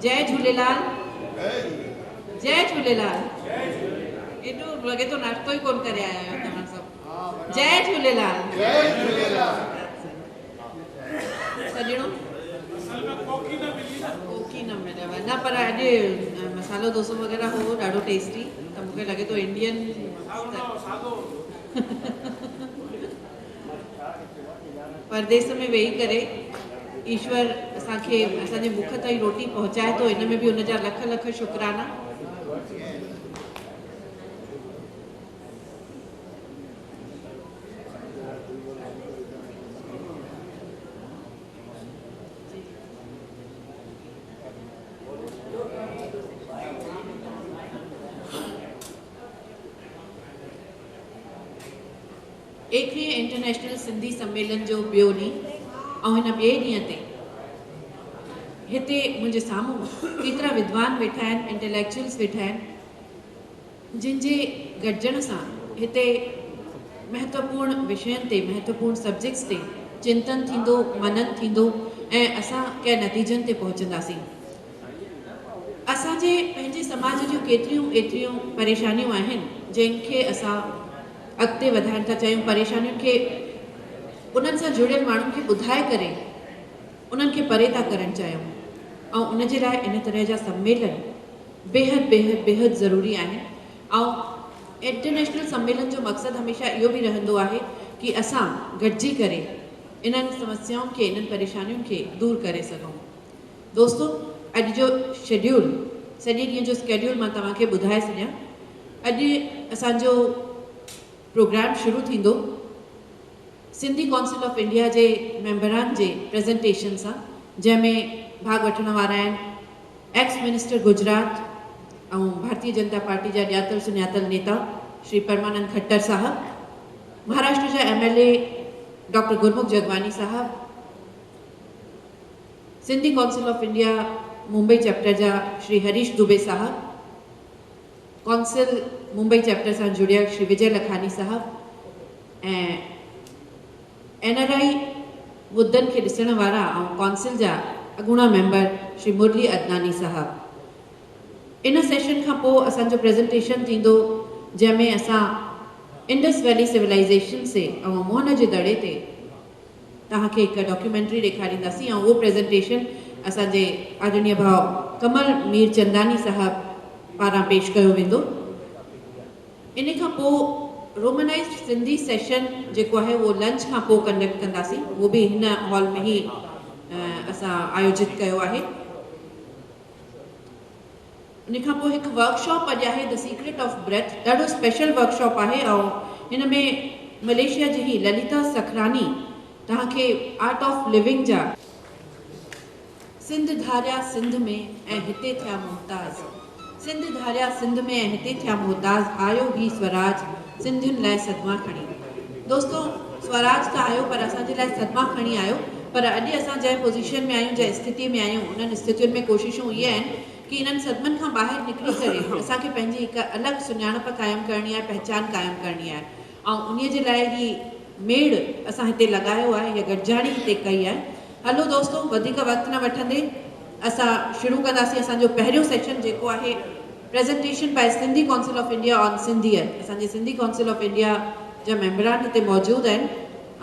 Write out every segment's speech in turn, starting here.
जय झूलेलाल। जय झूलेलाल। एॾो लॻे थो नाश्तो ई कोन करे आया आहियो तव्हां सभु। जय झूलेलाल। सॼणो कोकी न मिलियव न, पर अॼु मसालो डोसो वग़ैरह हो ॾाढो टेस्टी, त मूंखे लॻे थो इंडियन परदेस में वेही करे ईश्वर असांखे असांजे मुख ताईं रोटी पहुचाए थो, इन में बि हुनजा लख लख शुक्राना। एकवीह इंटरनेशनल सिंधी सम्मेलन जो ॿियो ॾींहुं, ऐं हिन ॿिए ॾींहं ते हिते मुंहिंजे साम्हूं केतिरा विद्वान वेठा आहिनि, इंटेलेक्चुअल्स वेठा आहिनि, जिन जे गॾिजण सां हिते महत्वपूर्ण विषयनि ते, महत्वपूर्ण सब्जेक्ट्स ते चिंतन थींदो, मनन थींदो ऐं असां कंहिं नतीजनि ते पहुचंदासीं। असांजे पंहिंजे समाज जूं केतिरियूं एतिरियूं परेशानियूं आहिनि जंहिंखे असां अॻिते वधाइण था चाहियूं, परेशानियुनि खे उन्हनि सां जुड़ियल माण्हुनि खे ॿुधाए करे उन्हनि खे परे था करणु चाहियूं, ऐं उन जे लाइ इन तरह जा सम्मेलन बेहद बेहद बेहद ज़रूरी आहिनि। ऐं इंटरनेशनल सम्मेलन जो मक़सदु हमेशह इहो बि रहंदो आहे कि असां गॾिजी करे इन्हनि समस्याउनि खे, इन्हनि परेशानियुनि खे दूर करे सघूं। दोस्तो, अॼु जो शेड्यूल, सॼे ॾींहं जो स्केड्यूल मां तव्हांखे ॿुधाए छॾियां। अॼु असांजो प्रोग्राम शुरू थींदो सिंधी काउंसिल ऑफ इंडिया जे मेंबरान जे प्रेज़ेंटेशन सां, जंहिंमें भाग वठण वारा आहिनि एक्स मिनिस्टर गुजरात ऐं भारतीय जनता पार्टी जा ॼातल सुञातल नेता श्री परमानंद खट्टर साहब, महाराष्ट्र जा MLA डॉक्टर गुरमुख जगवानी साहब, Sindhi council of India Mumbai chapter जा श्री हरीश दुबे साहब, कौंसिल मुंबई चैप्टर सां जुड़ियल श्री विजय लखानी साहब ऐं NRI मुद्दनि खे ॾिसण वारा ऐं कौंसिल जा अॻूणा मेंबर श्री मुरली अदनानी साहब। इन सेशन खां पोइ असांजो प्रेज़ेंटेशन थींदो जंहिंमें असां इंडस वैली सिविलाइज़ेशन से ऐं मोहन जे दड़े ते तव्हांखे हिकु डॉक्यूमेंट्री ॾेखारींदासीं, ऐं उहो प्रेज़ेंटेशन असांजे आदरणीय भाउ कमल मीर चंदानी साहब पारां पेश कयो वेंदो। इन खां पोइ रोमनाइज्ड सिंधी सेशन जेको आहे उहो लंच खां पोइ कंडक्ट कंदासीं, उहो बि हिन हॉल में ई असां आयोजित कयो आहे। इन खां पोइ हिकु वर्कशॉप अॼु आहे द सीक्रेट ऑफ ब्रेथ, ॾाढो स्पेशल वर्कशॉप आहे, ऐं हिन में मलेशिया जी ही ललिता सखरानी तव्हांखे आर्ट ऑफ लिविंग जा सिंध धारिया सिंध में ऐं हिते थिया मुमताज़, सिंध धारिया सिंध में ऐं हिते थिया मुमताज़, आयो ही स्वराज सिंधियुनि लाइ सदमा खणी। दोस्तो, स्वराज त आयो पर असांजे लाइ सदमा खणी आयो, पर अॼु असां जंहिं पोज़ीशन में आहियूं, जंहिं स्थिति में आहियूं, उन्हनि स्थितियुनि में कोशिशूं इहे आहिनि कि इन्हनि सदमनि खां ॿाहिरि निकिरी करे असांखे पंहिंजी हिकु अलॻि सुञाणप क़ाइमु करणी आहे, पहचान क़ाइमु करणी आहे, ऐं उन जे लाइ ही मेड़ असां हिते लॻायो आहे, या गॾिजाणी हिते कई आहे। हलो दोस्तो, वधीक वक़्तु न वठंदे असां शुरू कंदासीं असांजो पहिरियों सेशन, जेको आहे presentation by Sindhi council of India on Sindhiyat. असांजे सिंधी काउंसिल ऑफ इंडिया जा मेंबरान हिते मौजूदु आहिनि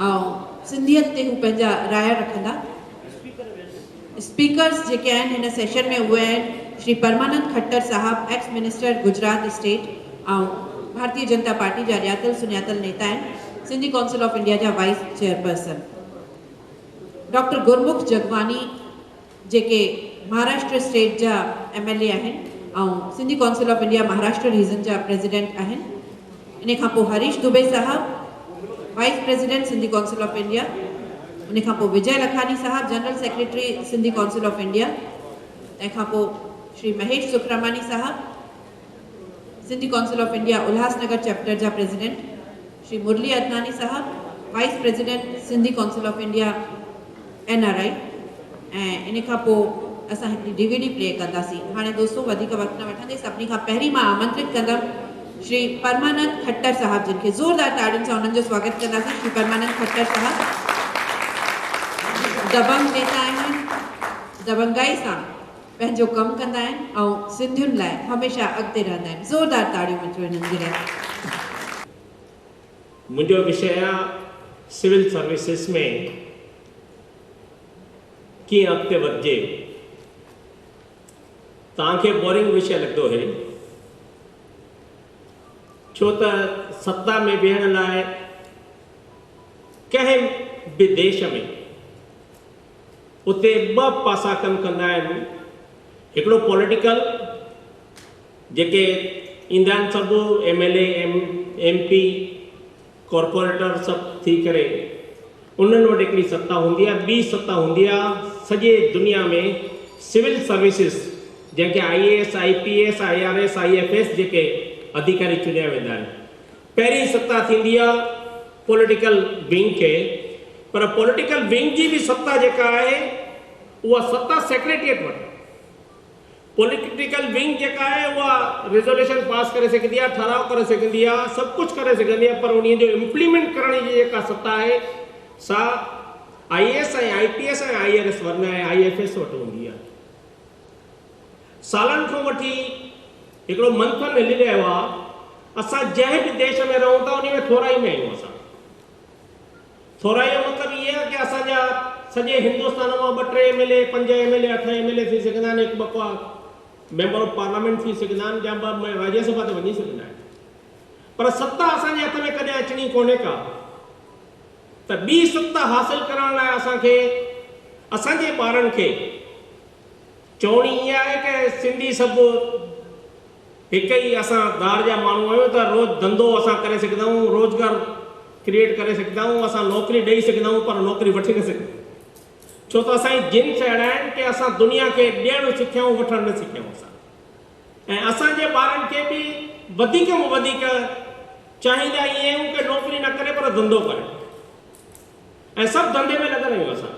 ऐं सिंधियत ते हू पंहिंजा राय रखंदा। स्पीकर्स जेके आहिनि हिन सेशन में उहे आहिनि Shri Parmanand Khattar sahab, ex minister Gujarat state ऐं भारतीय जनता पार्टी जा ॼातल सुञातल नेता आहिनि, सिंधी काउंसिल ऑफ इंडिया जा vice chairperson. Doctor Gurmukh Jagwani जेके महाराष्ट्र स्टेट जा MLA आहिनि ऐं Sindhi council of India Maharashtra region जा प्रेसिडेंट आहिनि। इन खां पोइ Harish Dubey sahab, vice president Sindhi council of India. उन खां पोइ Vijay Lakhani sahab, general secretary Sindhi council of India. तंहिंखां पोइ Shri Mahesh Sukhramani sahab, Sindhi council of India Ulhasnagar chapter जा president. Shri Murli Adnani sahab, vice president Sindhi council of India NRI। ऐं इन खां पोइ असां हिकिड़ी DVD प्ले कंदासीं। हाणे दोस्तों, वधीक वक़्तु न वठंदे सभिनी खां पहिरीं मां आमंत्रित कंदमि श्री परमानंद खट्टर साहब, जिनखे ज़ोरदार ताड़ियुनि सां उन्हनि जो स्वागत कंदासीं। श्री परमानंद खट्टर साहब दबंग नेता आहिनि, दबंगाई सां पंहिंजो कमु कंदा आहिनि ऐं सिंधियुनि लाइ हमेशह अॻिते रहंदा आहिनि। ज़ोरदार ताड़ियूं वठो हिननि जे लाइ। मुंहिंजो विषय आहे सिविल सर्विसिस में कीअं अॻिते वधिजे। तव्हांखे बोरिंग विषय लॻंदो है, छो त सत्ता में वेहण लाइ कंहिं बि देश में उते ॿ पासा कमु कंदा आहिनि। हिकिड़ो पॉलिटिकल, जेके ईंदा आहिनि सभु MLA MP कॉर्पोरेटर सभु थी करे, उन्हनि वटि हिकिड़ी सत्ता हूंदी आहे। ॿी सत्ता हूंदी आहे सॼे दुनिया में सिविल सर्विसिस, जंहिंखे IAS IPS IRS IFS जेके अधिकारी चुनिया वेंदा आहिनि। पहिरीं सत्ता थींदी आहे पॉलिटिकल विंग खे, पर पॉलिटिकल विंग जी बि सत्ता जेका आहे उहा सत्ता सेक्रेटरिएट वटि। पॉलिटिकल विंग जेका आहे उहा रेजोल्यूशन पास करे सघंदी आहे, ठराव करे सघंदी आहे, सभु कुझु करे सघंदी आहे, पर उन जो इम्प्लीमेंट करण जी जेका सत्ता आहे सा IAS ऐं IPS ऐं IRS वरना IFS वटि हूंदी आहे। सालनि खां वठी हिकिड़ो मंथन हली रहियो आहे। असां जंहिं बि देश में रहूं था उन में थोराई में आहियूं। असां थोराई जो मतिलबु इहो आहे कि असांजा सॼे हिंदुस्तान मां 2-3 MLA 5 MLA 8 MLA थी सघंदा आहिनि, 1-2 मेंबर ऑफ पार्लियामेंट थी सघंदा आहिनि, या 2 राज्यसभा ते वञी सघंदा आहिनि, पर सत्ता असांजे हथ में कॾहिं अचणी कोन्हे का। त ॿी सत्ता हासिल करण लाइ असांखे असांजे ॿारनि खे चवणी इहा आहे कि सिंधी सभु हिकु ई असां दार जा माण्हू आहियूं, त रोज़ धंधो असां करे सघंदा आहियूं, रोज़गार क्रिएट करे सघंदा आहियूं, असां नौकिरी ॾेई सघंदा आहियूं, पर नौकिरी वठी न सघंदा। छो त असांजी जिन्स अहिड़ा आहिनि कि असां दुनिया खे ॾियणु सिखियूं, वठणु न सिखियूं असां। ऐं असांजे ॿारनि खे बि वधीक में वधीक चाहींदा इहे आहियूं कि नौकिरी न करे पर धंधो करे, ऐं सभु धंधे में लॻल आहियूं असां।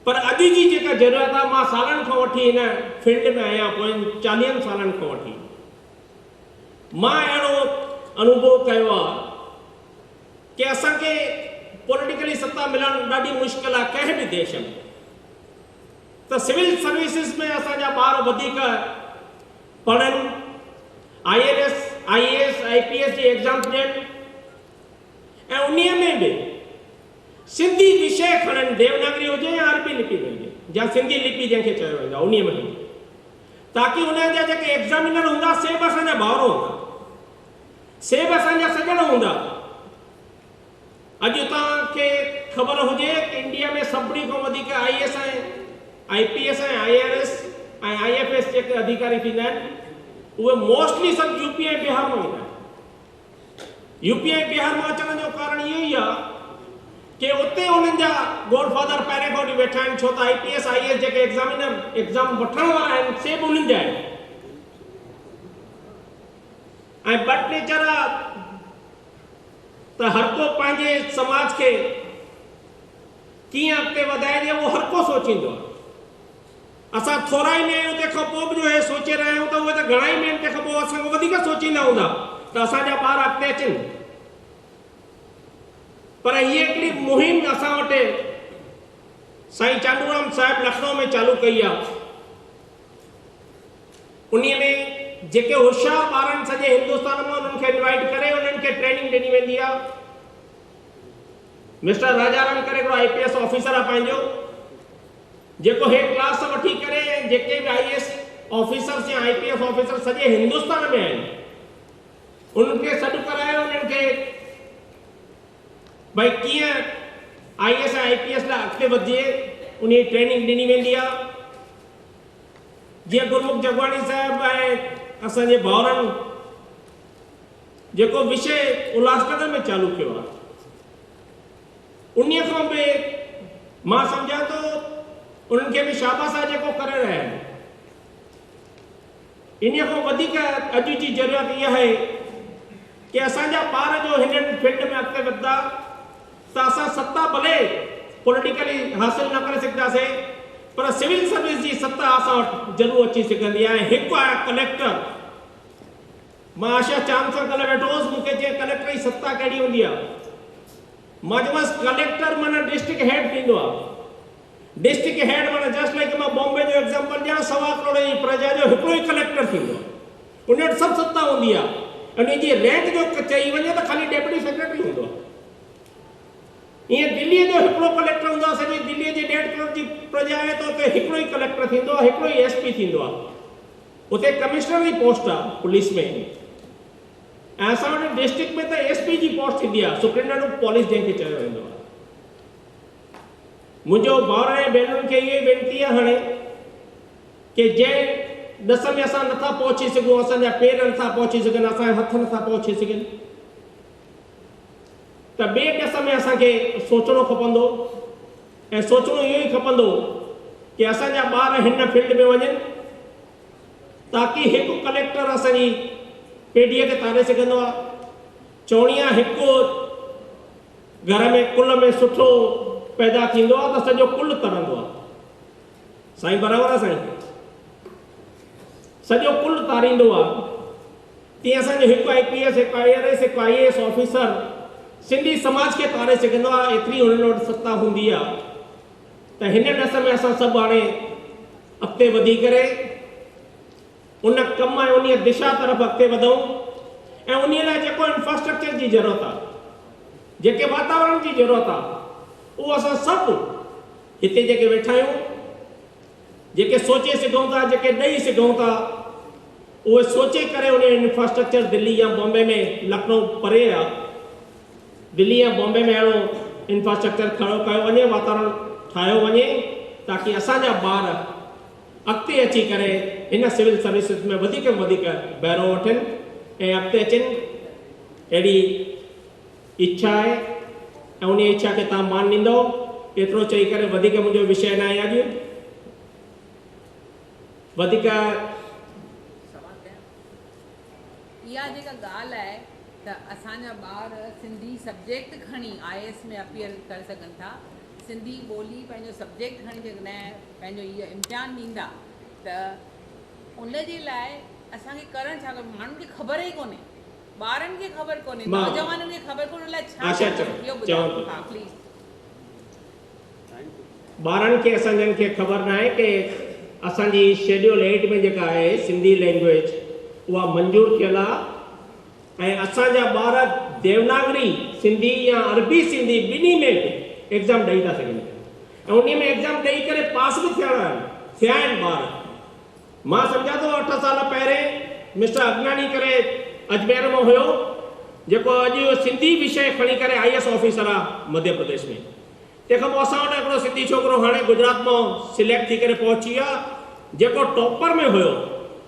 पर अॼु जी जेका ज़रूरत आहे, मां सालनि खां वठी हिन फील्ड में आहियां, पोइ 40 सालनि खां वठी मां अहिड़ो अनुभव कयो आहे कि असांखे पॉलिटिकली सत्ता मिलणु ॾाढी मुश्किल आहे कंहिं बि देश में। त सिविल सर्विसिस में असांजा ॿार वधीक पढ़नि, IAS IPS जी एग्ज़ाम ॾियनि, ऐं उन्हीअ में बि सिंधी विषय खणनि, देवनागरी हुजे या अरबी लिपि में हुजे, या सिंधी लिपि जंहिंखे चयो वेंदो आहे उन्हीअ में हुजे, ताकि उन्हनि जा जेके एग्ज़ामिनर हूंदा से बि असांजा भाउर हूंदा, से बि असांजा सॼण हूंदा। अॼु तव्हांखे ख़बर हुजे कि इंडिया में सभिनी खां वधीक IAS ऐं IPS ऐं IRS ऐं IFS जेके अधिकारी थींदा आहिनि उहे मोस्टली सभु UP ऐं बिहार मां ईंदा आहिनि। UP ऐं बिहार मां अचण जो कारण इहो ई आहे कि उते उन्हनि जा गॉडफादर पहिरें खां वठी वेठा आहिनि, छो त IPS IAS जेके एग्ज़ामिनर एग्ज़ाम वठण वारा आहिनि से बि उन्हनि जा आहिनि। ऐं बट नेचर आहे त हर को पंहिंजे समाज खे कीअं अॻिते वधाइजे उहो हर को सोचींदो आहे। असां थोराई में आहियूं, तंहिंखां पोइ बि जो हे सोचे रहिया आहियूं, त उहे त घणा ई में आहिनि, तंहिंखां पोइ असां वधीक सोचींदा हूंदा त असांजा ॿार अॻिते अचनि। पर हीअ हिकिड़ी मुहिम असां वटि साईं चांडूराम साहिब लखनऊ में चालू कई आहे। उन्हीअ में जेके होशियार ॿार आहिनि सॼे हिंदुस्तान मां उन्हनि खे इनवाइट करे उन्हनि खे ट्रेनिंग ॾिनी वेंदी आहे। मिस्टर राजाराम करे हिकिड़ो IPS ऑफिसर आहे पंहिंजो, जेको हे क्लास वठी करे जेके बि IAS ऑफिसर्स या IPS ऑफिसर सॼे हिंदुस्तान में आहिनि उन्हनि खे सॾु कराए उन्हनि खे भाई कीअं IAS ऐं IPS लाइ अॻिते वधिजे उन जी ट्रेनिंग ॾिनी वेंदी आहे। जीअं गुरमुख जगवाणी साहिब ऐं असांजे भाउरनि जेको विषय उल्हासनगर में चालू कयो आहे, उन्हीअ खां बि मां सम्झां थो उन्हनि खे बि शाबाश आहे जेको करे रहिया आहिनि। इन्हीअ खां वधीक अॼु जी ज़रूरत इहा आहे कि असांजा ॿार जो हिन फील्ड में अॻिते वधंदा त असां सत्ता भले पॉलिटिकली हासिल न करे सघंदासीं, पर सिविल सर्विस जी सत्ता असां वटि ज़रूरु अची सघंदी आहे। हिकु आहे कलेक्टर, मां आशा चांद सां कल्ह वेठो हुउसि, मूंखे चई कलेक्टर जी सत्ता कहिड़ी हूंदी आहे। मां चयोमांसि कलेक्टर माना डिस्ट्रिक्ट हेड थींदो आहे, डिस्ट्रिक्ट हेड माना जस्ट लाइक मां बॉम्बे जो एग्जांपल ॾियां, 1.25 करोड़ जी प्रजा जो हिकिड़ो ई कलेक्टर थींदो आहे, उन वटि सभु सत्ता हूंदी आहे, उन जी रैंक जो चई वञे त खाली डेप्यूटी सेक्रेटरी हूंदो आहे। ईअं दिल्लीअ जो हिकिड़ो कलेक्टर हूंदो आहे, सॼी दिल्लीअ जी 1.5 करोड़ जी प्रजा आहे त उते हिकिड़ो ई कलेक्टर थींदो आहे, हिकिड़ो ई एसपी थींदो आहे, उते कमिश्नर जी पोस्ट आहे पुलिस में, ऐं असां वटि डिस्ट्रिक्ट में त एसपी जी पोस्ट थींदी आहे, सुप्रिंटेंडेंट ऑफ पुलिस जंहिंखे चयो वेंदो आहे। मुंहिंजो भाउर ऐं भेनरुनि खे इहा वेनिती आहे हाणे कि जंहिं ॾस में असां नथा पहुची सघूं, असांजा पेर नथा पहुची सघनि, असांजा हथ नथा पहुची सघनि, त ॿिए ॾस में असांखे सोचणो खपंदो, ऐं सोचणो इहो ई खपंदो कि असांजा ॿार हिन फील्ड में वञनि ताकि हिकु कलेक्टर असांजी पीढ़ीअ खे तारे सघंदो आहे। चवणी आहे हिकु घर में कुल में सुठो पैदा थींदो आहे त सॼो कुल तरंदो आहे। साईं बराबरि आहे साईं, सॼो कुल तारींदो आहे। तीअं असांजो हिकु IPS, हिकु IRS, हिकु IAS ऑफिसर सिंधी समाज खे तारे सघंदो आहे, एतिरी हुननि वटि सत्ता हूंदी आहे। त हिन ॾस में असां सभु हाणे अॻिते वधी करे उन कम ऐं उन दिशा तरफ़ अॻिते वधूं, ऐं उन लाइ जेको इंफ्रास्ट्रक्चर जी ज़रूरत आहे, जेके वातावरण जी ज़रूरत आहे, उहो असां सभु हिते जेके वेठा आहियूं, जेके सोचे सघूं था, जेके ॾेई सघूं था, उहे सोचे करे उन इंफ्रास्ट्रक्चर दिल्ली या बॉम्बे में, लखनऊ परे आहे, दिल्ली या बॉम्बे में अहिड़ो इंफ्रास्ट्रक्चर खड़ो कयो वञे, वातावरण ठाहियो वञे, ताकि असांजा ॿार अॻिते अची करे हिन सिविल सर्विसिस में वधीक में वधीक बहिरो वठनि ऐं अॻिते अचनि। अहिड़ी इच्छा आहे ऐं उन इच्छा खे तव्हां मान ॾींदो। एतिरो चई करे वधीक मुंहिंजो विषय न आहे अॼु, वधीक इहा जेका ॻाल्हि आहे त असांजा ॿार सिंधी सब्जेक्ट खणी IAS में अपीयर करे सघनि था, सिंधी ॿोली पंहिंजो सब्जेक्ट खणी जॾहिं पंहिंजो इहो इम्तिहान ॾींदा त उन जे लाइ असांखे करणु छा खपे? माण्हुनि खे ख़बर ई कोन्हे, ॿारनि खे ख़बर कोन्हे, नौजवाननि खे ख़बर कोन्हे, लाइ छा इहो ॿुधायो। हा प्लीज़। ॿारनि खे असांजनि खे ख़बर न आहे कि असांजी शेड्यूल 8 में जेका आहे सिंधी लैंग्वेज उहा मंज़ूर थियल आहे, ऐं असांजा ॿार देवनागरी सिंधी या अरबी सिंधी ॿिन्ही में एग्ज़ाम ॾेई था सघनि, ऐं उन में एग्ज़ाम ॾेई करे पास बि थिया आहिनि ॿार। मां सम्झा थो 8 साल पहिरें मिस्टर अगनानी करे अजमेर में हुयो, जेको अॼु सिंधी विषय खणी करे IAS ऑफिसर आहे मध्य प्रदेश में। तंहिंखां पोइ असां वटि हिकिड़ो सिंधी छोकिरो हाणे गुजरात मां सिलेक्ट थी करे पहुची आहे, जेको टॉपर में हुयो,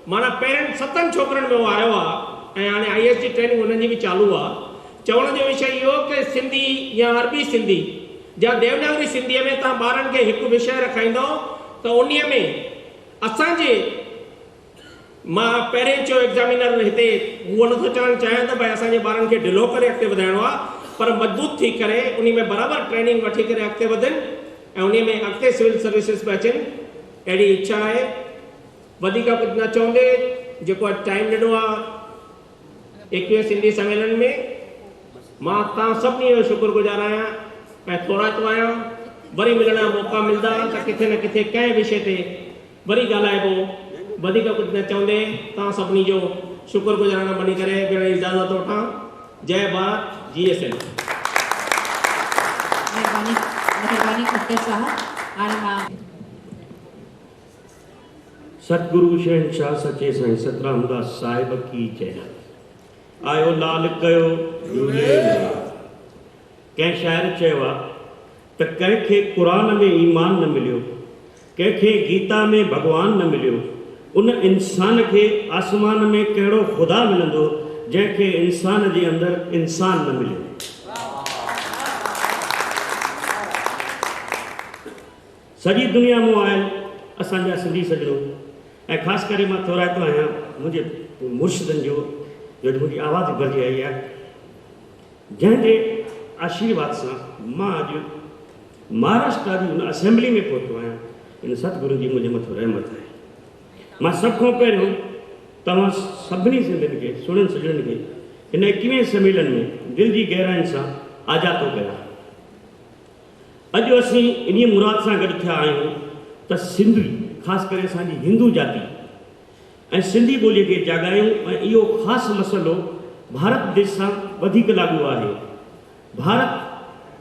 माना पहिरें 7 छोकिरनि में उहो आयो आहे, ऐं हाणे IAS जी ट्रेनिंग हुननि जी बि चालू आहे। चवण जो विषय इहो कि सिंधी या अरबी सिंधी या देवनागरी सिंधीअ में तव्हां ॿारनि खे हिकु विषय रखाईंदो त उन में असांजे, मां पहिरें चयो एग्ज़ामिनर हिते उहो नथो चवणु चाहियां त भई असांजे ॿारनि खे ढिलो करे अॻिते वधाइणो आहे, पर मज़बूत थी करे उन में बराबरि ट्रेनिंग वठी करे अॻिते वधनि ऐं उन में अॻिते सिविल सर्विसिस में अचनि। अहिड़ी इच्छा आहे। वधीक कुझु न चवंदे, जेको टाइम ॾिनो आहे 21 सिंधी सम्मेलन में, मां तव्हां सभिनी जो शुक्रगुज़ार आहियां ऐं थोराइतो आहियां। वरी मिलण जा मौक़ा मिलंदा त किथे न किथे कंहिं विषय ते वरी ॻाल्हाइबो। वधीक कुझु न चवंदे तव्हां सभिनी जो शुक्रगुज़ार बणी करे इजाज़त वठां। जय भारत, GSM। महिरबानी खट्टर साहब। हाणे मां सतगुरु शहनशाह सचे साईं सतरामदास साहिब की जय। आयो लाल कयो झूलेलाल। कंहिं शाइर चयो आहे त कंहिंखे क़ुरान में ईमान न मिलियो, कंहिंखे गीता में भॻवान न मिलियो, उन इंसान खे आसमान में कहिड़ो ख़ुदा मिलंदो जंहिंखे इंसान जे अंदरि इंसान न मिलियो। सॼी दुनिया में आयल असांजा सिंधी सॼणो, ऐं ख़ासि करे मां थोराइतो आहियां मुंहिंजे मुर्शिदनि जो मुंहिंजी आवाज़ भरिजी आई आहे, जंहिंजे आशीर्वाद सां मां अॼु महाराष्ट्र जी हुन असेंबली में पहुतो आहियां। इन सतगुरू जी मुंहिंजे मथां रहमत आहे। मां सभ खां पहिरियों तव्हां सभिनी सिंधियुनि खे, सुणनि सॼणनि खे हिन 21वें सम्मेलन में दिलि जी गहराइनि सां आज़ादु कयां। अॼु असीं इन मुराद सां गॾु थिया आहियूं त सिंधी ख़ासि करे असांजी हिंदू जाति ऐं सिंधी ॿोलीअ खे जाॻायूं ऐं इहो ख़ासि मसइलो भारत देश सां वधीक लागू आहे। भारत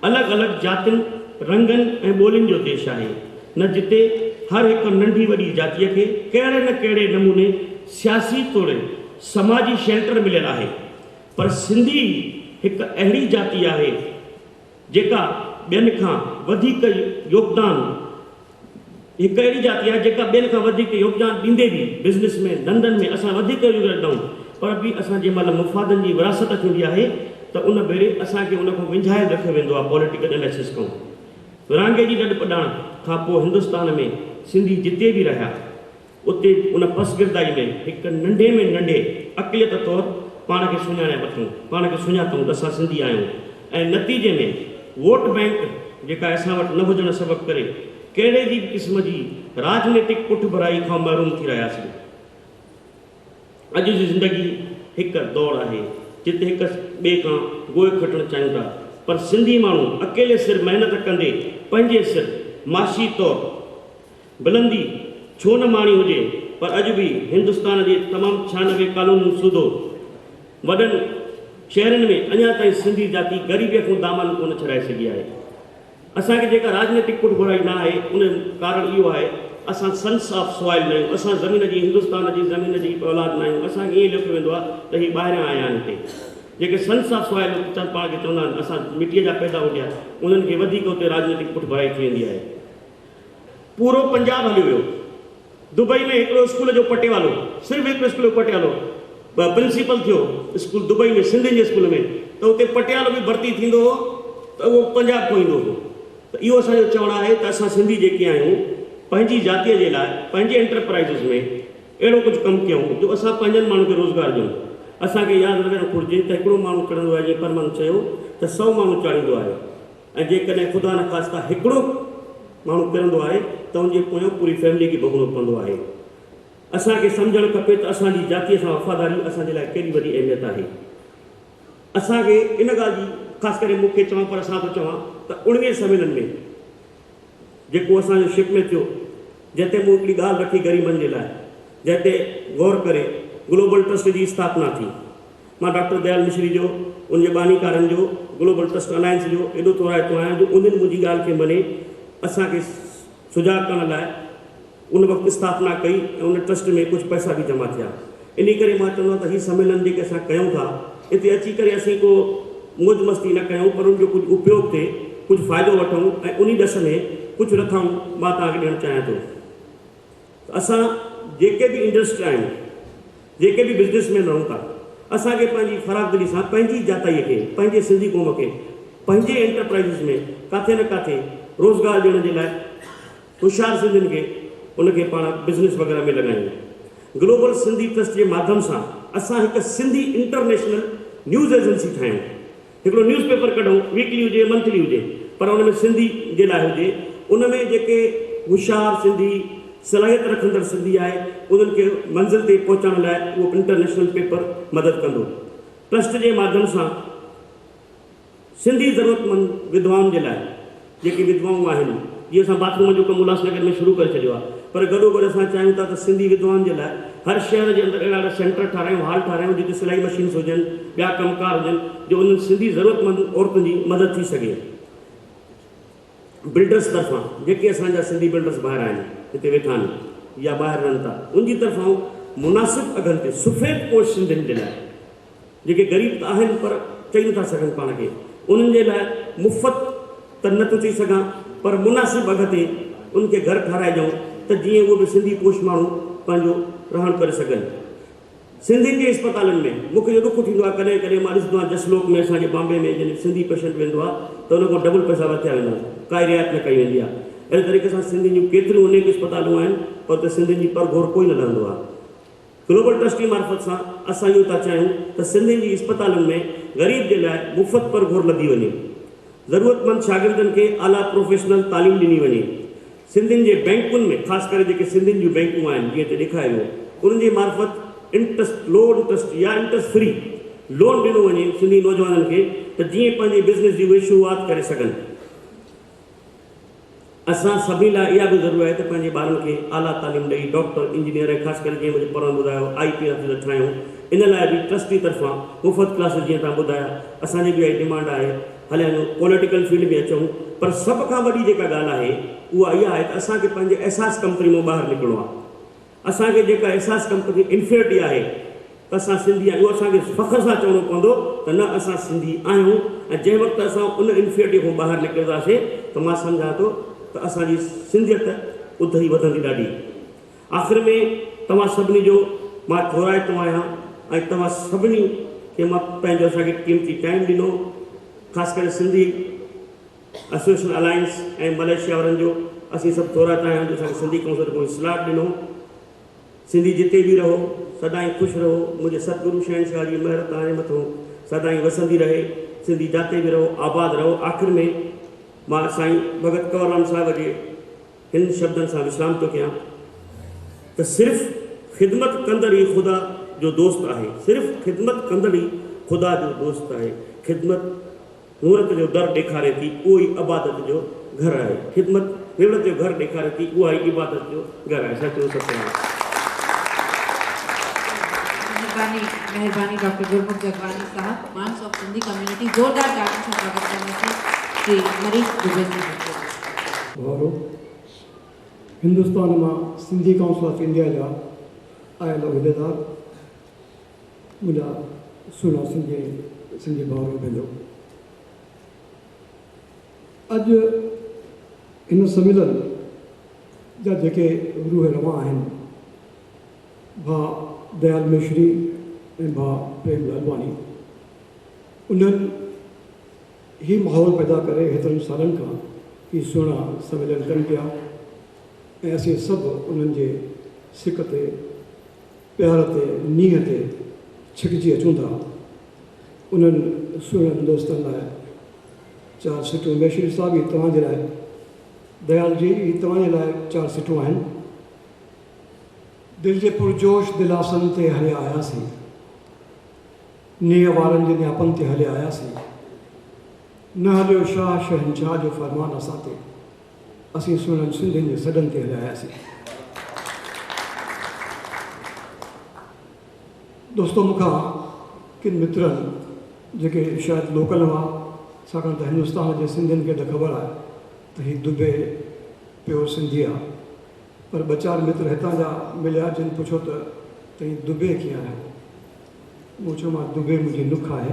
अलॻि अलॻि जातियुनि रंगनि ऐं ॿोलियुनि जो देश आहे, न जिते हर हिकु नंढी वॾी जातीअ खे कहिड़े न कहिड़े नमूने सियासी तौरु समाजी शेल्टर मिलियल आहे, पर सिंधी हिकु अहिड़ी जाति आहे जेका ॿियनि खां वधीक योगदान हिकु अहिड़ी जाति आहे जेका ॿियनि खां वधीक योगदान ॾींदे बि बिज़नेस में धंधनि में असां वधीक योगदान ॾियूं, पर बि असां जंहिं महिल मुफ़ादनि जी विरासत थींदी आहे त उन भेरे असांखे उन खां विझाए रखियो वेंदो आहे पॉलिटिकल एनालिसिस खां। विरहाङे जी ॾंढ पढ़ण खां पोइ हिंदुस्तान में सिंधी जिते बि रहिया उते उन पसगिरदाई में हिकु नंढे में नंढे अक़लियत तौरु पाण खे सुञाणे वठूं, पाण खे सुञातूं त असां सिंधी आहियूं, ऐं नतीजे में वोट बैंक जेका असां वटि न हुजण सबबु करे कहिड़े बि क़िस्म जी राजनीतिक पुठ भराई खां महरूम थी रहियासीं। अॼु जी ज़िंदगी हिकु दौड़ आहे जिते हिक ॿिए खां गोए खटणु चाहियूं था, पर सिंधी माण्हू अकेले सिर महिनत कंदे पंहिंजे सिर माशी तौरु बुलंदी छो न माणी हुजे, पर अॼु बि हिंदुस्तान जे तमामु 96 कानून सूदो वॾनि शहरनि में अञा ताईं सिंधी जाति ग़रीबीअ खां दामन कोन छॾाए सघी आहे। असांखे जेका राजनीतिक पुठ भराई न आहे उन कारण इहो आहे असां सन्स ऑफ सॉइल न आहियूं, असां ज़मीन जी हिंदुस्तान जी ज़मीन जी औलाद न आहियूं। असांखे ईअं लिखियो वेंदो आहे त हीअ ॿाहिरियां आया आहिनि हिते, जेके सन्स ऑफ सॉइल पाण खे चवंदा आहिनि असां मिटीअ जा पैदा हुआ उन्हनि खे वधीक उते राजनीतिक पुठ भराई थी वेंदी आहे। पूरो पंजाब हलियो वियो, दुबई में हिकिड़ो स्कूल जो पटेवालो, सिर्फ़ु हिकिड़ो स्कूल जो पटेवालो प्रिंसिपल थियो स्कूल दुबई में सिंधियुनि जे स्कूल में, त उते पटियालो बि भर्ती थींदो हो त उहो पंजाब खां ईंदो हो। त इहो असांजो चवणु आहे त असां सिंधी जेके आहियूं पंहिंजी जातीअ जे लाइ पंहिंजे एंटरप्राइज़िस में अहिड़ो कुझु कमु कयूं जो असां पंहिंजनि माण्हुनि खे रोज़गार ॾियूं। असांखे यादि रखणु घुरिजे त हिकिड़ो माण्हू चढ़ंदो आहे, जीअं परमन चयो त 100 माण्हू चाढ़ींदो आहे, ऐं जेकॾहिं ख़ुदा न ख़ास्ता हिकिड़ो माण्हू किरंदो आहे त उनजे पोयां पूरी फैमिली खे भोगणो पवंदो आहे। असांखे सम्झणु खपे त असांजी जातीअ सां वफ़ादारी असांजे लाइ केॾी वॾी अहमियत आहे। असांखे इन ॻाल्हि जी ख़ासि करे मूंखे चवां, पर असां थो चवां त 19 सम्मेलन में जेको असांजो शिप में थियो, जंहिं ते मूं हिकिड़ी ॻाल्हि रखी ग़रीबनि जे लाइ, जंहिं ते गौर करे ग्लोबल ट्रस्ट जी स्थापना थी। मां डॉक्टर दयाल मिश्री जो उनजे बानीकारनि जो ग्लोबल ट्रस्ट अलायंस जो एॾो तोराइतो आहियां जो उन्हनि मुंहिंजी ॻाल्हि खे मञे असांखे सुजाॻ करण लाइ उन वक़्तु स्थापना कई ऐं उन ट्रस्ट में कुझु पैसा बि जमा थिया। इन करे मां चवंदो आहियां त हीअ सम्मेलन जेके असां कयूं था हिते अची करे असीं को मौज मस्ती न कयूं, पर उनजो कुझु उपयोग थिए, कुझु फ़ाइदो वठूं ऐं उन ॾस में कुझु रथऊं। मां तव्हांखे ॾियणु चाहियां थो त असां जेके बि इंडस्ट्री आहियूं, जेके बि बिज़नेसमैन रहूं था, असांखे पंहिंजी फरागदिली सां पंहिंजी जातीअ खे, पंहिंजे सिंधी क़ौम खे पंहिंजे एंटरप्राइज़िस में किथे न किथे रोज़गार ॾियण जे लाइ होशियार सिंधियुनि खे उनखे पाण बिज़नेस वग़ैरह में लॻायूं। ग्लोबल सिंधी ट्रस्ट जे माध्यम सां असां हिकु सिंधी इंटरनेशनल न्यूज़ एजेंसी ठाहियूं, हिकिड़ो न्यूज़ पेपर कढूं, वीकली हुजे मंथली हुजे, पर उन में सिंधी जे लाइ हुजे। उन में जेके होशियार सिंधी सलाहियत रखंदड़ सिंधी आहे उन्हनि खे मंज़िल ते पहुचाइण लाइ उहो इंटरनेशनल पेपर मदद कंदो। ट्रस्ट जे माध्यम सां सिंधी ज़रूरतमंद विधवाउनि जे लाइ, जेके विधवाऊं आहिनि, जीअं असां बाथरूम जो कमु उल्हासनगर में शुरू करे छॾियो आहे, पर गॾोगॾु असां चाहियूं था त सिंधी विधवाउनि जे लाइ हर शहर जे अंदरि अहिड़ा सेंटर ठारायूं, हॉल ठारायूं जिते सिलाई मशीन्स हुजनि, ॿिया कमकार हुजनि, जो उन्हनि सिंधी ज़रूरतमंद औरतुनि जी मदद थी सघे। बिल्डर्स तरफ़ां जेके असांजा सिंधी बिल्डर्स ॿाहिरि आहिनि, हिते वेठा आहिनि या ॿाहिरि रहनि था, उनजी तरफ़ां मुनासिब अघनि ते सफ़ेद पोश सिंधियुनि जे लाइ, जेके ग़रीब त आहिनि पर चई नथा सघनि पाण खे, उन्हनि जे लाइ मुफ़्त त नथो चई सघां, पर मुनासिब अघ ते उनखे घर ठाराए ॾियूं त जीअं उहो बि सिंधी पोश माण्हू पंहिंजो रहण करे सघनि। सिंधियुनि जे अस्पतालनि में मूंखे इहो दुख थींदो आहे, कॾहिं कॾहिं मां ॾिसंदो आहियां जसलोक में असांजे बॉम्बे में जॾहिं सिंधी पेशेंट वेंदो आहे त उन खां डबल पैसा वरिता वेंदा आहिनि, काई रिआयत न कई वेंदी आहे। अहिड़े तरीक़े सां सिंधियुनि जूं केतिरियूं अनेक अस्पतालूं आहिनि, पर उते सिंधियुनि जी परघोर कोई न लहंदो आहे। ग्लोबल ट्रस्ट जी मार्फत सां असां इहो था चाहियूं त सिंधियुनि जी अस्पतालुनि में ग़रीब जे लाइ मुफ़्त परघोर लधी वञे, ज़रूरतमंद शागिर्दनि खे आला प्रोफेशनल तालीम ॾिनी वञे। सिंधियुनि जे बैंकुनि में, ख़ासि करे जेके सिंधियुनि जूं बैंकूं आहिनि जीअं त ॾेखारियो, उन्हनि जे मार्फत इंट्रस्ट लो इंट्रस्ट या इंट्रस्ट फ्री लोन ॾिनो वञे सिंधी नौजवाननि खे, त जीअं पंहिंजे बिज़नेस जी उहे शुरूआति करे सघनि। असां सभिनी लाइ इहा बि ज़रूरत आहे त पंहिंजे ॿारनि खे आला तालीम ॾेई डॉक्टर इंजीनियर ऐं ख़ासि करे जीअं मुंहिंजे पढ़ण ॿुधायो IPS ऑफिसर ठाहियूं। इन लाइ बि ट्रस्टी तरफ़ां मुफ़्त क्लासिस जीअं तव्हां ॿुधाया असांजी बि इहा डिमांड आहे हलिया पॉलिटिकल फील्ड में अचूं। पर सभ खां वॾी जेका ॻाल्हि आहे उहा इहा आहे त असांखे पंहिंजे एहसास कंपनी मां ॿाहिरि निकिरणो आहे। असांखे जेका एहसास कंपनी इंफिनिटी आहे त असां सिंधी आहियूं, उहो असांखे फ़ख्र सां चवणो पवंदो त न असां सिंधी आहियूं। ऐं जंहिं वक़्तु असां उन इंफिनिटी खां ॿाहिरि निकिरंदासीं त मां सम्झां थो त असांजी सिंधियत उधरी वधंदी ॾाढी। आख़िर में तव्हां सभिनी जो मां थोराइतो आहियां ऐं तव्हां सभिनी खे मां पंहिंजो असांखे क़ीमती टाइम ॾिनो, ख़ासि करे सिंधी एसोसिएशन अलायंस ऐं मलेशिया वारनि जो असीं सभु थोराइता आहियूं जो असांखे सिंधी काउंसिल को सलाह ॾिनो। सिंधी जिते बि रहो सदाईं ख़ुशि रहो, मुंहिंजे सतगुरु शहनशाह जी महर तव्हांजे मथां सदाईं वसंदी रहे। सिंधी जिते बि रहो आबाद रहो। आख़िर में मां साईं भगत कंवरराम साहिब जे हिन शब्दनि सां विश्राम थो कयां त सिर्फ़ु ख़िदमत कंदड़ ई ख़ुदा जो दोस्त आहे। सिर्फ़ु ख़िदमत कंदड़ ई ख़ुदा जो दोस्त आहे। ख़िदमत नूरत जो दर ॾेखारे थी, उहो ई इबादत जो घर आहे। ख़िदमत नूरत जो घर ॾेखारे थी, उहा ई इबादत जो घर आहे। सचो सत्य मेहरबानी डॉक्टर गुरमुख जगवानी साहब, मांस ऑफ सिंधी कम्युनिटी। जोरदार तालियों से स्वागत करने से श्री हरीश दुबे जी। और हिंदुस्तान में सिंधी काउंसिल ऑफ इंडिया जा आयल उहिदेदार, मुझा सुना सिंधी भाउर भेनरो, अज इन सम्मेलन जा जेके रूह रवा आहिनि भा दयाल मिश्री ऐं भा प्रेम लालवानी, उन्हनि ही माहौल पैदा करे हेतिरनि सालनि खां ही सुहिणा सम्मेलन कनि पिया ऐं असीं सभु उन्हनि जे सिक ते प्यार ते नीह ते छिकिजी अचूं था। उन्हनि सुहिणनि दोस्तनि लाइ चार सिटूं, मिश्री साहब ही तव्हांजे लाइ, दयाल जी ही तव्हांजे लाइ चार सिटूं आहिनि। दिल जे पुरजोश दिलासन ते हलिया आयासीं, नीह वारनि जे नियापनि ते हलिया आयासीं, न हलियो शाह शहनशाह जो फरमान असां ते, असीं सुहिणनि सिंधियुनि जे सॾनि ते हलिया आयासीं। दोस्तो, मूंखां किन मित्रनि जेके शायदि लोकल हुआ, छाकाणि त हिंदुस्तान जे सिंधियुनि खे त ख़बर आहे त हीउ दुबे प्योर सिंधी आहे, पर ॿ चार मित्र हितां जा मिलिया जिन पुछो त हीउ दुबे कीअं आहे। मूं चयो मां दुबे मुंहिंजी नुख आहे,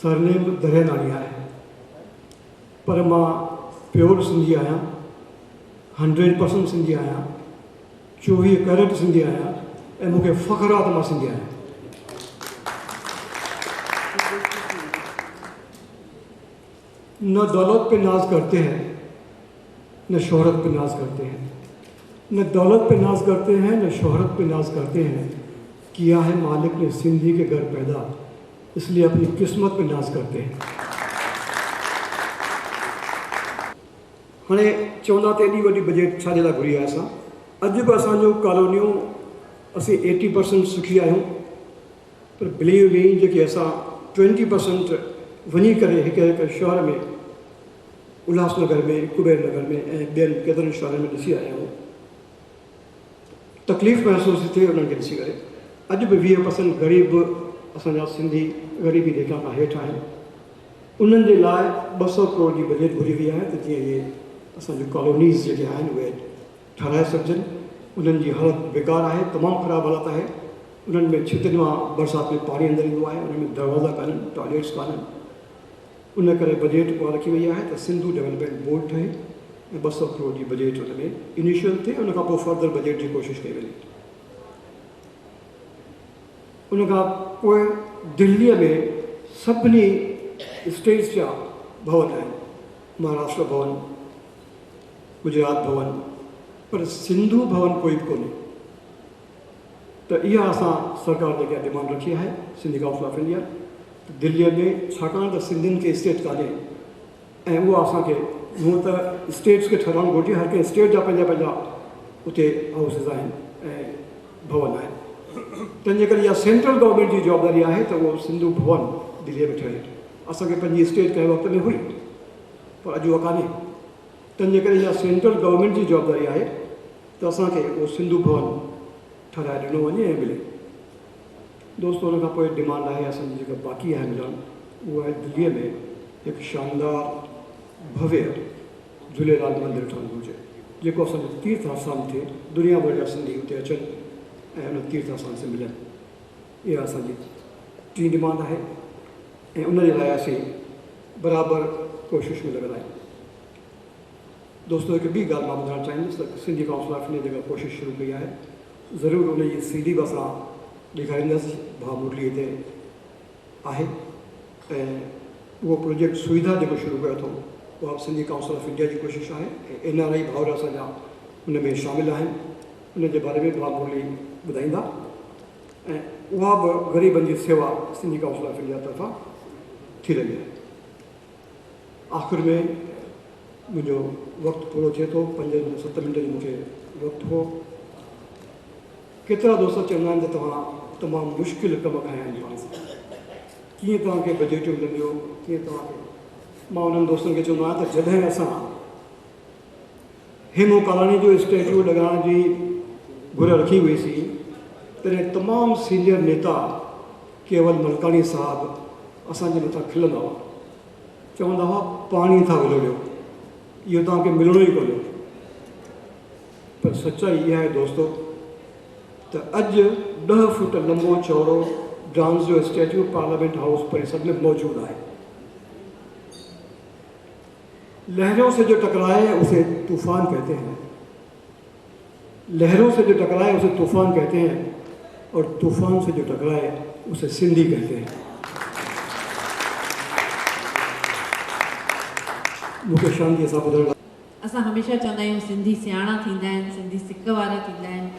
सरनेम दरियानाणी आहे, पर मां प्योर सिंधी आहियां, 100% सिंधी आहियां, 24 कैरेट सिंधी आहियां ऐं मूंखे फ़ख्रु आहे त मां सिंधी आहियां। न दौलत पे नाज करते हैं, न शोहरत पे नाज करते हैं, न दौलत पे नाज करते हैं, न शोहरत पे नाज करते हैं। किया है मालिक ने सिंधी के घर पैदा, इसलिए अपनी किस्मत पे नाज करते हैं। हाणे चवंदा त एॾी वॾी बजट छाजे लाइ घुरी आहे असां। अॼु बि असांजो कॉलोनियूं असीं 80% सुखी आहियूं, पर बिलीव मी जेके असां 20% वञी करे हिकु शहर में, उल्हासनगर में, कुबेर नगर में ऐं ॿियनि केतिरनि शहरनि में ॾिसी आया आहियूं, तकलीफ़ महसूस थिए उन्हनि खे ॾिसी करे। अॼु बि 20% ग़रीब असांजा सिंधी ग़रीबी रेखा खां हेठि आहिनि। उन्हनि जे लाइ 200 करोड़ जी बजट घुरी वई आहे त जीअं इहे असांजूं कॉलोनीज़ जेके आहिनि उहे ठाराए सघजनि। उन्हनि जी हालति बेकार आहे, तमामु ख़राबु हालत आहे। उन्हनि में छितियुनि मां बरसाति में पाणी अंदरि ईंदो आहे, उन्हनि में दरवाज़ा कान्हनि, टॉयलेट्स कान्हनि। उन करे बजट उहा रखी वई आहे त सिंधु डेवलपमेंट बोर्ड ठहे ऐं 200 करोड़ जी बजट हुन में इनिशियल थिए, उन खां पोइ फर्दर बजट जी कोशिशि कई वञे। उन खां पोइ दिल्लीअ में सभिनी स्टेट्स जा भवन आहिनि, महाराष्ट्र भवन, गुजरात भवन, पर सिंधु भवन कोई बि कोन्हे। त इहा असां सरकार जे अॻियां डिमांड रखी आहे, सिंधी काउंसिल ऑफ इंडिया, दिल्लीअ में, छाकाणि त सिंधियुनि खे स्टेट कान्हे ऐं उहा असांखे हूअं त स्टेट्स खे ठहिराइणु घुरिजे। हर कंहिं स्टेट जा पंहिंजा पंहिंजा उते हाउसिस आहिनि ऐं भवन आहिनि। तंहिंजे करे इहा सेंट्रल गवर्नमेंट जी जवाबदारी आहे त उहो सिंधु भवन दिल्लीअ में ठहे। असांखे पंहिंजी स्टेट कंहिं वक़्त में हुई, पर अॼु उहा कान्हे। त तंहिंजे करे इहा सेंट्रल गवर्नमेंट जी जवाबदारी आहे त असांखे उहो सिंधु भवन ठाराए ॾिनो वञे ऐं मिले। दोस्तो, हुन खां पोइ डिमांड आहे असांजी जेका बाक़ी आहे मिलान, उहा आहे दिल्लीअ में हिकु शानदार भव्य झूलेलाल मंदिर ठहंदो हुजे, जेको असांजो तीर्थ आस्थान थिए, दुनिया भर जा सिंधी हुते अचनि ऐं हुन तीर्थ आस्थान सां मिलनि। इहा असांजी टी डिमांड आहे ऐं उन जे लाइ असीं बराबरि कोशिशि में लॻल आहियूं। दोस्तो, हिकु ॿी ॻाल्हि मां ॿुधाइणु चाहींदुसि त सिंधी काउंसिल ऑफ इंडिया जेका कोशिशि शुरू कई आहे, ज़रूरु उन जी CD बि असां ॾेखारींदासीं। भाउ मुरली हिते आहे ऐं उहो प्रोजेक्ट सुविधा जेको शुरू कयो अथऊं, उहा सिंधी काउंसिल ऑफ इंडिया जी कोशिशि आहे ऐं NRI भाउर असांजा हुन में शामिलु आहिनि। उन जे बारे में भाउ मुरली ॿुधाईंदा ऐं उहा बि ग़रीबनि जी सेवा सिंधी काउंसिल ऑफ इंडिया तरफ़ां थी रही आहे। आख़िर में मुंहिंजो वक़्तु पूरो थिए थो, 5-7 मिंट जो मूंखे वक़्तु हो। केतिरा दोस्त चवंदा आहिनि त तव्हां तमामु मुश्किल कम खया आहिनि पाण सां, कीअं तव्हांखे बजटियूं मिलंदियूं, कीअं तव्हांखे। मां उन्हनि दोस्तनि खे चवंदो आहियां त जॾहिं असां हेमू कालाणी जो स्टैच्यू लॻाइण जी घुर रखी हुईसीं, तॾहिं तमामु सीनियर नेता केवल मलकानी साहब असांजे मथां खिलंदा हुआ, चवंदा हुआ पाणी था विलोड़ियो, इहो तव्हांखे मिलणो ई कोन्हे। पर सचाई इहा आहे दोस्तो त अॼु 10 फुट लंबो चौड़ो ब्रांस जो स्टैच्यू पार्लियामेंट हाउस परिसर में मौजूद आहे। लहरों से जो टकराए उसे तूफान कहते हैं, लहरों से जो टकराए उसे तूफान कहते हैं और तूफान से जो टकराए उसे सिंधी कहते हैं। मूंखे शांतीअ सां ॿुधण। असां हमेशह चवंदा आहियूं सिंधी सियाणा थींदा आहिनि, सिंधी सिक वारा थींदा आहिनि,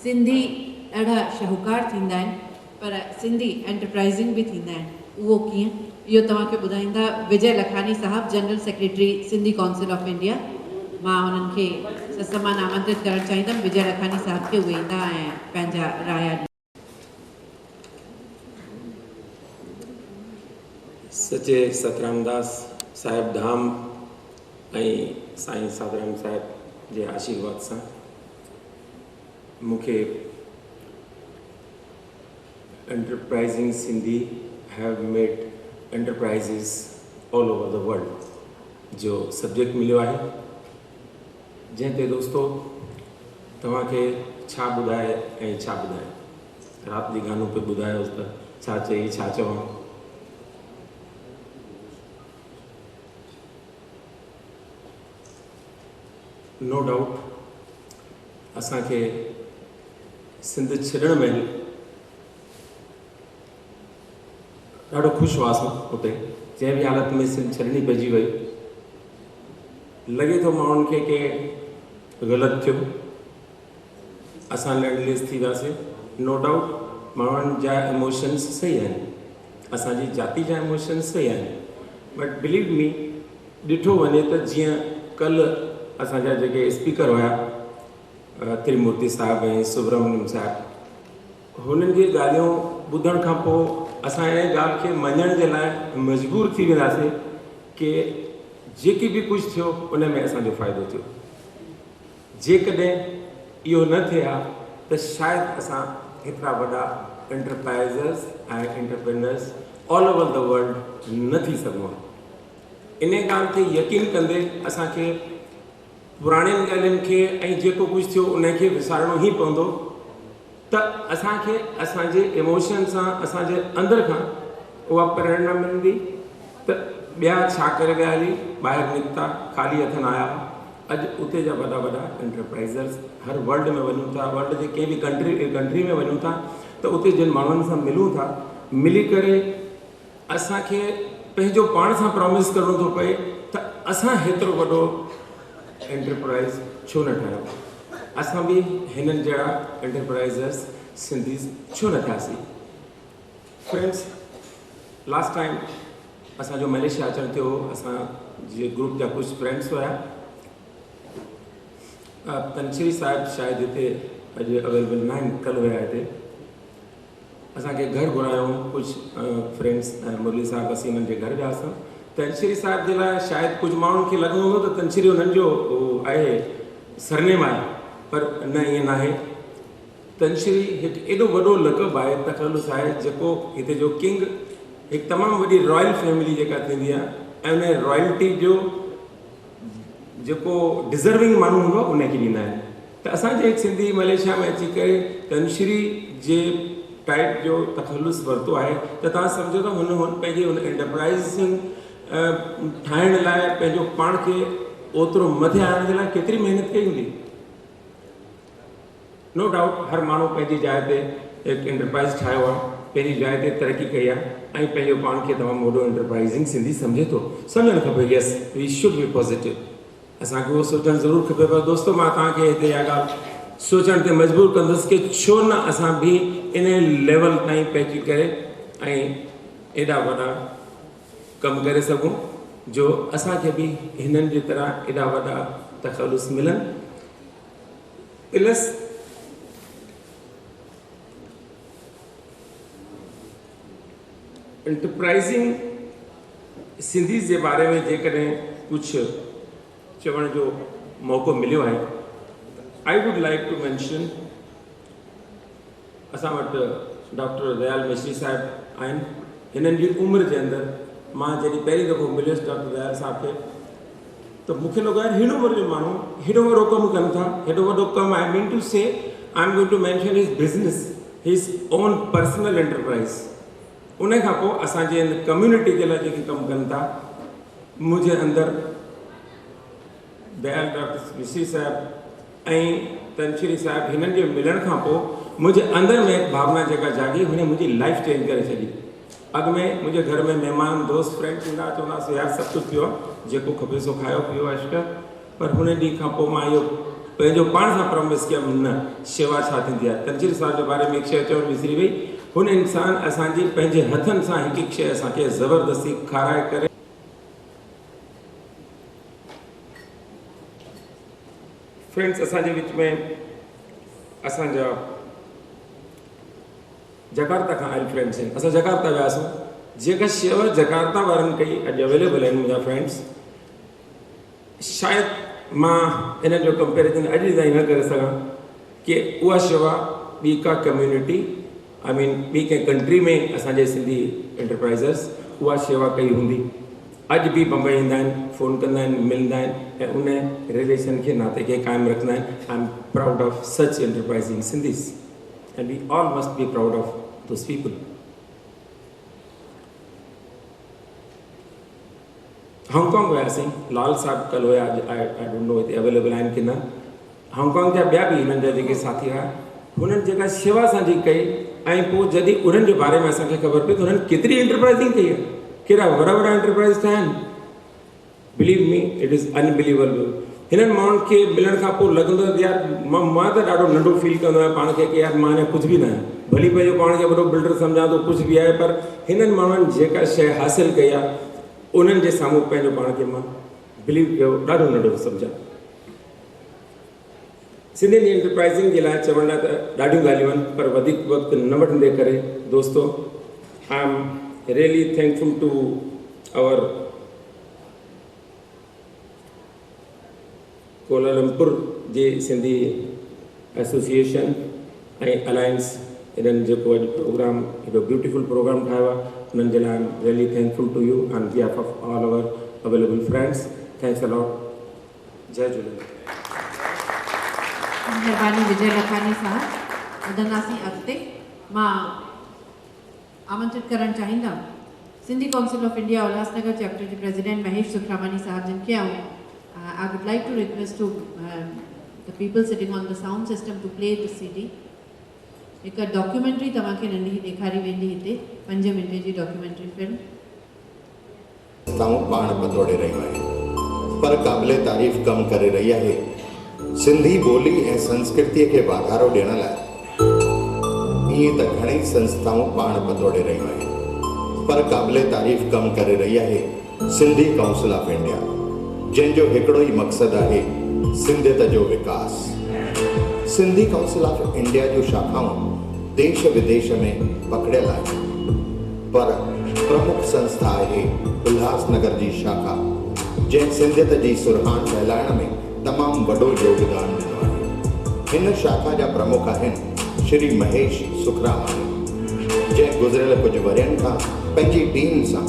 सिंधी ॾाढा शाहूकार थींदा आहिनि, पर सिंधी एंटरप्राइज़िंग बि थींदा आहिनि। उहो कीअं, इहो तव्हांखे ॿुधाईंदा Vijay Lakhani sahab, general secretary Sindhi council of India. मां हुननि खे ससमान आमंत्रित करणु चाहींदमि, विजय लखानी साहब खे उहे ईंदा ऐं पंहिंजा राय। सचे सतरामदास साहिब धाम ऐं साईं साधराम साहिब जे आशीर्वाद सां मूंखे enterprising Sindhi have made enterprises all over the world जो सब्जेक्ट मिलियो आहे, जंहिं ते दोस्तो तव्हांखे छा ॿुधाए ऐं छा ॿुधाए। राति जी गानो पे ॿुधायोसि त छा चई छा चवां। नो डाउट असांखे सिंध छॾण महिल ॾाढो ख़ुशि हुआसीं उते, जंहिं बि हालत में सिंध छॾणी पइजी वई। लॻे थो माण्हुनि खे के ग़लति थियो, असां लैंडलेस थी वियासीं। नो डाउट माण्हुनि जा इमोशन्स सही आहिनि, असांजी जाति जा इमोशन्स सही आहिनि, बट बिलीव मी ॾिठो वञे त जीअं कल्ह असांजा जेके स्पीकर हुया त्रिमूर्ति साहिब ऐं सुब्रमण्यम साहिब, हुननि जी ॻाल्हियूं ॿुधण खां पोइ असां इन ॻाल्हि खे मञण जे लाइ मजबूर थी वेंदासीं कि जेकी बि कुझु थियो उन में असांजो फ़ाइदो थियो। जेकॾहिं इहो न थिए हा त शायदि असां हेतिरा वॾा एंटरप्राइज़र्स ऐं entrepreneurs all over the world न थी सघूं हा। इन ॻाल्हि ते यकीन कंदे असांखे पुराणियुनि ॻाल्हियुनि खे ऐं जेको कुझु थियो उनखे विसारणो ई पवंदो, त असांखे असांजे इमोशन सां असांजे अंदरि खां उहा प्रेरणा मिलंदी त ॿिया छा करे विया हली, ॿाहिरि निकिता ख़ाली हथ न आया। अॼु उते जा वॾा वॾा एंटरप्राइज़र्स हर वर्ल्ड में वञूं था, वर्ल्ड जे कंहिं बि कंट्री में वञूं था त उते जिन माण्हुनि सां मिलूं था, मिली करे असांखे पंहिंजो पाण सां प्रॉमिस करिणो थो पए त असां हेतिरो वॾो एंटरप्राइज़ छो न ठाहियूं, असां बि हिननि जहिड़ा एंटरप्राइज़र्स सिंधी छो न थियासीं। फ्रेंड्स, लास्ट टाइम असांजो मलेशिया अचणु थियो, असांजे ग्रुप जा कुझु फ्रेंड्स हुया। तनश्री साहिब शायदि हिते अॼु अवेलेबल न आहिनि, कल्ह हुया हिते। असांखे घर घुरायूं कुझु फ्रेंड्स ऐं मुरली साहिब, असीं हुननि जे घर वियासीं तनश्री साहिब जे लाइ शायदि कुझु माण्हुनि खे लॻंदो हूंदो त तनश्री हुननि जो आहे सरनेम आहे, पर न ईअं न आहे। तनश्री हिकु एॾो वॾो लक़ब आहे, तख़ल्लुस आहे, जेको हिते जो किंग हिकु तमामु वॾी रॉयल फैमिली जेका थींदी आहे ऐं उन रॉयल्टी जो जेको डिज़र्विंग माण्हू हूंदो आहे उनखे ॾींदा आहिनि। त असांजे हिकु सिंधी मलेशिया में अची करे तनश्री जे टाइप जो तख़ल्लुस वरितो आहे त तव्हां सम्झो था हुन पंहिंजे हुन एंटरप्राइज़ ठाहिण लाइ पंहिंजो पाण खे ओतिरो मथे आणण जे लाइ केतिरी महिनत कई हूंदी। नो डाउट हर माण्हू पंहिंजी जाइ ते हिकु एंटरप्राइज़ ठाहियो आहे, पंहिंजी जाइ ते तरक़ी कई आहे ऐं पंहिंजो पाण खे तमामु वॾो एंटरप्राइज़िंग सिंधी सम्झे थो। सम्झणु खपे, यस वी शुड बी पॉज़िटिव, असांखे उहो सोचणु ज़रूरु खपे। पर दोस्तो मां तव्हांखे हिते इहा ॻाल्हि सोचण ते मजबूर कंदुसि कि छो न असां बि इन लेवल ताईं पहुची करे ऐं एॾा वॾा कमु करे सघूं जो असांखे बि हिननि जी तरह एॾा वॾा तख़ल्लुस मिलनि। प्लस एंटरप्राइज़िंग सिंधीज़ जे बारे में जेकॾहिं कुझु चवण जो मौक़ो मिलियो आहे, I would like to mention असां वटि डॉक्टर दयाल मिश्री साहिब आहिनि। हिननि जी उमिरि जे अंदरि मां जॾहिं पहिरीं दफ़ो मिलियुसि डॉक्टर दयाल साहिब खे त मूंखे लॻो यार हेॾो वॾो माण्हू हेॾो वॾो कमु कनि था, हेॾो वॾो कमु आई mean to say I am going to mention his business, his own personal enterprise. उन खां पोइ असांजे हिन कम्यूनिटी जे लाइ जेके कमु कनि था, मुंहिंजे अंदरि दयाल डॉक्टर मिश्री साहिब ऐं तनश्री साहिब हिननि जे मिलण खां पोइ मुंहिंजे अंदरि में हिकु भावना जेका जागी, हुन मुंहिंजी लाइफ चेंज करे छॾी। अॻु में मुंहिंजे घर में महिमान दोस्त फ्रेंड्स ईंदा, चवंदासीं यार सभु कुझु थियो आहे, जेको खपे सो खायो पीओ ऐश कर। पर हुन ॾींहं खां पोइ मां इहो पंहिंजो पाण सां प्रॉमिस कयमि, न शेवा छा थींदी आहे। तनश्री साहिब जे बारे में हिकु शइ चवणु विसरी वई, हुन इंसान असांजी पंहिंजे हथनि सां हिकु हिकु शइ असांखे ज़बरदस्ती खाराए करे फ्रेंड्स असांजे विच में असांजा जकार्ता खां आयल फ्रेंड्स आहिनि। असां जकार्ता वियासीं, जेका शेवा जकार्ता वारनि कई अॼु अवेलेबल आहिनि मुंहिंजा फ्रेंड्स, शायदि मां इन जो कंपेरिजन अॼु ताईं न करे सघां कि उहा शेवा ॿी का कम्यूनिटी आई मीन ॿी कंहिं कंट्री में असांजे सिंधी एंटरप्राइज़र्स उहा शेवा कई हूंदी। अॼु बि बम्बई ईंदा आहिनि, फ़ोन कंदा आहिनि, मिलंदा आहिनि ऐं उन रिलेशन खे नाते खे क़ाइमु रखंदा आहिनि। I am proud of such enterprising Sindhis and we all must be proud of those people. Hong Kong वियासीं, लाल साहिब कल्ह हुया, आई डोंट नो हिते अवेलेबल आहिनि की न। हांगकांग जा ॿिया बि हिननि जा जेके साथी हुआ, हुननि जेका शेवा असांजी कई ऐं पोइ जॾहिं उन्हनि जे बारे में असांखे ख़बर पई त हुननि केतिरी एंटरप्राइजिंग कई आहे, कहिड़ा वॾा वॾा एंटरप्राइज़ ठाहिया आहिनि। Believe me it is unbelievable. हिननि माण्हुनि खे मिलण खां पोइ लॻंदो आहे यार मां त ॾाढो नंढो फील कंदो आहियां पाण खे कि यार मां अञा कुझु बि न आहियां, भली पंहिंजो पाण खे वॾो बिल्डर सम्झां थो, कुझु बि आहे, पर हिननि माण्हुनि जेका शइ हासिलु कई आहे उन्हनि जे साम्हूं पंहिंजो पाण खे मां बिलीव कयो ॾाढो नंढो सम्झां। सिंधियुनि जी एंटरप्राइज़िंग जे लाइ चवण लाइ त ॾाढियूं ॻाल्हियूं आहिनि, पर वधीक वक़्तु न वठंदे करे दोस्तो I am really thankful to our Kuala Lumpur जे सिंधी एसोसिएशन ऐं अलायंस इन्हनि जेको अॼु प्रोग्राम हेॾो ब्यूटीफुल प्रोग्राम ठाहियो आहे, उन्हनि जे लाइ I am really thankful to you on behalf of all our available friends. Thanks a lot. जय झूलेलाल। महिरबानी विजय लखानी साहब। वधंदासीं अॻिते। मां आमंत्रित करणु चाहींदमि Sindhi council of India Ulhasnagar chapter के प्रेसिडेंट महेश सुखरामानी साहब, जिनके I would like to request to the people sitting on the sound system to play the CD. एक डॉक्यूमेंट्री तव्हांखे नंढी ॾेखारी वेंदी हिते, 5 मिंट जी डॉक्यूमेंट्री फिल्म। पाण पतोड़े रही है पर क़ाबिले तारीफ़ कम करे रही है सिंधी बोली ऐं संस्कृति के वाधारो ॾियण लाइ। ईअं त घणेई संस्थाऊं पाण पतोड़े रही आहिनि, पर क़ाबिले तारीफ़ कम करे रही है सिंधी काउंसिल ऑफ इंडिया, जंहिंजो हिकिड़ो ई मक़सदु आहे सिंधियत जो विकास। सिंधी काउंसिल ऑफ इंडिया जो शाखाऊं देश विदेश में पकड़ियल आहिनि, पर प्रमुख संस्था आहे उल्हासनगर जी शाखा, जंहिं सिंधियत जी सुरहान फैलाइण में तमामु वॾो योगदान ॾिनो आहे। हिन शाखा जा प्रमुख आहिनि श्री महेश सुखरामानी, जंहिं गुज़िरियल कुझु वरियनि खां पंहिंजी टीम सां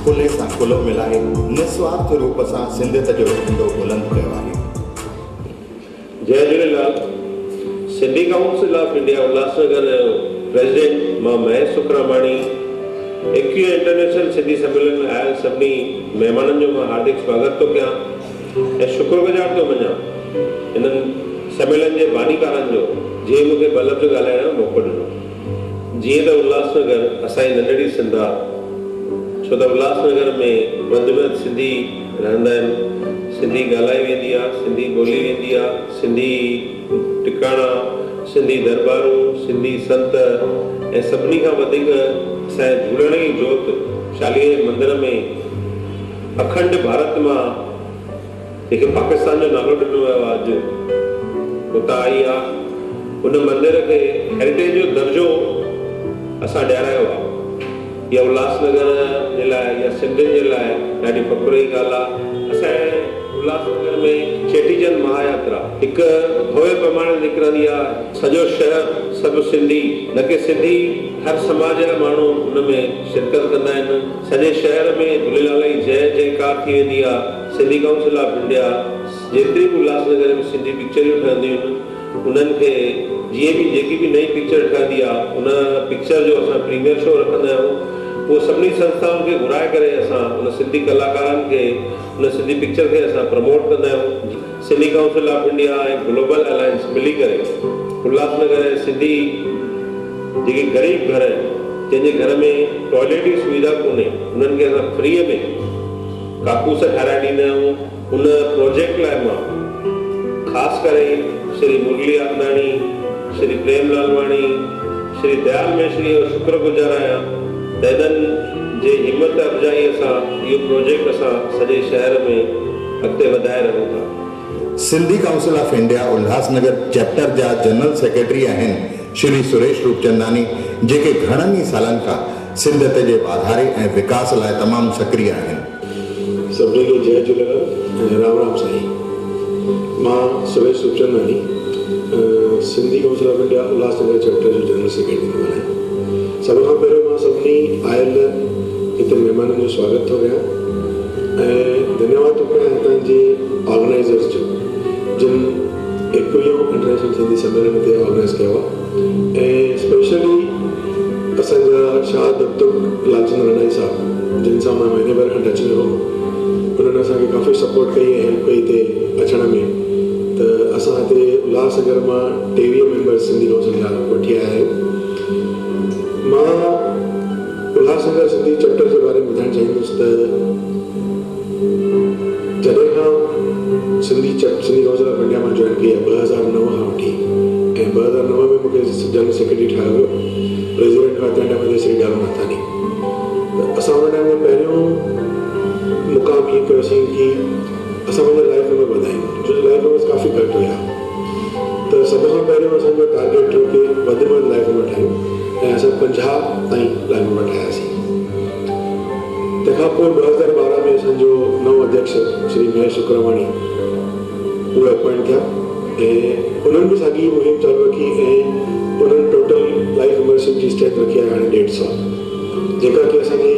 कुल्हे सां कुल्हो मिलाए निस्वार्थ रूप सां सिंधियत जो झंडो बुलंद कयो आहे। जय Jhulelal. Sindhi council of India Ulhasnagar president मां महेश सुखरामानी 21 इंटरनेशनल सिंधी सम्मेलन में आयल सभिनी महिमाननि जो मां हार्दिक स्वागत थो कयां ऐं शुक्रगुज़ार थो मञां इन्हनि सम्मेलन जे बानीकारनि जो जंहिं मूंखे ॿ लफ़्ज़ ॻाल्हाइण जो मौक़ो ॾिनो। जीअं त उल्हासनगर असांजी नंढड़ी सिंध आहे, छो त उल्हासनगर में वधि में वधि सिंधी रहंदा आहिनि, सिंधी ॻाल्हाई वेंदी आहे, सिंधी ॿोली वेंदी आहे, सिंधी टिकाणा, सिंधी दरबारूं, सिंधी संत ऐं सभिनी खां वधीक असांजे झूलण जी जोत चालीहे मंदर में अखंड भारत मां जेके पाकिस्तान जो नालो ॾिनो वियो आहे अॼु उतां आई आहे, उन मंदर खे हेरिटेज जो दर्जो असां ॾियारायो आहे। इहा उल्हासनगर जे लाइ या सिंधियुनि जे लाइ ॾाढी फ़ख़ुर जी ॻाल्हि आहे। असांजे उल्हासनगर में चेटीचंद महायात्रा हिकु भव्य पैमाने निकिरंदी आहे। सॼो शहर सभु सिंधी, न कि सिंधी, हर समाज जा माण्हू हुन में शिरकत कंदा आहिनि। सॼे शहर में झूलेलाल जी जय जयकार थी वेंदी आहे। सिंधी काउंसिल ऑफ इंडिया जेतिरी बि उल्हासनगर में सिंधी पिक्चरियूं ठहंदियूं आहिनि उन्हनि खे जीअं बि जेकी बि नई पिक्चर ठहंदी आहे उन पिक्चर जो असां प्रीमियर शो रखंदा आहियूं। उहो सभिनी संस्थाउनि खे घुराए करे असां उन सिंधी कलाकारनि खे उन सिंधी पिक्चर खे असां प्रमोट कंदा आहियूं। सिंधी काउंसिल ऑफ इंडिया ऐं ग्लोबल अलायंस मिली करे उल्हासनगर ऐं सिंधी जेके ग़रीब घर आहिनि, जंहिंजे घर में टॉयलेट जी सुविधा कोन्हे, उन्हनि खे असां फ्रीअ में काकूस ठाराए ॾींदा आहियूं। उन प्रोजेक्ट लाइ मां ख़ासि करे श्री मुरली आंदाणी, श्री प्रेम लालवाणी, श्री दयाल मेश्री जो शुक्रगुज़ार आहियां त इन्हनि जे हिमत अफ़जाईअ सां इहो प्रोजेक्ट असां सॼे शहर में अॻिते वधाए रहियूं था। Sindhi council of India Ulhasnagar chapter जा जनरल सेक्रेटरी आहिनि श्री सुरेश रूपचंदानी, जेके घणनि ई सालनि खां सिंधियत जे वाधारे ऐं विकास लाइ तमामु सक्रिय आहिनि। सभिनी खे जय झूलेलाल ऐं राम राम साईं। मां Suresh Rupchandani Sindhi council of India Ulhasnagar chapter जो जनरल सेक्रेटरी थो ॻाल्हायां। सभ खां पहिरियों मां सभिनी आयल हिते महिमाननि जो स्वागत थो कयां ऐं धन्यवाद थो कयां हितां जे ऑर्गेनाइज़र्स जो, जिन 21 इंटरनेशनल सिंधी सम्मेलन ते ऑर्गेनाइज़ कयो आहे ऐं स्पेशली असांजा शाह दत्तुक लालचंद रनाई साहब, जिन सां मां महीने भर खां टच में हुउमि, उन्हनि असांखे काफ़ी सपोर्ट कई ऐं हेल्प कई हिते अचण में। त असां हिते उल्हासनगर मां 23 मेंबर्स सिंधी काउंसिल जा वठी आया आहियूं। मां उल्हासनगर सिंधी चैप्टर जे बारे में ॿुधाइणु चाहींदुसि त जॾहिं खां सिंधी काउंसिल ऑफ इंडिया मां जॉइन कई आहे 2009 खां वठी ऐं 2009 में मूंखे जनरल सेक्रेटरी ठाहियो वियो। प्रेसिडेंट हुआ तंहिं टाइम ते श्री डालो नाथानी। त असां हुन टाइम में पहिरियों मुक़ाम इहो कयोसीं कि असां पंहिंजे लाइफ में वधायूं, छो जो लाइफ में काफ़ी घटि हुया। त सभ खां पहिरियों असांजो टारगेट हो कि वधि में वधि लाइफ में ठाहियूं ऐं असां 50 ताईं लाइफ में ठाहियासीं। तंहिंखां पोइ 2012 में असांजो नओं अध्यक्ष श्री महेश सुखरामानी उहे अपॉइंट थिया ऐं उन्हनि बि साॻी मुहिम चालू रखी ऐं उन्हनि टोटल लाइफ मेंबरशिप जी स्ट्रेंथ रखी आहे हाणे 150, जेका कि असांजी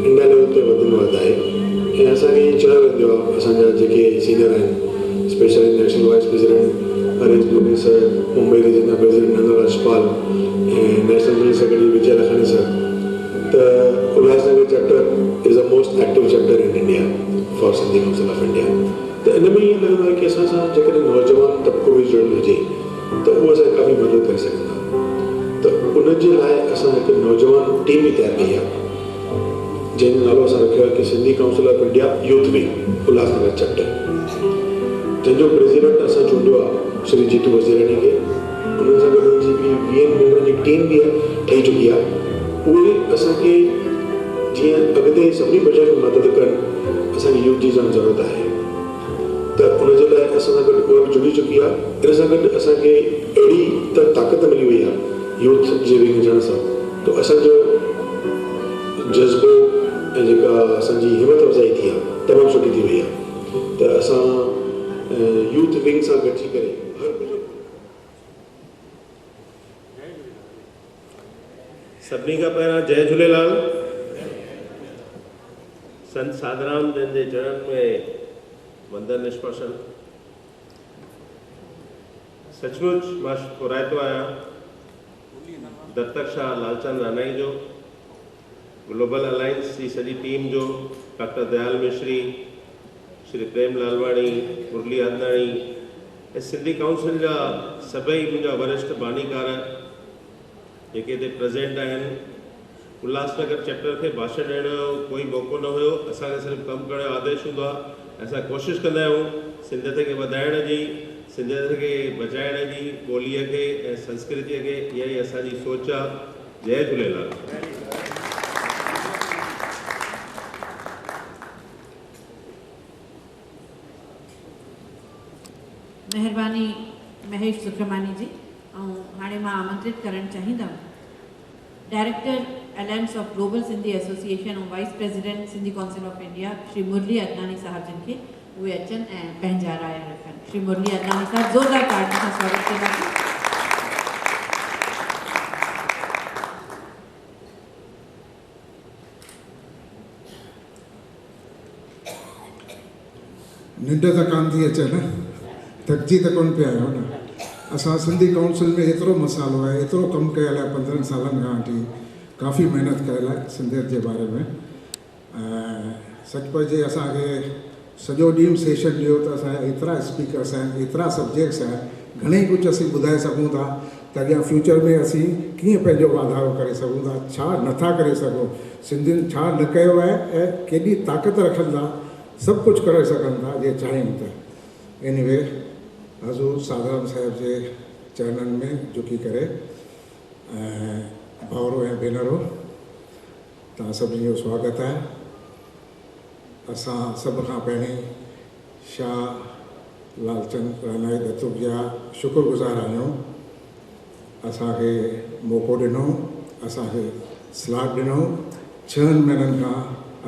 इंडिया लेवल ते वधि में वधि आहे। ऐं असांखे चयो वेंदो आहे असांजा जेके सीनियर आहिनि, specially national vice president Harish Modi sir, Mumbai region जा प्रेसिडेंट नंदन राजपाल ऐं national general secretary Vijay Lakhani sir, त Ulhasnagar chapter is a most active chapter in India for Sindhi council of India. त इन में ईअं लॻंदो आहे कि असां सां जेकॾहिं नौजवान तबिको बि जुड़ियल हुजे त उहो असांखे काफ़ी मदद करे सघंदा। त उनजे लाइ असां हिकु नौजवान टीम बि तयारु कई आहे, जंहिंजो नालो असां रखियो आहे कि Sindhi council of India youth wing Ulhasnagar chapter, जंहिंजो प्रेसिडेंट असां चूंडियो आहे श्री जीतू वज़ीरानी खे। उन्हनि सां गॾु जी बि 20 मेंबरनि जी टीम बि ठही चुकी आहे। उहे असांखे जीअं अॻिते सभिनी बजट में मदद कनि, असांखे यूथ जी जाम ज़रूरत आहे। त उनजे लाइ असां सां गॾु उहा बि जुड़ी चुकी आहे। इन सां गॾु असांखे अहिड़ी त ताक़त मिली वई आहे यूथ जे विंग हुजण सां, त असांजो जज़्बो ऐं जेका असांजी हिमत अफ़ज़ाई थी आहे तमामु सुठी थी वई आहे। त असां यूथ विंग सां गॾिजी करे सभिनी खां पहिरां जय झूलेलाल। संत साधराम जन जे चरणनि में वंदन निष्पशन। सचमुच मां घुराइतो आहियां दत्तक शाह लालचंद रानाई जो, ग्लोबल अलायंस की सॼी टीम जो, डॉक्टर दयाल मिश्री, श्री प्रेम लालवाणी, मुरली आदनाणी ऐं सिंधी काउंसिल जा सभई मुंहिंजा वरिष्ठ बानीकार जेके हिते प्रेज़ेंट आहिनि। उल्हासनगर चैप्टर खे भाषण ॾियण जो कोई मौक़ो न हुयो, असांखे सिर्फ़ु कमु करण जो आदेश हूंदो आहे। असां कोशिशि कंदा आहियूं सिंधियत खे वधाइण जी, सिंधियत खे बचाइण जी, ॿोलीअ खे ऐं संस्कृतीअ खे, इहा ई असांजी सोच आहे। जय झूलेलाल। महिरबानी महेश सुखरमानी जी। ऐं हाणे मां आमंत्रित करणु चाहींदमि director alliance of global Sindhi association ऐं vice president Sindhi council of India Shri Murli Adnani sahab जिन खे उहे अचनि ऐं पंहिंजा राय रखनि। श्री मुरली अदनानी साहब ज़ोरदार ताड़ियुनि सां स्वागत कंदासीं। निंड त कान थी अचे न, थकिजी त कोन पिया आहियो न। असां सिंधी काउंसिल में एतिरो मसालो आहे, एतिरो कमु कयल आहे 15 सालनि खां वठी, काफ़ी महिनत कयल आहे सिंधियत जे बारे में। सच पए असांखे सॼो ॾींहुं सेशन ॾियो त असांजा एतिरा स्पीकर्स आहिनि, एतिरा सब्जेक्ट्स आहिनि, घणेई कुझु असीं ॿुधाए सघूं था त अॻियां फ्यूचर में असीं कीअं पंहिंजो वाधारो करे सघूं था, छा नथा करे सघूं, सिंधियुनि छा न कयो आहे ऐं केॾी ताक़त रखनि था, सभु कुझु करे सघनि था जे चाहिनि त। एनीवे हज़ूर साधराम साहिब जे चरणनि में झुकी करे भाउरो ऐं भेनरो तव्हां सभिनी जो स्वागत आहे। असां सभ खां पहिरीं शाह लालचंद रानाई दत्तुक जा शुक्रगुज़ार आहियूं। असांखे मौक़ो ॾिनो, असांखे स्लॉट ॾिनो। 6 महीननि खां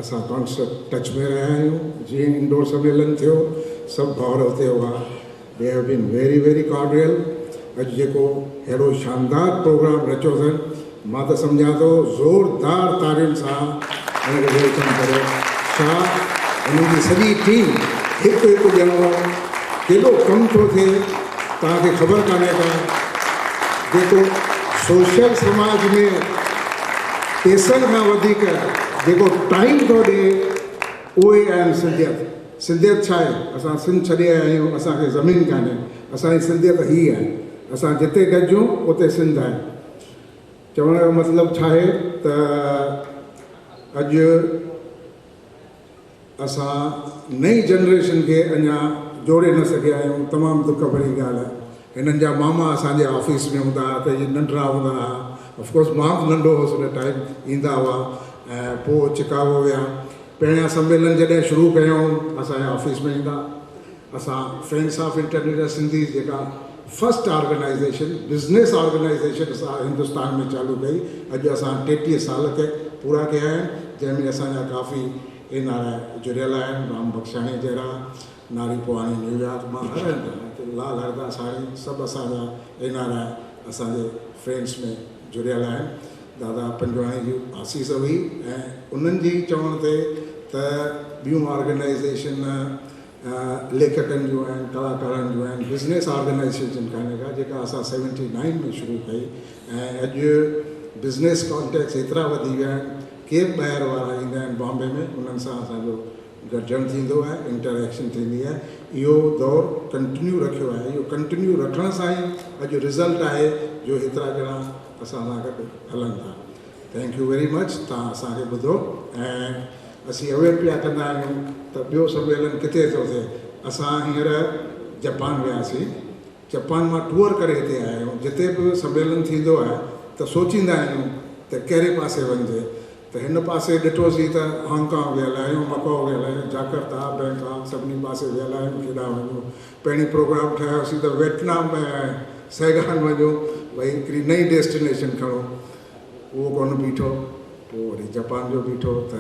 असां कॉन्सेप्ट टच में रहिया आहियूं। जीअं इंडोर सम्मेलन थियो सभु भाउर हुते हुआ। They have been very very cordial. अॼु जेको अहिड़ो शानदार प्रोग्राम रचियो अथनि, मां त सम्झां थो ज़ोरदार तारियुनि सां हुनखे वेलकम करियो। छा हुननि जी सॼी टीम हिकु हिकु ॼणो केॾो कमु थो थिए तव्हांखे ख़बर कान्हे का। जेको सोशल समाज में पैसनि खां वधीक जेको टाइम थो ॾिए उहे आहिनि सिंधियत। सिंधियत छा आहे? असां सिंध छॾे आया आहियूं, असांखे ज़मीन कान्हे। असांजी सिंधियत हीअ आहे, असां जिते गॾिजूं उते सिंध आहे। चवण जो मतिलबु छा आहे त अॼु असां नई जनरेशन खे अञा जोड़े न सघिया आहियूं। तमामु दुख भरी ॻाल्हि आहे। हिननि जा मामा असांजे ऑफिस में हूंदा हुआ त इहे नंढड़ा हूंदा हुआ। ऑफकोर्स मां बि नंढो हुउसि हुन टाइम। ईंदा हुआ ऐं पोइ चिकागो विया। पहिरियां सम्मेलन जॾहिं शुरू कयूं असांजे ऑफिस में ईंदा। असां फ्रेंड्स ऑफ इंटरनेशनल सिंधी जेका फर्स्ट ऑर्गेनाइजेशन बिज़नेस ऑर्गेनाइजेशन असां हिंदुस्तान में चालू कई। अॼु असां 33 साल के पूरा कया आहिनि, जंहिंमें असांजा काफ़ी एनआरआई जुड़ियल आहिनि। राम बख्शाणी जहिड़ा, नारी पोवाणी न्यूयॉर्क मां, हर हंधि लाल हरदास साणी, सभु असांजा एनआरआई असांजे फ्रेंड्स में जुड़ियल आहिनि। दादा पंजवाणी जी आसीस हुई ऐं उन्हनि जी चवण ते त ॿियूं ऑर्गेनाइजेशन लेखकनि जूं आहिनि, कलाकारनि जूं आहिनि, बिज़नेस ऑर्गेनाइजेशन कान्हे का, जेका असां 79 में शुरू कई। ऐं अॼु बिज़नेस कॉन्टेक्ट्स एतिरा वधी विया आहिनि। केर ॿाहिरि वारा ईंदा आहिनि बॉम्बे में, उन्हनि सां असांजो गॾिजणु थींदो आहे, इंटरेक्शन थींदी आहे। इहो दौर कंटिन्यू रखियो आहे। इहो कंटिन्यू रखण सां ई अॼु रिज़ल्ट आहे जो हेतिरा ॼणा असां सां गॾु हलनि था। Thank U very much. तव्हां असांखे ॿुधो ऐं असीं अवेयर पिया कंदा आहियूं त ॿियो सम्मेलन किथे थो थिए। असां हींअर जापान वियासीं। जापान मां टूर करे हिते आया आहियूं। जिते बि सम्मेलन थींदो आहे त सोचींदा आहियूं त कहिड़े पासे वञिजे। त हिन पासे ॾिठोसीं त हांगकांग वियल आहियूं, मकाओ वियल आहियूं, जाकर्ता, बैंकॉक, सभिनी पासे वियल आहियूं। केॾा वञूं? पहिरीं प्रोग्राम ठाहियोसीं त वियतनाम ऐं सैगान वञूं, भई हिकिड़ी नई डेस्टिनेशन खणो। उहो कोन बीठो। पोइ वरी जापान जो बीठो त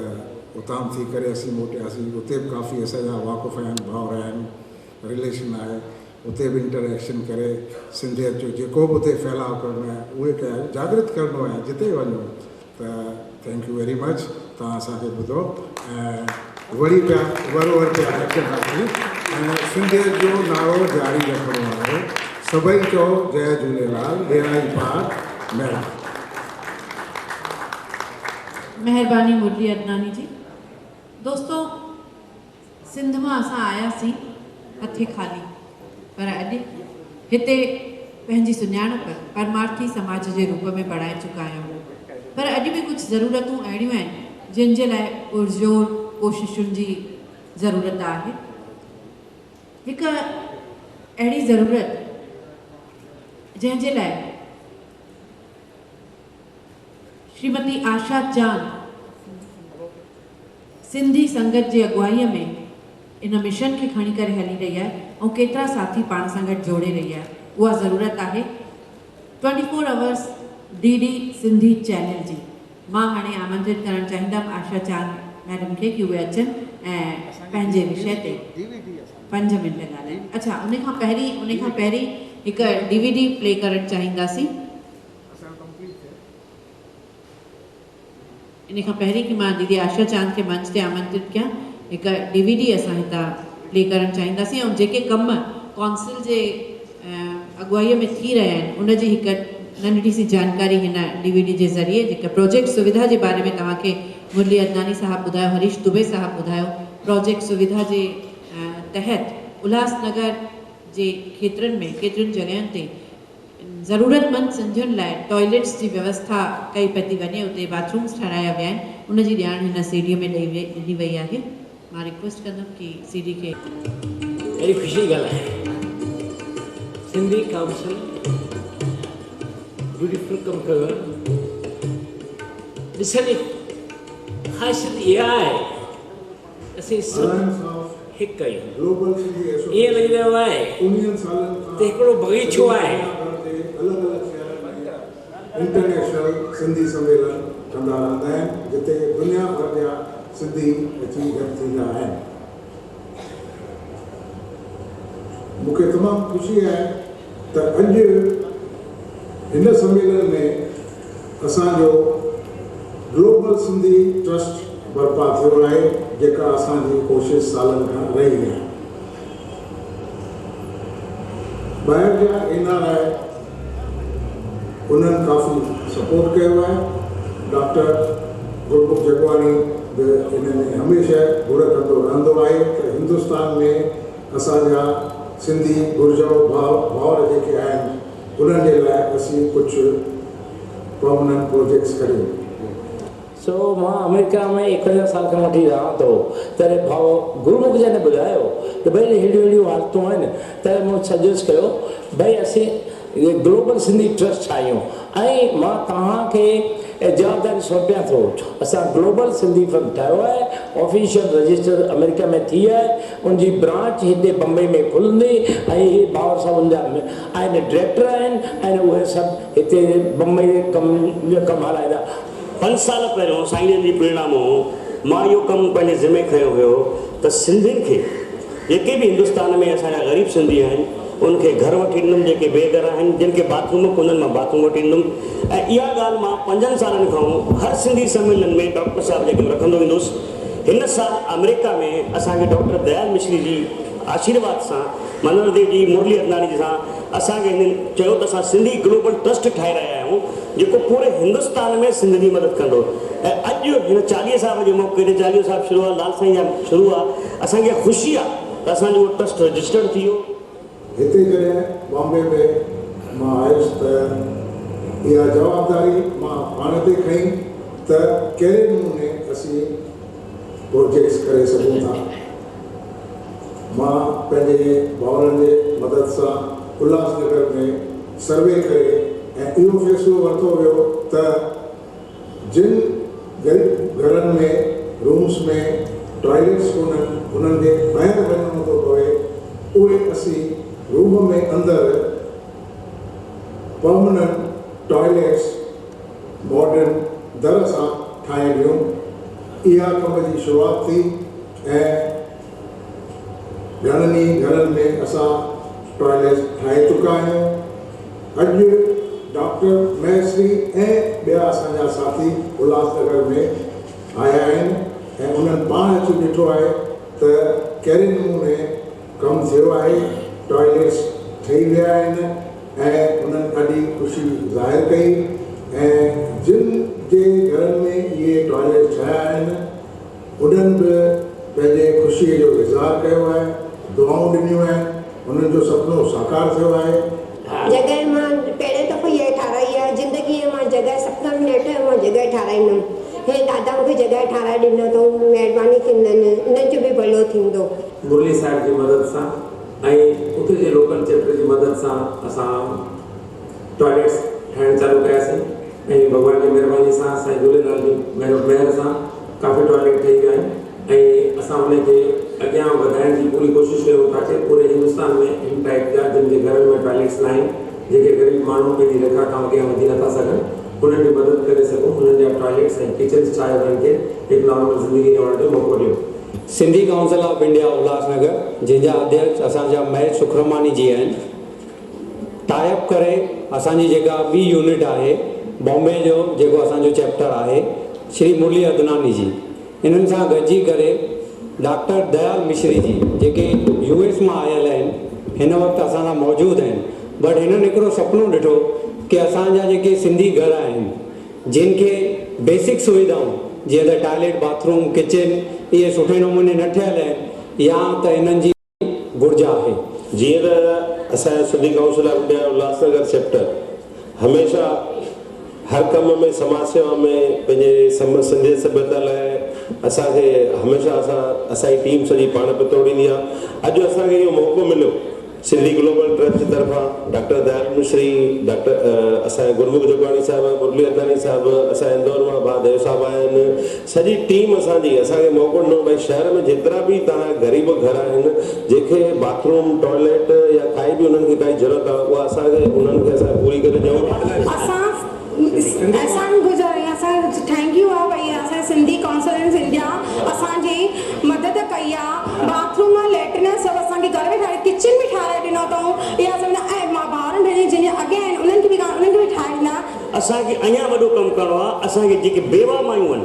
उतां थी करे असीं मोटियासीं। उते बि काफ़ी असांजा वाक़ुफ़ आहिनि, भाउर आहिनि, रिलेशन आहे, उते बि इंटरेक्शन करे सिंधियत जो जेको बि उते फैलाव करिणो आहे उहे कया, जागृत करिणो आहे जिते वञूं। त थैंक यू वेरी मच, तव्हां असांखे ॿुधो ऐं वरी पिया वरोवर पिया रखंदासीं ऐं सिंधियत जो नालो जारी रखिणो आहे। सभई चओ जय झूलेलाल, ॾेराई पार, महिरबानी। महिरबानी मुरली अदनानी जी। दोस्तों, सिंध मां असां आयासीं हथे खाली, पर अॼु हिते पंहिंजी सुञाणप परमार्थी समाज जे रूप में बणाए चुका आहियूं। पर अॼु बि कुझु ज़रूरतूं अहिड़ियूं आहिनि जिन जे लाइ पुरज़ोर कोशिशुनि जी ज़रूरत आहे। हिकु अहिड़ी ज़रूरत जंहिंजे लाइ श्रीमती आशा चांद सिंधी संगत जी अगुवाईअ में इन मिशन खे खणी करे हली रही आहे ऐं केतिरा साथी पाण सां गॾु जोड़े रही आहे। उहा ज़रूरत आहे 24 आवर्स DD सिंधी चैनल जी। मां हाणे आमंत्रित करणु चाहींदमि आशा चांद मैडम खे कि उहे अचनि ऐं पंहिंजे विषय ते 5 मिंट ॻाल्हाइनि। अच्छा, उन खां पहिरीं हिकु DVD प्ले करणु चाहींदासीं। इन खां पहिरीं कि मां दीदी आशा चांद खे मंच ते आमंत्रित कयां, हिकु DVD असां हितां प्ले करणु चाहींदासीं ऐं जेके कम कौंसिल जे अगुवाईअ में थी रहिया आहिनि उनजी हिकु नंढड़ी सी जानकारी हिन DVD जे ज़रिए, जेका प्रोजेक्ट सुविधा जे बारे में तव्हांखे मुरली अदनानी साहब ॿुधायो, हरीश दुबे साहब ॿुधायो। प्रोजेक्ट सुविधा जे तहत उल्हासनगर जे खेत्रनि में केतिरियुनि जॻहियुनि ते ज़रूरतमंद सिंधियुनि लाइ टॉयलेट्स जी व्यवस्था कई पई वञे, उते बाथरूम्स ठाहिराया विया आहिनि। उनजी ॼाण हिन CD में ॾिनी वई आहे। मां रिक्वेस्ट कंदमि कि CD खे। अहिड़ी ख़ुशी ॻाल्हि आहे, सिंधी काउंसिल ब्यूटीफुल कमु कयो आहे। ॾिसण जी ख़ासियत इहा आहे, असीं सभु हिकु आहियूं। ईअं लॻी रहियो आहे त हिकिड़ो बगीचो आहे। इंटरनेशनल सिंधी सम्मेलन कंदा रहंदा आहिनि जिते दुनिया भर जा सिंधी अची गॾु थींदा आहिनि। मूंखे तमामु ख़ुशी आहे त अॼु हिन सम्मेलन में असांजो ग्लोबल सिंधी ट्रस्ट बर्पा थियो आहे, जेका असांजी कोशिशि सालनि खां रही आहे। ॿाहिरि जा NRI उन्हनि काफ़ी सपोर्ट कयो आहे। डॉक्टर गुरमुख जगवानी इन में हमेशह घुर कंदो रहंदो आहे त हिंदुस्तान में असांजा सिंधी गुर्जर भाउर जेके आहिनि उन्हनि जे लाइ असीं कुझु परमानेंट प्रोजेक्ट्स करियूं। मां अमेरिका में 51 साल खां वठी रहां थो, तॾहिं भाउ गुरमुख जन ॿुधायो त भई हेॾियूं हालतूं आहिनि, त मूं सजेस्ट कयो भई असीं ग्लोबल सिंधी ट्रस्ट ठाहियूं ऐं मां तव्हांखे जवाबदारी सौंपियां थो। असां ग्लोबल सिंधी फंड ठाहियो आहे, ऑफिशियल रजिस्टर अमेरिका में थी आहे, उनजी ब्रांच हिते बम्बई में खुलंदी ऐं इहे भाउर सभु उनजा आहिनि, डायरेक्टर आहिनि ऐं उहे सभु हिते बम्बई कमु हलाईंदा। 5 साल पहिरियों साईं जी प्रेरणा मां इहो कमु पंहिंजे ज़िमे खयो हुयो त सिंधियुनि खे जेके बि हिंदुस्तान में असांजा ग़रीब सिंधी आहिनि उनखे घर वठी ॾींदुमि, जेके बेघर आहिनि जिन खे बाथरूम कोन्हनि मां बाथरूम वठी ॾींदुमि। ऐं इहा ॻाल्हि मां 5 सालनि खां हर सिंधी सम्मेलन में डॉक्टर साहब जेके रखंदो ईंदुसि। हिन साल अमेरिका में असांखे डॉक्टर दयाल मिश्री जी आशीर्वाद सां, मनोहर देव जी, मुरली अदनानी जी सां असांखे हिननि चयो त असां सिंधी ग्लोबल ट्रस्ट ठाहे रहिया आहियूं जेको पूरे हिंदुस्तान में सिंध जी मदद कंदो। ऐं अॼु हिन 40 साल जे मौक़े ते 40 साल शुरू आहे, लाल साईं जा शुरू आहे, असांखे ख़ुशी आहे त असांजो उहो ट्रस्ट रजिस्टर्ड थी वियो। हिते जॾहिं बॉम्बे में मां आयुसि त इहा जवाबदारी मां पाण ते खई त कहिड़े नमूने असीं प्रोजेक्ट्स करे सघूं था। मां पंहिंजे भाउरनि जे मदद सां उल्हासनगर में सर्वे करे ऐं इहो फ़ैसिलो वरितो वियो त जिन ग़रीब घरनि में रूम्स में टॉयलेट्स कोन्हनि, उन्हनि खे ॿाहिरि वञिणो थो पवे, उहे असीं रूम में अंदरि परमानेंट टॉयलेट्स मॉडर्न दर सां ठाहे ॾियूं। इहा कम जी शुरूआत थी ऐं घणनि ई घरनि में असां टॉयलेट ठाहे चुका आहियूं। अॼु डॉक्टर महश्री ऐं ॿिया असांजा साथी उल्हासनगर में आया आहिनि ऐं उन्हनि पाण अची ॾिठो आहे त कहिड़े नमूने कमु थियो आहे, टॉयलेट्स ठही विया आहिनि ऐं उन्हनि ॾाढी ख़ुशी ज़ाहिर कई ऐं जिन जे घरनि में इहे टॉयलेट ठहिया आहिनि उन्हनि बि पंहिंजे ख़ुशीअ जो इज़हार कयो आहे, दुआऊं ॾिनियूं आहिनि, उन्हनि जो सुपिनो साकार थियो आहे। जॻह मां पहिरें दफ़ो इहा ठाराई आहे ज़िंदगीअ मां जॻह सपना में ॾिठो मां जॻह ठाराईंदमि। हे दादा मूंखे जॻह ठाराए ॾिनो अथऊं, महिरबानी थींदनि, उन्हनि जो बि भलो थींदो। मुरली साहिब जी मदद सां ऐं उते जे लोकल चैप्टर जी मदद सां असां टॉयलेट्स ठाहिणु चालू कयासीं ऐं भॻवान जी महिरबानी सां असांजे झूलेलाल जी महिर सां काफ़ी टॉयलेट ठही विया आहिनि ऐं असां उनखे अॻियां वधाइण जी पूरी कोशिशि कयूं ताकी पूरे हिंदुस्तान में इन टाइप जा जिन जे घरनि में टॉयलेट्स न आहिनि, जेके ग़रीब माण्हू पंहिंजी रेखा खां अॻियां वधी नथा सघनि, उन्हनि जी मदद करे सघूं, उन्हनि जा टॉयलेट्स ऐं किचन्स ठाहे उन्हनि खे हिकु नॉर्मल ज़िंदगी ॾियण जो मौक़ो ॾियो। Sindhi council of India Ulhasnagar जंहिंजा अध्यक्ष असांजा महेश सुखरमानी जी आहिनि, टाइप करे असांजी जेका ॿी यूनिट आहे बॉम्बे जो जेको असांजो चैप्टर आहे श्री मुरली अदनानी जी, इन्हनि सां गॾिजी करे डॉक्टर दयाल मिश्री जी जेके US मां आयल आहिनि, हिन वक़्तु असां सां मौजूदु आहिनि, बट हिननि हिकिड़ो सुपिनो ॾिठो कि असांजा जेके सिंधी घर आहिनि जिन खे बेसिक सुविधाऊं जीअं त टॉयलेट बाथरूम किचन इहे सुठे नमूने न ठहियल आहिनि या त हिननि जी घुर्ज आहे। जीअं त असांजो Sindhi council of India Ulhasnagar chapter हमेशह हर कम में समाज सेवा में पंहिंजे सिंधी सभ्यता लाइ असांखे हमेशह असांजी टीम सॼी पाण पितोड़ींदी आहे। अॼु असांखे इहो मौक़ो मिलियो सिंधी ग्लोबल ट्रस्ट जी तरफ़ां डॉक्टर दयाल मिश्री, डॉक्टर असांजे गुरमुख जोगाणी साहिबु, मुरली अदनानी साहिबु, असांजे इंदौर मां भादेव साहिबु आहिनि, सॼी टीम असांजी असांखे मौक़ो ॾिनो भई शहर में जेतिरा बि तव्हां ग़रीब घर आहिनि जंहिंखे बाथरूम टॉयलेट या काई बि उन्हनि खे काई ज़रूरत आहे उहा असांखे उन्हनि खे असां पूरी करे ॾियूं। थैंक यू आहे भई असांजे सिंधी काउंसिल ऑफ इंडिया असांजी मदद कई आहे, बाथरूम लैट्रिन सभु असांखे घर में ठाहे, किचन बि ठाराए ॾिनो अथऊं। इहा सभु ऐं मां ॿारनि भेण जंहिंजे अॻियां आहिनि उन्हनि खे बि ठाहे ॾिना। असांखे अञा वॾो कमु करिणो आहे। असांखे जेके बेवा मायूं आहिनि,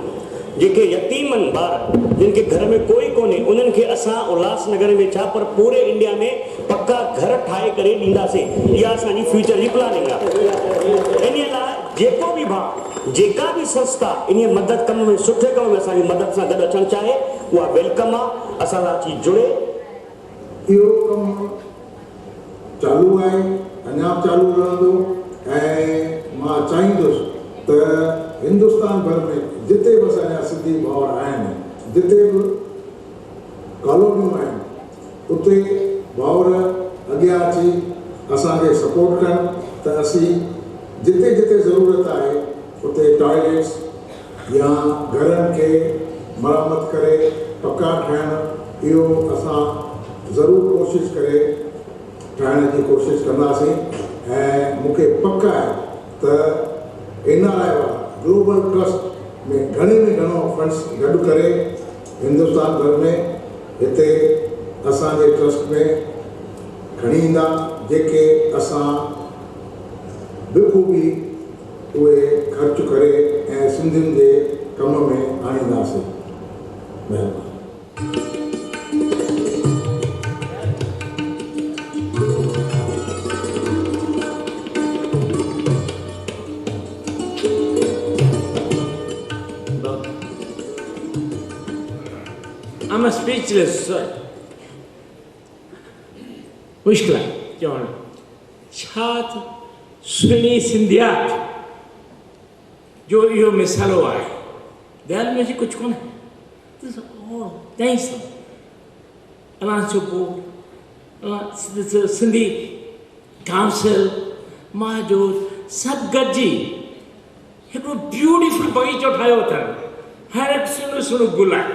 जेके यतीम आहिनि ॿार जिन खे घर में कोई कोन्हे, उन्हनि खे असां उल्हासनगर में छा पर पूरे इंडिया में पक्का घर ठाहे करे ॾींदासीं। इहा असांजी फ्यूचर जी प्लानिंग आहे। इन लाइ जेको बि भाउ जेका बि संस्था इन मदद कम में सुठे कम में असांजी मदद सां गॾु अचणु चाहे उहा वेलकम आहे, असां सां अची जुड़े। इहो कमु चालू आहे, अञा चालू रहंदो ऐं मां चाहींदुसि त हिंदुस्तान भर में जिते बि असांजा सिंधी भाउर आहिनि, जिते बि कॉलोनियूं आहिनि, उते भाउर अॻियां अची असांखे सपोर्ट कनि त असीं जिते जिते ज़रूरत आहे उते टॉयलेट्स या घरनि खे मरम्मत करे पक्का ठाहिण इहो असां ज़रूरु कोशिशि करे ठाहिण जी कोशिशि कंदासीं। ऐं मूंखे पक आहे त इन लाइ ग्लोबल ट्रस्ट में घणे में घणो फंड्स गॾु करे हिंदुस्तान भर में हिते असांजे ट्रस्ट में खणी ईंदा, जेके असां बिल्कुलु बि उहे ख़र्चु करे ऐं सिंधियुनि जे कम में आणींदासीं। महिरबानी। I'm speechless, sir. मुश्किल आहे चवणु छा सुहिणी सिंधियात जो इहो मिसालो आहे। दयाल में कुझु कोन्हे तंहिं सां अलाह सुबुह सिंधी काउंसिल महाजोत सभु गॾिजी हिकिड़ो ब्यूटीफुल बगीचो ठाहियो अथनि। हर हिकु सुहिणो सुहिणो गुल आहे,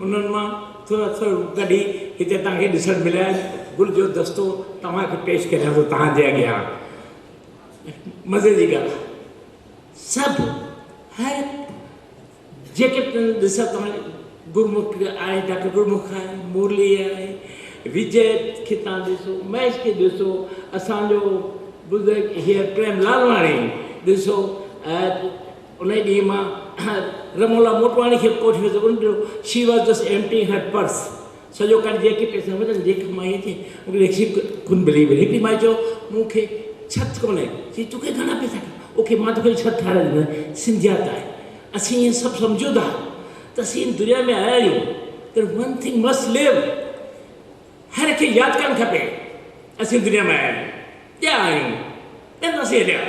उन्हनि मां थोरा थोरो कढी हिते तव्हांखे ॾिसणु मिलिया आहिनि। गुल जो दस्तो तव्हांखे पेश करियां थो तव्हांजे अॻियां। मज़े जी ॻाल्हि सभु हर जेके ॾिसो तव्हां गुरमुख आहे, डॉक्टर गुरमुख आहे, मुरली आहे, विजय खे तव्हां ॾिसो, महेश खे ॾिसो, असांजो बुज़ुर्ग हीअ प्रेम लालवाणी ॾिसो, उन ॾींहुं मां रमोला मोटवाणी खे कोठे वियो ॾिठो, शी वॉज जस्ट एम्प्टी हर पर्स, सॼो कनि जेके पैसा वठनि जेके माई थे मूंखे कुन बिलीव हिकिड़ी माई चयो मूंखे छत कोन्हे, चई तोखे घणा पैसा ओके मां तोखे छत ठाराए ॾींदुमि, सिंधियात आहे, असीं ईअं सभु सम्झूं था त असीं दुनिया में आया आहियूं त वन थिंग मस्ट लिव, हर खे यादि करणु खपे असीं दुनिया में आया आहियूं, ॼा आहियूं वेंदासीं हलिया,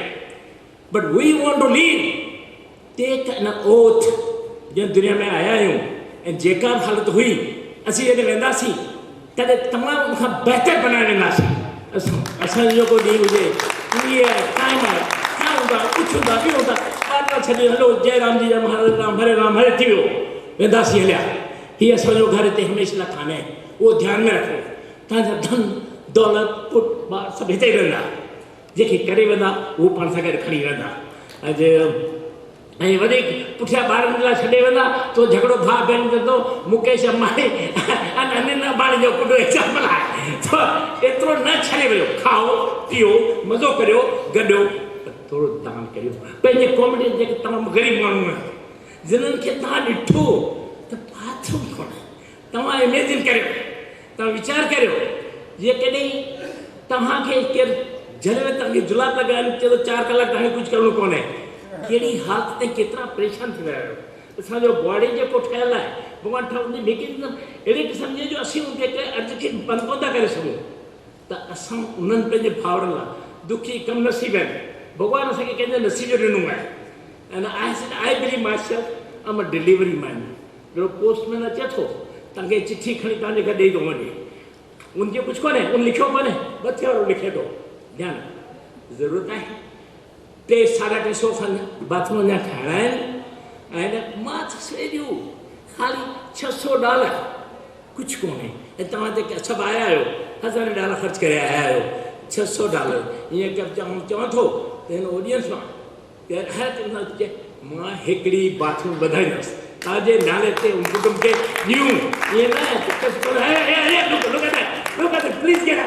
but we want to leave, take an oath, जंहिं दुनिया में आया आहियूं ऐं जेका बि हालत हुई असीं जॾहिं वेंदासीं तॾहिं तमामु उन खां बहितर बनाए वेंदासीं। असांजो जेको ॾींहुं हुजे ईअं आहे, टाइम आहे, खाऊं था, उथूं था, पीऊं था, ॿार छॾे हलो जय राम जी राम, हरे राम हरे थी वियो, वेंदासीं हलिया। हीअ असांजो घर हिते हमेशह लाइ कान्हे, उहो ध्यानु में रखो। तव्हांजा धन दौलत पुट ॿार सभु हिते ई रहंदा, जेके करे वेंदा उहो पाण सां गॾु खणी वेंदा। ऐं वधीक पुठियां ॿारनि लाइ छॾे वेंदा तो झगड़ो भाउ भेण कंदो, मुकेश अंबानी अनिल अंबानी जो पुटु एग्ज़ाम्पल आहे, त एतिरो न छॾे वियो, खाओ पीओ मज़ो करियो, गॾो थोरो दान करियो। पंहिंजे कॉमेडी जेके तमामु ग़रीब माण्हू आहिनि जिन्हनि खे तव्हां ॾिठो त बाथरूम कोन्हे, तव्हां इमेजिन करियो, तव्हां वीचार करियो, जेकॾहिं तव्हांखे केरु जॾहिं तव्हांखे जुलाब लॻाइनि चयो 4 कलाक तव्हांखे कुझु करिणो कोन्हे, कहिड़ी हालत ते केतिरा परेशान थी विया आहियो। असांजो बॉडी जेको ठहियलु आहे भॻवानु ठाहे मेकेनिज़म अहिड़े क़िस्म जे जो असीं उनखे अर्ज़ खे बंदि कोन था करे सघूं, त असां उन्हनि पंहिंजे भाउरनि लाइ दुखी कम नसीब आहिनि, भॻवानु असांखे कंहिंजे नसीब जो ॾिनो आहे। And I believe my self I am a delivery man, जो पोस्टमैन अचे थो तव्हांखे चिठी खणी तव्हांजे घरु ॾेई थो वञे, उनखे कुझु कोन्हे, उन लिखियो कोन्हे, 2 वारो लिखे थो, ध्यानु ज़रूरत आहे 300-350 खनि बाथरूम अञा ठाहिणा आहिनि, ऐं मां वेॾियूं ख़ाली $600 कुझु कोन्हे, ऐं तव्हां जेके सभु आया आहियो $1000 ख़र्चु करे आया आहियो, $600 ईअं चवां थो त हिन ऑडियंस मां हर कंहिं मां हिकिड़ी बाथरूम वधाईंदुसि तव्हांजे नाले ते उन कुटुंब खे ॾियूं, ईअं न please get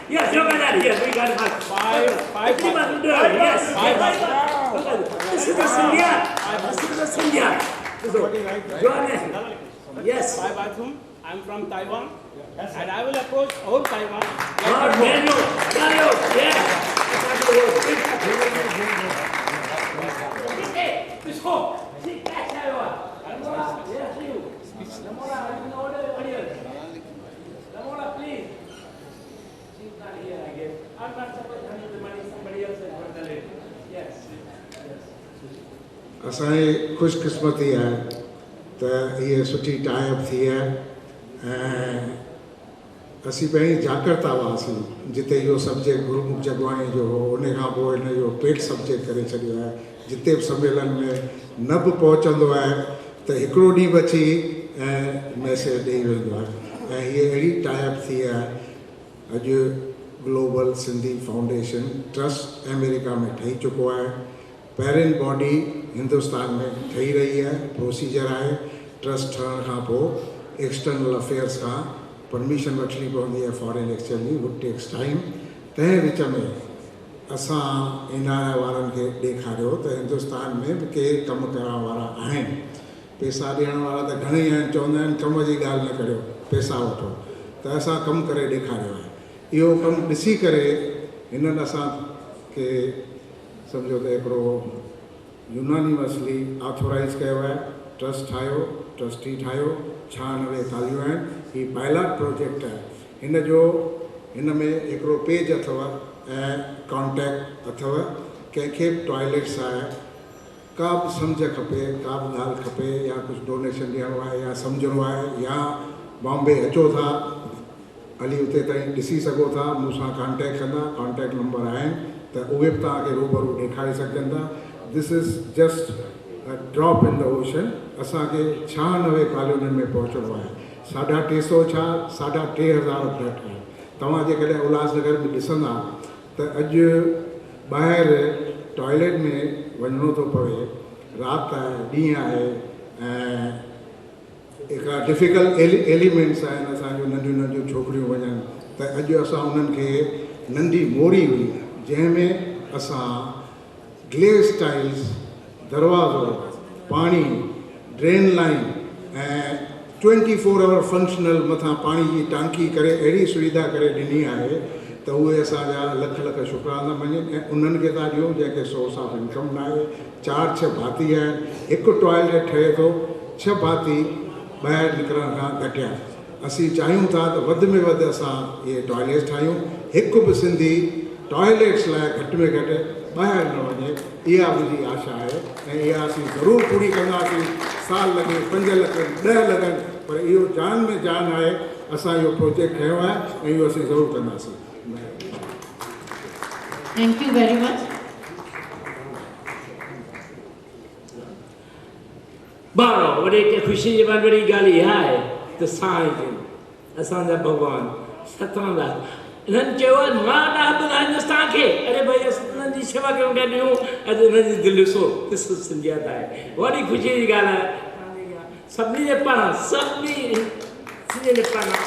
Yes, look at that. Yes, we got it. Five. Yes. This is the India. This is the India. Yes. 5 bathroom. I'm from Taiwan, and I will approach all Taiwan. This home. Please. I'm not supposed to handle the money, somebody else has got the lid. Yes. असांजी ख़ुशकिस्मती आहे त इहा सुठी type थी आहे, ऐं असीं पहिरीं जाकरता हुआसीं जिते इहो सब्जेक्ट गुरुमुख जगवाणी जो हो, उन खां पोइ हिन जो पेट सब्जेक्ट करे छॾियो आहे, जिते बि सम्मेलन में न बि पहुचंदो आहे त हिकिड़ो ॾींहुं बि अची ऐं मैसेज ॾेई वेंदो आहे, ऐं हीअ अहिड़ी टाइप थी आहे। अॼु global Sindhi foundation trust America में ठही चुको आहे, पेरेंट बॉडी हिंदुस्तान में ठही रही आहे, प्रोसीजर आहे, ट्रस्ट ठहण खां पोइ एक्सटर्नल अफेयर्स खां परमिशन वठणी पवंदी आहे फॉरेन एक्सचेंज जी, वुड टेक्स टाइम। तंहिं विच में असां इन वारनि खे ॾेखारियो त हिंदुस्तान में बि के कमु करण वारा आहिनि, पैसा ॾियण वारा त घणेई आहिनि, चवंदा आहिनि कम जी ॻाल्हि न करियो पैसा वठो, त असां कमु करे ॾेखारियो आहे। इहो कमु ॾिसी करे हिननि असांखे सम्झो त हिकिड़ो यूनानिमसली ऑथोराइज़ कयो आहे, ट्रस्ट ठाहियो, ट्रस्टी ठाहियो, 96 तालियूं आहिनि, हीउ पायलट प्रोजेक्ट आहे। हिन जो हिन में हिकिड़ो पेज अथव ऐं कॉन्टेक्ट अथव, कंहिंखे बि टॉयलेट्स आहे, का बि सम्झ खपे, का बि ॻाल्हि खपे, या कुझु डोनेशन ॾियणो आहे या सम्झणो आहे, या बॉम्बे अचो था हली उते ताईं ॾिसी सघो था, मूंसां कॉन्टेक्ट कंदा, कॉन्टेक्ट नंबर आहिनि त उहे बि तव्हांखे रूबरू ॾेखारे सघनि था। This is just drop in the ocean. असांखे 96 कॉलोनियुनि में पहुचणो आहे, 350 छा 3500 फ्लैट आहे। तव्हां जेकॾहिं उल्हासनगर में ॾिसंदा त अॼु ॿाहिरि टॉयलेट में वञिणो थो पवे, राति आहे ॾींहुं आहे, ऐं हिकिड़ा डिफिकल्ट एलिमेंट्स आहिनि असांजो नंढियूं नंढियूं छोकिरियूं वञनि त अॼु असां उन्हनि खे नंढी मोरी हुई जंहिंमें असां ग्लेस टाइल्स दरवाज़ो पाणी ड्रेन लाइन ऐं 24 आवर फंक्शनल मथां पाणी जी टांकी करे अहिड़ी सुविधा करे ॾिनी आहे त उहे असांजा लख लख शुक्राना मञनि ऐं उन्हनि खे था ॾियूं जंहिंखे सोर्स ऑफ इनकम न आहे 4-6 भाती आहिनि हिकु टॉयलेट ठहे थो 6 भाती ॿाहिरि निकिरण खां घटिया असीं चाहियूं था त वधि में वधि असां इहे टॉयलेट्स ठाहियूं हिकु बि सिंधी टॉयलेट्स लाइ घटि में घटि ॿाहिरि न वञे इहा मुंहिंजी आशा आहे ऐं इहा असीं ज़रूरु पूरी कंदासीं साल लॻे 5 लख 10 लॻनि पर इहो जान में जान आहे असां इहो प्रोजेक्ट खयों आहे ऐं इहो असीं ज़रूरु कंदासीं Thank you very much. बारो वॾे के ख़ुशी जी वॾी ॻाल्हि इहा आहे त साईं असांजा भॻवान सतनाम इन्हनि चयो आहे मां ॿुधाईंदुसि तव्हांखे अरे भई असां उन्हनि जी शेवा कयूं था ॾियूं अॼु उन्हनि जी दिलि ॾिसो सिंधियत आहे वॾी ख़ुशी जी ॻाल्हि आहे सभिनी जे पारां सभिनी सिंधियुनि जे पारां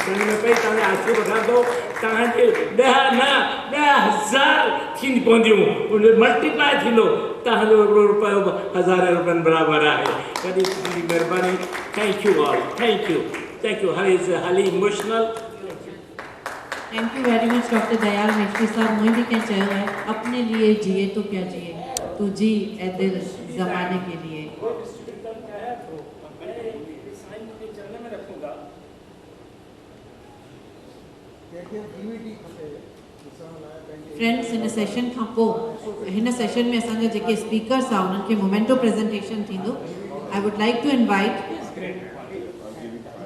संग में पई तव्हांजे आशीर्वाद वठां थो तव्हांजे 10,000 थींदी पवंदियूं उन मल्टीप्लाई थींदो तव्हांजो हिकिड़ो रुपयो 1000 रुपयनि बराबरि आहे वॾी तुंहिंजी महिरबानी thank you all thank you her is highly emotional Thank you very much, Dr. Dayal Mishri sahab मुझे भी क्या चाहिए है अपने लिए जिए तो क्या जिए तू जी ए दिल जमाने के लिए फ्रेंड्स इन सेशन खां पोइ हिन सेशन में असांजा जेके स्पीकर्स आहे उन्हनि खे मोमेंटो प्रेजेंटेशन थींदो I would like to invite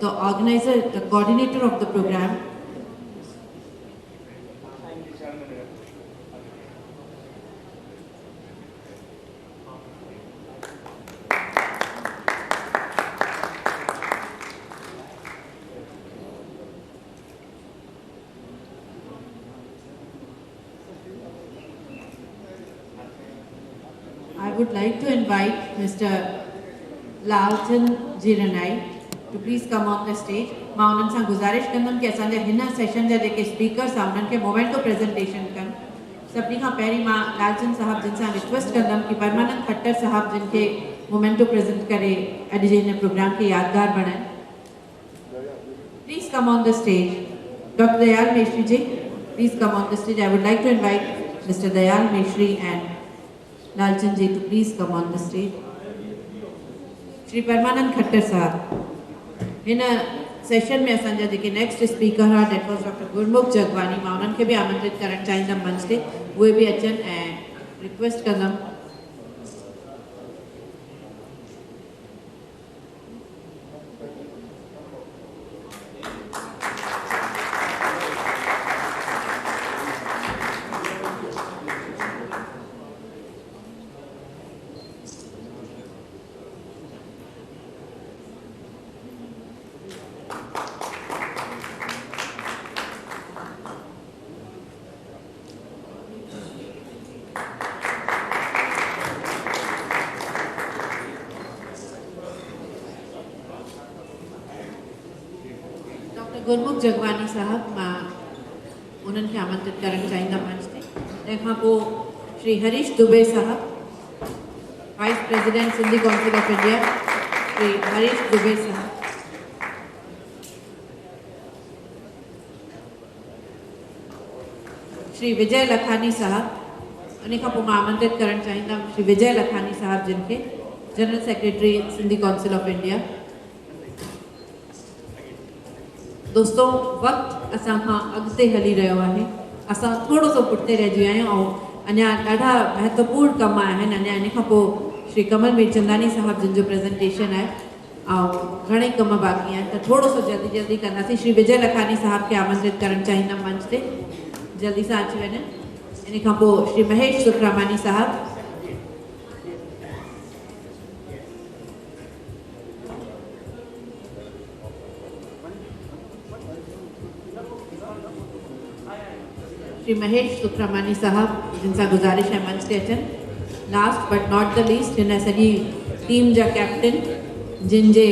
the organiser the coordinator of the programme I would like to invite Mr. Lalchan Jiranai to please come on the stage. मां उन्हनि सां गुज़ारिश कंदमि कि असांजा हिन सेशन जा जेके स्पीकर्स आहे उन्हनि खे मोमेंटो प्रेजेंटेशन कनि सभिनी खां पहिरीं मां लालचंद साहब जिन सां रिक्वेस्ट कंदमि कि परमानंद खट्टर साहब जिन खे मोमेंटो प्रेजेंट करे अॼु जे हिन प्रोग्राम खे यादगार बणाइनि please come on the stage doctor Dayal Meshri ji please come on the stage I would like to invite mister Dayal Meshri and Lalchand ji to please come on the stage. Shri Parmanand Khattar sahab हिन सेशन में असांजा जेके नेक्स्ट स्पीकर आहे that was doctor Gurmukh Jagwani मां उन्हनि खे बि आमंत्रित करणु चाहींदमि मंच ते उहे बि अचनि ऐं रिक्वेस्ट कंदमि गुरमुख जगवानी साहब मां उन्हनि खे आमंत्रित करणु चाहींदमि मंच ते तंहिंखां पोइ Shri Harish Dubey sahab vice president Sindhi council of India Shri Harish Dubey sahab Shri Vijay Lakhani sahab उन खां पोइ मां आमंत्रित करणु चाहींदमि श्री विजय लखानी साहब जिन खे general secretary Sindhi council of India दोस्तों वक़्तु असां खां अॻिते हली रहियो आहे असां थोरो सो पुठिते रहिजी विया आहियूं ऐं अञा ॾाढा महत्वपूर्ण कम आहिनि अञा इन खां पोइ श्री कमल मीरचंदानी साहब जिन जो प्रेजेंटेशन आहे ऐं घणे कम बाक़ी आहिनि त थोरो सो जल्दी जल्दी कंदासीं श्री विजय लखानी साहब खे आमंत्रित करणु चाहींदमि मंच ते जल्दी सां अची वञनि इन खां पोइ श्री महेश सुखरामानी साहब श्री महेश सुखरामानी साहब जिन सां गुज़ारिश है मंच ते अचनि last but not the least हिन सॼी टीम जा कैप्टन जिन जे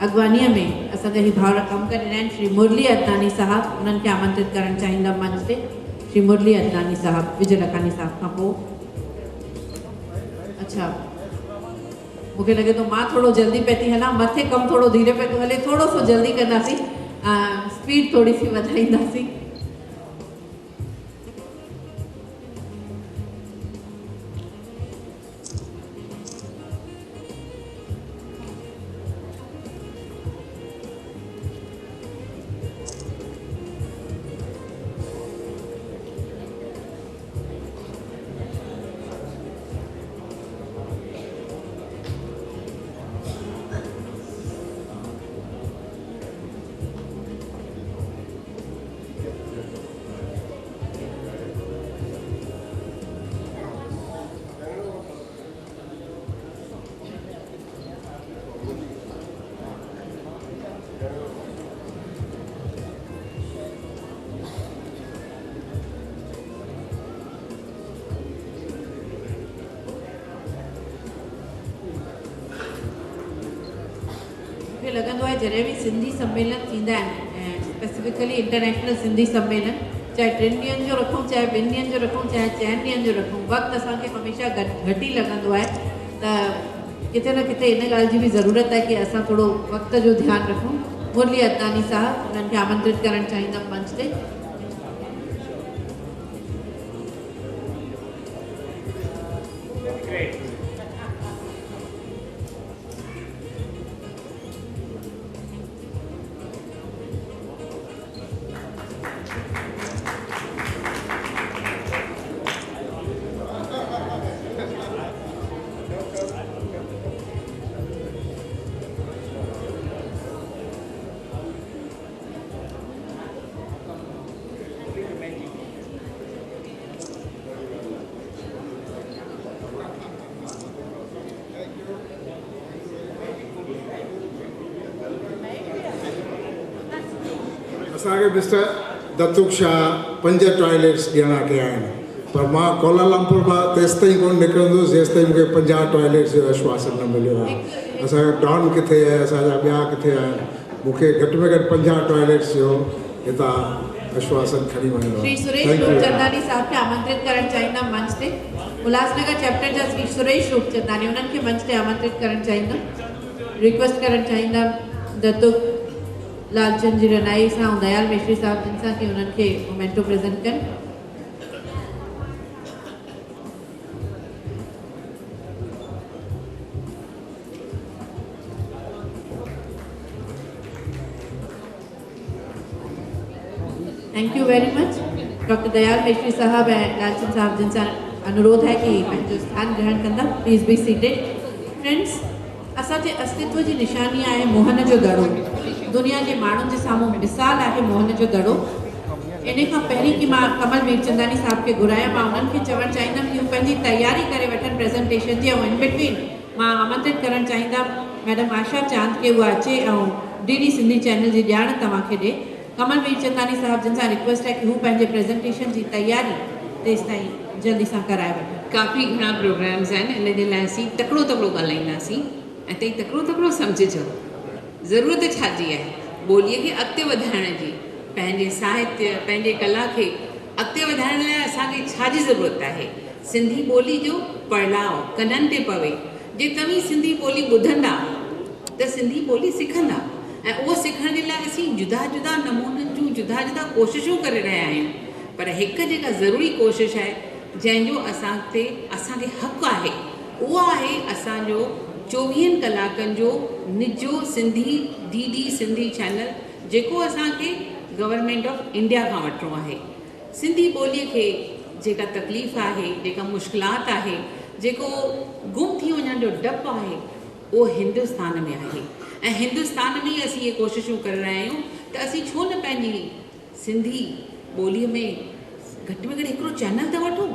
अॻवानीअ में असांजा ही भाउर कमु करे रहिया आहिनि, श्री मुरली अदनानी साहब, उन्हनि खे आमंत्रित करणु चाहींदमि मंच ते। श्री मुरली अदनानी साहब, विजय लखानी साहब खां पोइ। अच्छा, मूंखे लॻे थो मां थोरो जल्दी पई थी हलां, मथे कमु थोरो धीरे पियो थो हले, थोरो सो जल्दी कंदासीं, स्पीड थोरी सी वधाईंदासीं। मूंखे लॻंदो आहे जॾहिं बि सिंधी सम्मेलन थींदा आहिनि ऐं स्पेसिफिकली इंटरनेशनल सिंधी सम्मेलन, चाहे 3 ॾींहंनि जो रखूं, चाहे 2 ॾींहंनि जो रखूं, चाहे 4 ॾींहंनि जो रखूं, वक़्तु असांखे हमेशह घटि ई लॻंदो आहे। त किथे न किथे इन ॻाल्हि जी बि ज़रूरत आहे कि असां थोरो वक़्त जो ध्यानु रखूं। मुरली अदनानी साहब, उन्हनि खे आमंत्रित करणु चाहींदमि मंच ते। असांखे मिस्टर दत्तुक शाह 5 टॉयलेट्स ॾियणा कया आहिनि, पर मां कोलालमपुर मां तेसि ताईं कोन निकिरंदुसि जेसि ताईं मूंखे 50 टॉयलेट्स जो आश्वासन न मिलियो आहे। असांजो डॉन किथे आहे, असांजा ॿिया किथे आहिनि, मूंखे घटि में घटि 50 टॉयलेट्स जो हितां आश्वासन खणी वञिणो श्री आहे। सुरेश रूपचंदानी साहब खे आमंत्रित करणु चाहींदमि मंच ते। उल्हासनगर चैप्टर जा श्री सुरेश रूपचंदानी, उन्हनि खे मंच ते आमंत्रित करणु चाहींदमि। रिक्वेस्ट करणु चाहींदमि दत्तुक लालचंद जी रनाई सां ऐं दयाल मिश्री साहब जिन सां कि उन्हनि खे मोमेंटो प्रेज़ेंट कनि। Thank U very much. Doctor Dayal Mishri साहब ऐं लालचंद साहब जिन सां अनुरोध है कि पंहिंजो स्थान ग्रहण कंदा। Please be seated. फ्रेंड्स, असांजे अस्तित्व जी निशानी आहे मोहन जो दड़ो। दुनिया के माण्हुनि जे साम्हूं मिसाल आहे मोहन जो दड़ो। इन खां पहिरीं कि मां कमल मीरचंदानी साहब खे घुरायां, मां उन्हनि खे चवणु चाहींदमि कि हू पंहिंजी तयारी करे वठनि प्रेज़ेंटेशन जी। ऐं इन बिटवीन मां आमंत्रित करणु चाहींदमि मैडम आशा चांद के उहा अचे ऐं DD सिंधी चैनल जी ॼाण तव्हांखे ॾिए। कमल मीरचंदानी साहब जिन सां रिक्वेस्ट है कि हू पंहिंजे प्रेज़ेंटेशन जी तयारी तेसि ताईं जल्दी सां कराए वठनि। काफ़ी घणा प्रोग्राम्स आहिनि, इन जे लाइ असीं तकिड़ो ॻाल्हाईंदासीं ऐं तई तकिड़ो सम्झिजो। ज़रूरत छाजी आहे ॿोलीअ खे अॻिते वधाइण जी, पंहिंजे साहित्य पंहिंजे कला खे अॻिते वधाइण लाइ असांखे छाजी ज़रूरत आहे। सिंधी ॿोली जो पढ़ाव कननि ते पवे। जे तव्हीं सिंधी ॿोली ॿुधंदा त सिंधी ॿोली सिखंदा, ऐं उहो सिखण जे लाइ असीं जुदा जुदा नमूननि जूं जुदा जुदा कोशिशूं करे रहिया आहियूं। पर हिकु जेका ज़रूरी कोशिश आहे जंहिंजो असांखे हक़ु आहे, उहो आहे असांजो 24 कलाकनि जो निजो सिंधी DD सिंधी चैनल, जेको असांखे गवर्नमेंट ऑफ इंडिया खां वठिणो आहे। सिंधी ॿोलीअ खे जेका तकलीफ़ आहे, जेका मुश्किलात आहे, जेको गुम थी वञण जो डपु आहे, उहो हिंदुस्तान में आहे। ऐं हिंदुस्तान में ई असीं इहे कोशिशूं करे रहिया आहियूं त असीं छो न पंहिंजी सिंधी ॿोलीअ में घटि में घटि हिकिड़ो चैनल त वठूं।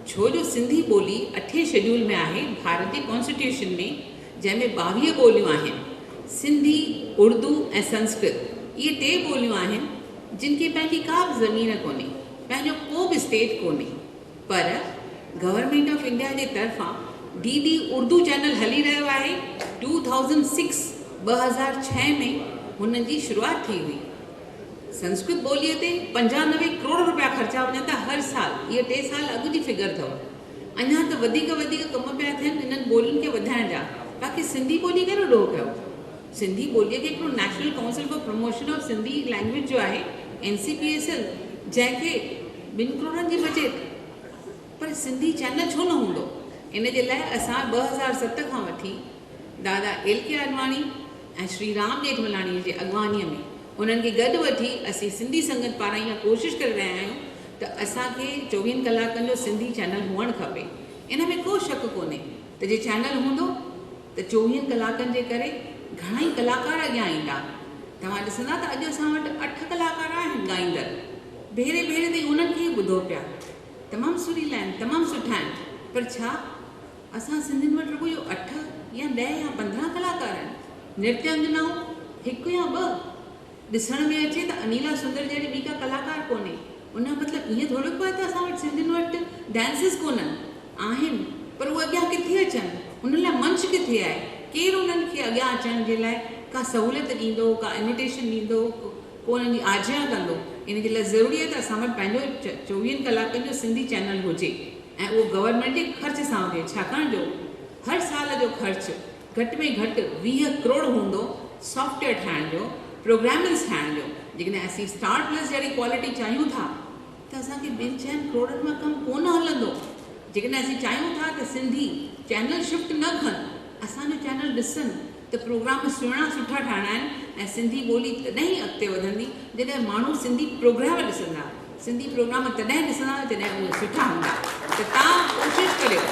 छो जो सिंधी ॿोली 8 शेड्यूल में आहे भारत जे कॉन्स्टिट्यूशन में, जंहिंमें 22 ॿोलियूं आहिनि। सिंधी, उर्दू ऐं संस्कृत इहे 3 ॿोलियूं आहिनि जिन खे पंहिंजी का बि ज़मीन कोन्हे, पंहिंजो को बि स्टेट कोन्हे। पर गवर्नमेंट ऑफ इंडिया जे तरफ़ां DD उर्दू चैनल हली रहियो आहे 2006 में हुन जी शुरुआत थी हुई। संस्कृत ॿोलीअ ते 95 करोड़ रुपया ख़र्चा वञनि था हर साल। इहे 3 साल अॻु जी फिगर अथव। अञा त वधीक कम पिया थियनि इन्हनि ॿोलियुनि खे वधाइण जा। बाक़ी सिंधी ॿोली कहिड़ो ॾोह कयो? सिंधी ॿोलीअ खे हिकिड़ो national council for promotion of Sindhi language जो आहे NCPSL, जंहिंखे 2 करोड़नि जी बजट, पर सिंधी चैनल छो न हूंदो? इन जे लाइ असां 2007 खां वठी दादा LK आडवाणी ऐं श्री राम जेठमलाणी जे अॻवानीअ में उन्हनि खे गॾु वठी असीं सिंधी संगत पारां इहा कोशिशि करे रहिया आहियूं त असांखे 24 कलाकनि जो सिंधी चैनल हुअणु खपे। इन में को शक कोन्हे त जे चैनल हूंदो त 24 कलाकनि जे करे घणेई कलाकार अॻियां ईंदा। तव्हां ॾिसंदा त अॼु असां वटि 8 कलाकार आहिनि ॻाईंदड़। भेरे भेरे ताईं उन्हनि खे ई ॿुधो पिया। तमामु सुरीला आहिनि, तमामु सुठा आहिनि, पर छा असां सिंधियुनि वटि रुॻो इहो 8 या 10 या 15 कलाकार आहिनि? नृत्यांगनाऊं 1 या 2 ॾिसण में अचे त अनीला सुंदर जहिड़ी ॿी का कलाकार कोन्हे। उन जो मतिलबु ईअं थोरो पियो आहे त असां वटि सिंधियुनि वटि डांसिस कोन्हनि, आहिनि, पर उहे अॻियां किथे अचनि? उन्हनि लाइ मंच किथे आहे? केरु उन्हनि खे अॻियां अचण जे लाइ का सहूलियत ॾींदो, का इन्विटेशन ॾींदो, को उन्हनि जी आजिया कंदो? इन जे लाइ ज़रूरी आहे त असां वटि पंहिंजो 24 कलाकनि जो सिंधी चैनल हुजे ऐं उहो गवर्नमेंट जे ख़र्च सां हुजे। छाकाणि जो हर साल जो ख़र्च घटि में घटि 20 करोड़ हूंदो सॉफ्टवेयर ठाहिण जो, प्रोग्रामिंग्स ठाहिण जो। जेकॾहिं असीं स्टार प्लस जहिड़ी क्वालिटी चाहियूं था त असांखे 2-4 करोड़नि मां कमु कोन हलंदो। जेकॾहिं असीं चाहियूं था त सिंधी चैनल शिफ्ट न कनि, असांजो चैनल ॾिसनि त प्रोग्राम सुहिणा सुठा ठाहिणा आहिनि ऐं सिंधी ॿोली तॾहिं ई अॻिते वधंदी जॾहिं माण्हू सिंधी प्रोग्राम ॾिसंदा। सिंधी प्रोग्राम तॾहिं ॾिसंदा जॾहिं उहे सुठा हूंदा। त तव्हां कोशिशि करियो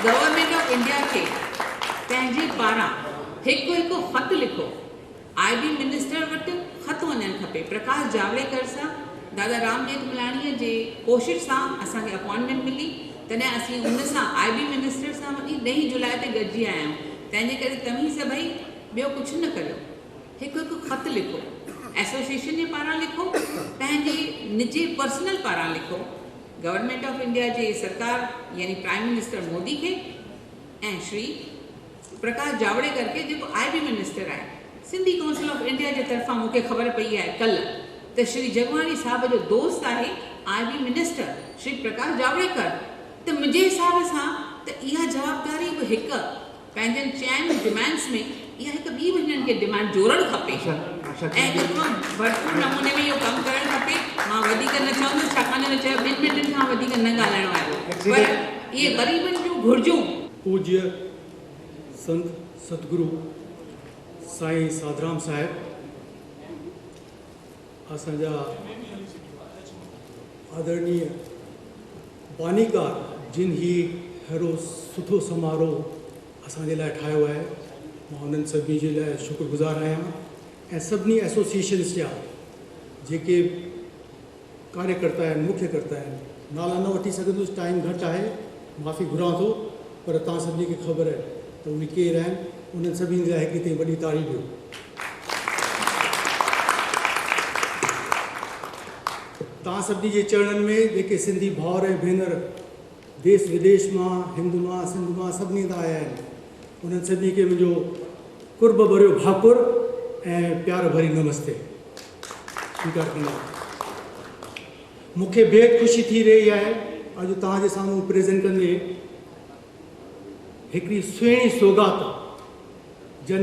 गवर्नमेंट ऑफ इंडिया खे पंहिंजे पारां हिकु ख़त लिखो। IB मिनिस्टर वटि ख़त वञणु खपे। प्रकाश जावड़ेकर सां दादा राम जेठमलाणीअ जे कोशिशि सां असांखे अपॉइंटमेंट मिली, तॾहिं असीं उन सां IB मिनिस्टर सां वञी 9 जुलाई ते गॾिजी आया आहियूं। तंहिंजे करे तव्हीं सभई ॿियो कुझु न करियो, हिकु ख़त लिखो। एसोसिएशन जे पारां लिखो, पंहिंजे निजी पर्सनल पारां लिखो। गवर्नमेंट ऑफ इंडिया जे सरकार यानी प्राइम मिनिस्टर मोदी खे ऐं श्री प्रकाश जावड़ेकर खे जेको IB मिनिस्टर आहे। सिंधी काउंसिल ऑफ इंडिया जे तरफ़ां मूंखे ख़बर पई आहे कल्ह त श्री जगवाणी साहब जो दोस्त आहे IB मिनिस्टर श्री प्रकाश जावड़ेकर। त मुंहिंजे हिसाब सां त इहा जवाबदारी बि हिकु पंहिंजनि चइनि डिमांड्स में इहा हिकु ॿी हिननि खे डिमांड जोड़णु खपे ऐं हिकिड़ो भरपूर नमूने में इहो कमु करणु खपे। मां वधीक न चवंदसि, छाकाणि न चयो 2 मिंटनि खां वधीक न ॻाल्हाइणो आहे, पर इहे ग़रीबनि जूं घुर्जूं। पूज्य संत सतगुरु साईं साधराम साहिब, असांजा आदरणीय बानीकार जिन ही अहिड़ो सुठो समारोह असांजे लाइ ठाहियो आहे, मां उन्हनि सभिनी जे लाइ शुक्रगुज़ार आहियां ऐं सभिनी एसोसिएशन्स जा जेके कार्यकर्ता आहिनि, मुख्यकर्ता आहिनि। नाला न वठी सघंदुसि, टाइम घटि आहे, माफ़ी घुरां थो, पर तव्हां सभिनी खे ख़बर आहे त उहे केरु आहिनि। उन्हनि सभिनी लाइ हिकु ताईं वॾी तारीफ़ ॾियो। तव्हां सभिनी जे चरणनि में जेके सिंधी भाउर ऐं भेनर देश विदेश मां, हिंद मां, सिंध मां सभिनी हंधा आया आहिनि, उन्हनि सभिनी खे मुंहिंजो कुर्ब भरियो भाकुर ऐं प्यार भरी नमस्ते स्वीकार कंदा। मूंखे बेहद ख़ुशी थी रही आहे अॼु तव्हांजे साम्हूं प्रेज़ेंट कंदे हिकिड़ी सुहिणी सौगात जा न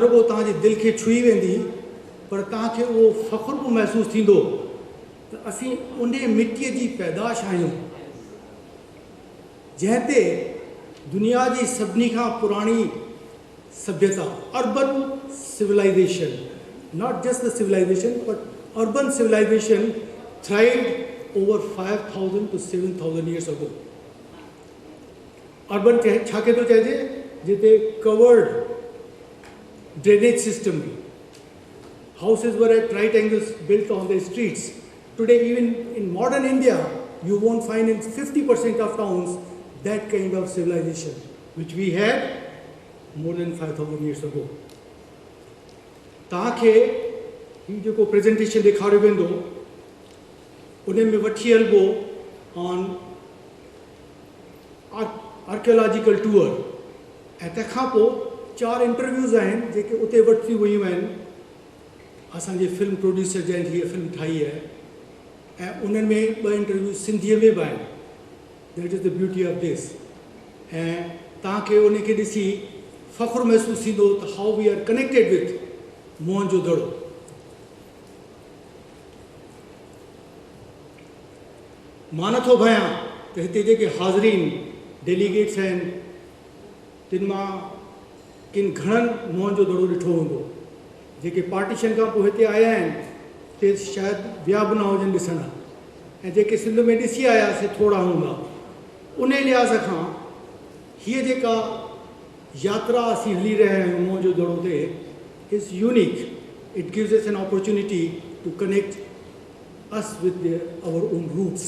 रुॻो तव्हांजे दिलि खे छुई वेंदी, पर तव्हांखे उहो फ़ख़्रु बि महसूसु थींदो त असीं उन मिटीअ जी पैदाश आहियूं जंहिं ते दुनिया जी सभिनी खां पुराणी सभ्यता, urban civilisation, not just the civilisation but urban civilisation thrived over 5,000 to 7,000 years ago. Urban छा के थो चइजे, जिते covered drainage system, houses were at right angles built on the streets. Today, even in modern India, you won't find in 50% of towns that kind of civilization, which we had more than 5,000 years ago. तव्हांखे ही जेको presentation ॾेखारियो वेंदो उन में वठी हलिबो on archaeological tour ऐं तंहिंखां पोइ 4 इंटरव्यूज़ आहिनि जेके उते वठी वयूं आहिनि असांजे फिल्म प्रोड्यूसर जंहिं हीअ फिल्म ठाही आहे, ऐं उन्हनि में 2 इंटरव्यू सिंधीअ में बि आहिनि। That is the beauty of this. ऐं तव्हांखे उनखे ॾिसी फ़ख्रु महसूसु थींदो त how we are connected with Mohan जो दड़ो। मां नथो भयां त हिते जेके हाज़रीन डेलीगेट्स आहिनि तिन मां किन घणनि मोहन जो दड़ो ॾिठो हूंदो। जेके पार्टीशन खां पोइ हिते आया आहिनि ते शायदि विया बि न हुजनि ॾिसण, ऐं जेके सिंध में ॾिसी आया से थोरा हूंदा। उन लिहाज़ खां हीअ जेका यात्रा असीं हली रहिया आहियूं मोहन जो दड़ो ते is unique. It gives us an opportunity to connect us with our own roots.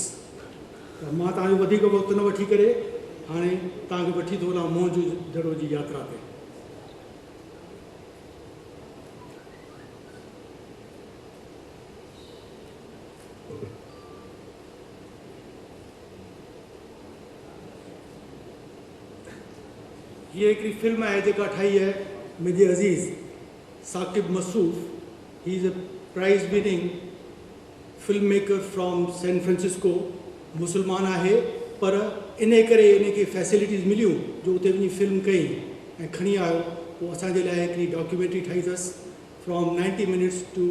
त मां तव्हांजो वधीक वक़्तु न वठी करे हाणे तव्हांखे वठी थो वञा मोहन जो दड़ो जी यात्रा ते। हीअ हिकिड़ी फिल्म आहे जेका ठाही आहे मुंहिंजे अज़ीज़ Saqib Masoof. He is a prize winning film maker from San Francisco. मुसलमान आहे पर इन करे इनखे फैसिलिटीज़ मिलियूं जो उते वञी फिल्म कई ऐं खणी आयो। पोइ असांजे लाइ हिकिड़ी डॉक्यूमेंट्री ठाही अथसि from 90 minutes to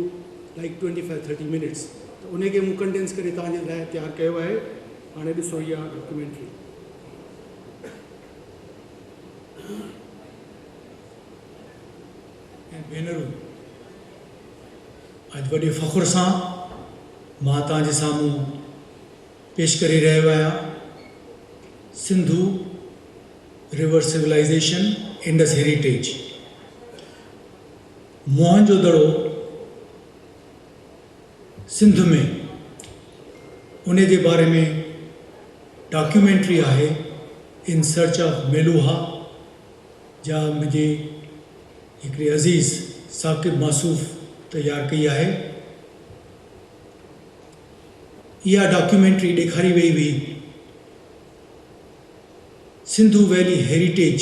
like 25-30 minutes. त उनखे मूं कंडेंस करे तव्हांजे लाइ तयारु कयो आहे। हाणे ॾिसो इहा डॉक्यूमेंट्री। ऐं भेनरूं, अॼु वॾे फ़ख्र सां मां तव्हांजे साम्हूं पेश करे रहियो आहियां Sindhu river civilisation Indus heritage. Mohan जो दड़ो सिंध में उन जे बारे में डॉक्यूमेंट्री आहे इन सर्च ऑफ मेलुहा जा मुंहिंजे हिकिड़े अज़ीज़ साकिब मासूफ़ तयारु कई आहे। इहा डॉक्यूमेंट्री ॾेखारी वई हुई सिंधु वैली हेरिटेज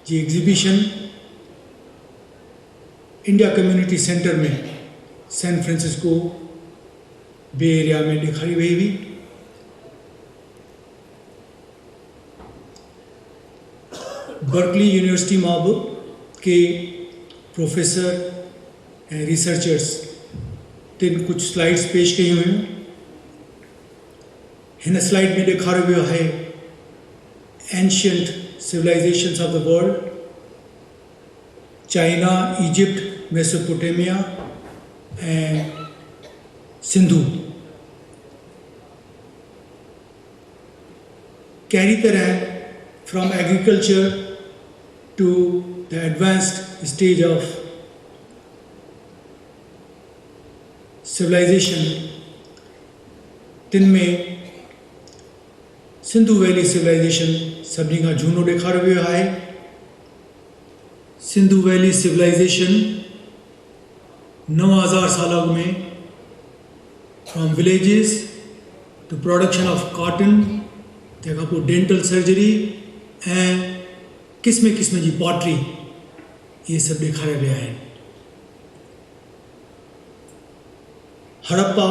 जी एग्ज़िबिशन इंडिया कम्युनिटी सेंटर में सैन फ्रांसिस्को बे एरिया में ॾेखारी वई हुई। बर्कली यूनिवर्सिटी मां बि के प्रोफेसर ऐं रिसर्चर्स तिन कुझु स्लाइड्स पेश कयूं हुयूं। हिन स्लाइड में ॾेखारियो वियो आहे ancient civilisations of the world, China, Egypt, Mesopotamia ऐं सिंधु। कहिड़ी तरह from agriculture to the advanced stage of civilisation, तिन में सिंधु वैली सिविलाइज़ेशन सभिनी खां झूनो ॾेखारियो वियो आहे। सिंधु वैली सिविलाइज़ेशन 9000 साल अॻु में from villages to production of cotton, तंहिंखां पोइ डेंटल सर्जरी ऐं क़िस्म क़िस्म जी पॉटरी, इहे सभु ॾेखारिया विया आहिनि। हड़प्पा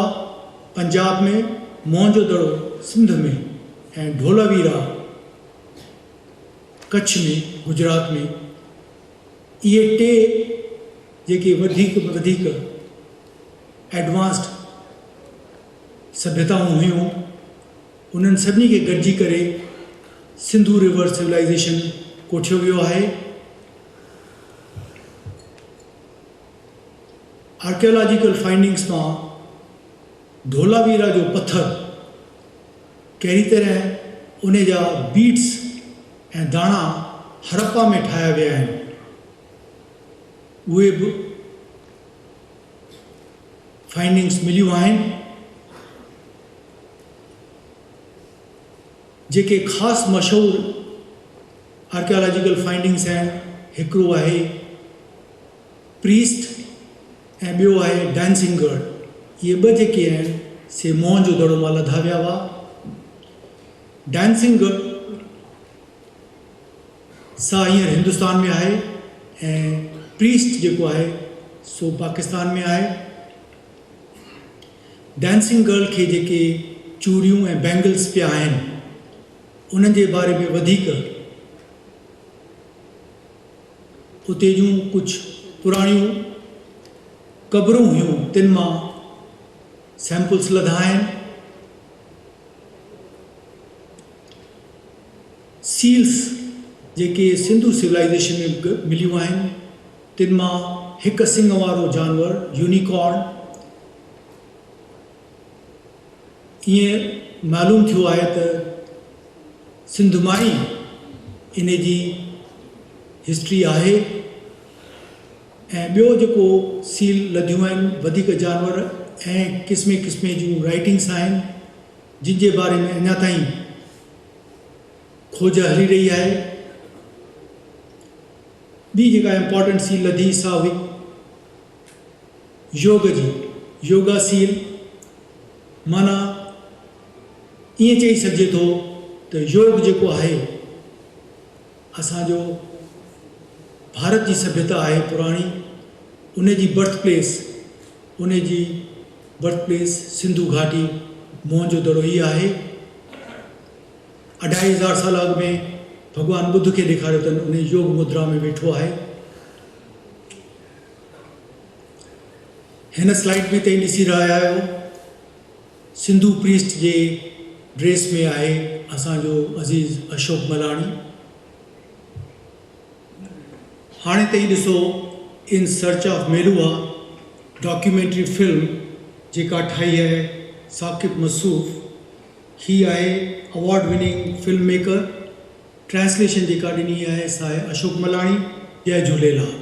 पंजाब में, मोहनजोदड़ो सिंध में ऐं ढोलावीरा कच्छ में, गुजरात में, इहे टे जेके वधीक एडवांस्ड सभ्यताऊं हुयूं, उन्हनि सभिनी खे गॾिजी करे सिंधु रिवर सिविलाइज़ेशन कोठियो वियो आहे। आर्कियोलॉजिकल फाइंडिंग्स मां धोलावीरा जो पत्थर कहिड़ी तरह उन जा बीट्स ऐं दाणा हड़प्पा में ठाहिया विया आहिनि, उहे बि फाइंडिंग्स मिलियूं आहिनि। जेके ख़ासि मशहूरु आर्कियोलॉजिकल फाइंडिंग्स आहिनि, हिकिड़ो आहे प्रीस्ट ऐं ॿियो आहे डांसिंग गर्ल। इहे ॿ जेके आहिनि से मोहनजोदड़ो मां लधा विया हुआ। डांसिंग गर्ल सा हींअर हिंदुस्तान में आहे ऐं प्रीस्ट जेको आहे सो पाकिस्तान में आहे। डांसिंग गर्ल खे जेके चूड़ियूं ऐं बैंगल्स पिया आहिनि उन्हनि जे बारे में वधीक उते जूं कुझु पुराणियूं क़बरूं हुयूं तिन मां सैंपल्स लधा आहिनि। सील्स जेके सिंधु सिविलाइजेशन में मिलियूं आहिनि तिन मां हिकु सिंग वारो जानवर यूनिकॉर्न। ईअं मालूम थियो आहे त सिंध मां ई इन जी हिस्ट्री आहे। ऐं ॿियो जेको सील लधियूं आहिनि वधीक जानवर ऐं क़िस्मे क़िस्मे जूं राइटिंग्स आहिनि जिन जे बारे में अञा ताईं खोज हली रही आहे। ॿी जेका इम्पॉर्टेंट सील लधी सा हुई योग जी, योगा सील। माना ईअं चई सघिजे थो त योग जेको आहे असांजो भारत जी सभ्यता आहे पुराणी, उन जी बर्थ प्लेस सिंधु घाटी मोहन जो दड़ो ई आहे। 2500 साल अॻु में भगवान बुद्ध खे ॾेखारियो अथनि, उन योग मुद्रा में वेठो आहे। हिन स्लाइड में तव्हां ॾिसी रहिया आहियो सिंधु प्रीस्ट जे ड्रेस में आहे असांजो अज़ीज़ अशोक मलाणी। हाणे तव्हां ॾिसो in search of Meluha documentary film जेका ठाही आहे साकिब मसूफ़, ही आहे award winning film maker. Translation जेका ॾिनी आहे सा आहे अशोक मलाणी। जय Jhulelal.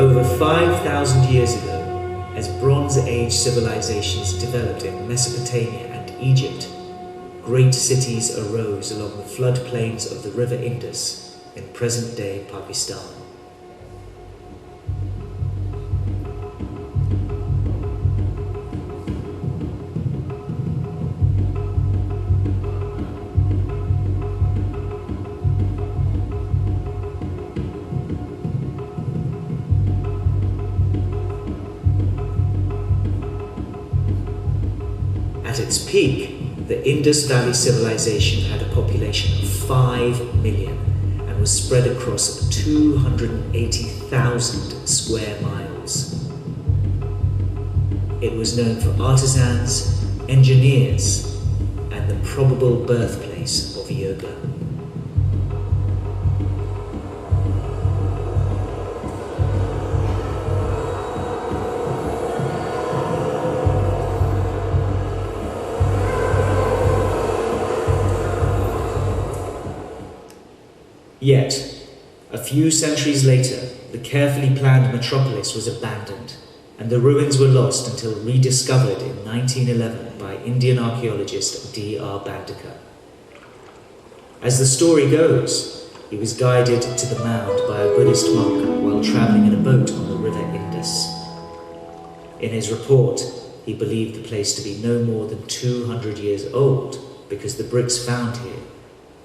Over 5,000 years ago, as Bronze Age civilizations developed in Mesopotamia and Egypt, great cities arose along the floodplains of the river Indus in present-day Pakistan. At its peak, the Indus Valley civilization had a population of 5 million and was spread across 280,000 square miles. It was known for artisans, engineers, and the probable birthplace of yoga. Yet, a few centuries later, the carefully planned metropolis was abandoned, and the ruins were lost until rediscovered in 1911 by Indian archaeologist D.R. Bandekar. As the story goes, he was guided to the mound by a Buddhist monk while travelling in a boat on the river Indus. In his report, he believed the place to be no more than 200 years old because the bricks found here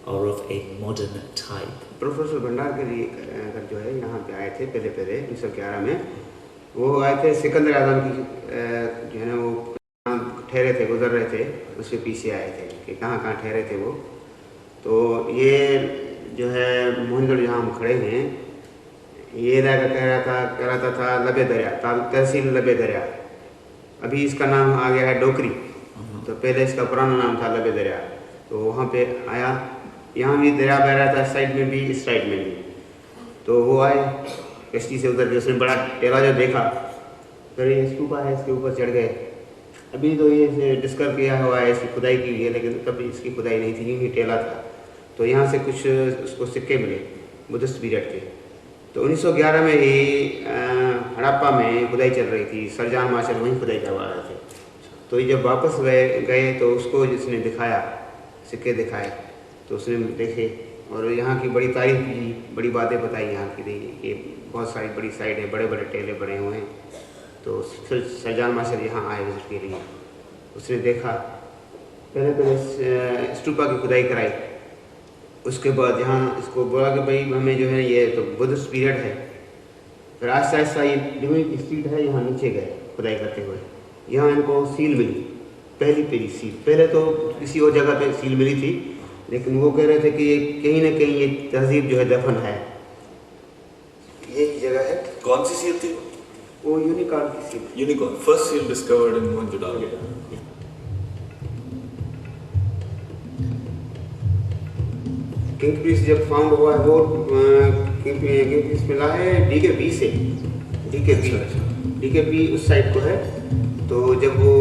are of a modern type. Professor Bhandarkar ji अगर जो है यहाँ पे आए थे पहले 1911 में, वो आए थे सिकंदर आजम की जो है ना वो ठहरे थे, गुजर रहे थे, उसके पीछे आए थे कि कहाँ कहाँ ठहरे थे वो। तो ये जो है मोहनजोड़ जहाँ हम खड़े हैं, ये इलाका कहलाता था लबे दरिया, तहसील लबे दरिया। अभी इसका नाम आ गया है डोकरी, तो पहले इसका पुराना नाम था लबे दरिया। तो वहाँ पे आया, यहाँ भी दरिया बह रहा था, इस साइड में भी इस साइड में भी। तो वो आए कश्ती से उतर के, उसने बड़ा टेला जो देखा, फिर ये स्तूपा है, इसके ऊपर चढ़ गए। अभी तो ये डिस्कवर किया हुआ है, इसकी खुदाई की हुई है, लेकिन कभी इसकी खुदाई नहीं थी, यूँ ही टेला था। तो यहाँ से कुछ उसको सिक्के मिले बुद्धिस्ट पीरियड के, तो 1911 में ही हड़प्पा में खुदाई चल रही थी, सरजान माशर वहीं खुदाई करवा रहे थे। तो ये जब वापस गए तो उसको जिसने दिखाया, सिक्के दिखाए, तो उसने देखे और यहाँ की बड़ी तारीफ की, बड़ी बातें बताई यहाँ की। ये बहुत सारी बड़ी साइड है, बड़े बड़े टेले बने हुए हैं। तो फिर सरजान माशर यहाँ आए विजिट के लिए। उसने देखा, पहले स्टूपा की खुदाई कराई, उसके बाद यहाँ इसको बोला कि भाई हमें जो है ये तो बुद्धिस्ट पीरियड है। फिर आहिस्ता आहिस्ता ये डिविनिटी स्ट्रीट है, यहाँ नीचे गए खुदाई करते हुए। यहाँ इनको सील मिली, पहली सील। पहले तो किसी और जगह पे सील मिली थी, लेकिन वो कह रहे थे कि कहीं ना कहीं ये तहजीब जो है दफन है, यही जगह है। कौन सी सील थी? वो यूनिकॉर्न की सील। Unicorn, first seal discovered in Mohenjodaro. King piece जब फाउंड हुआ है वो किंग पीस मिला है DKB से। DKB उस साइड को है। तो जब वो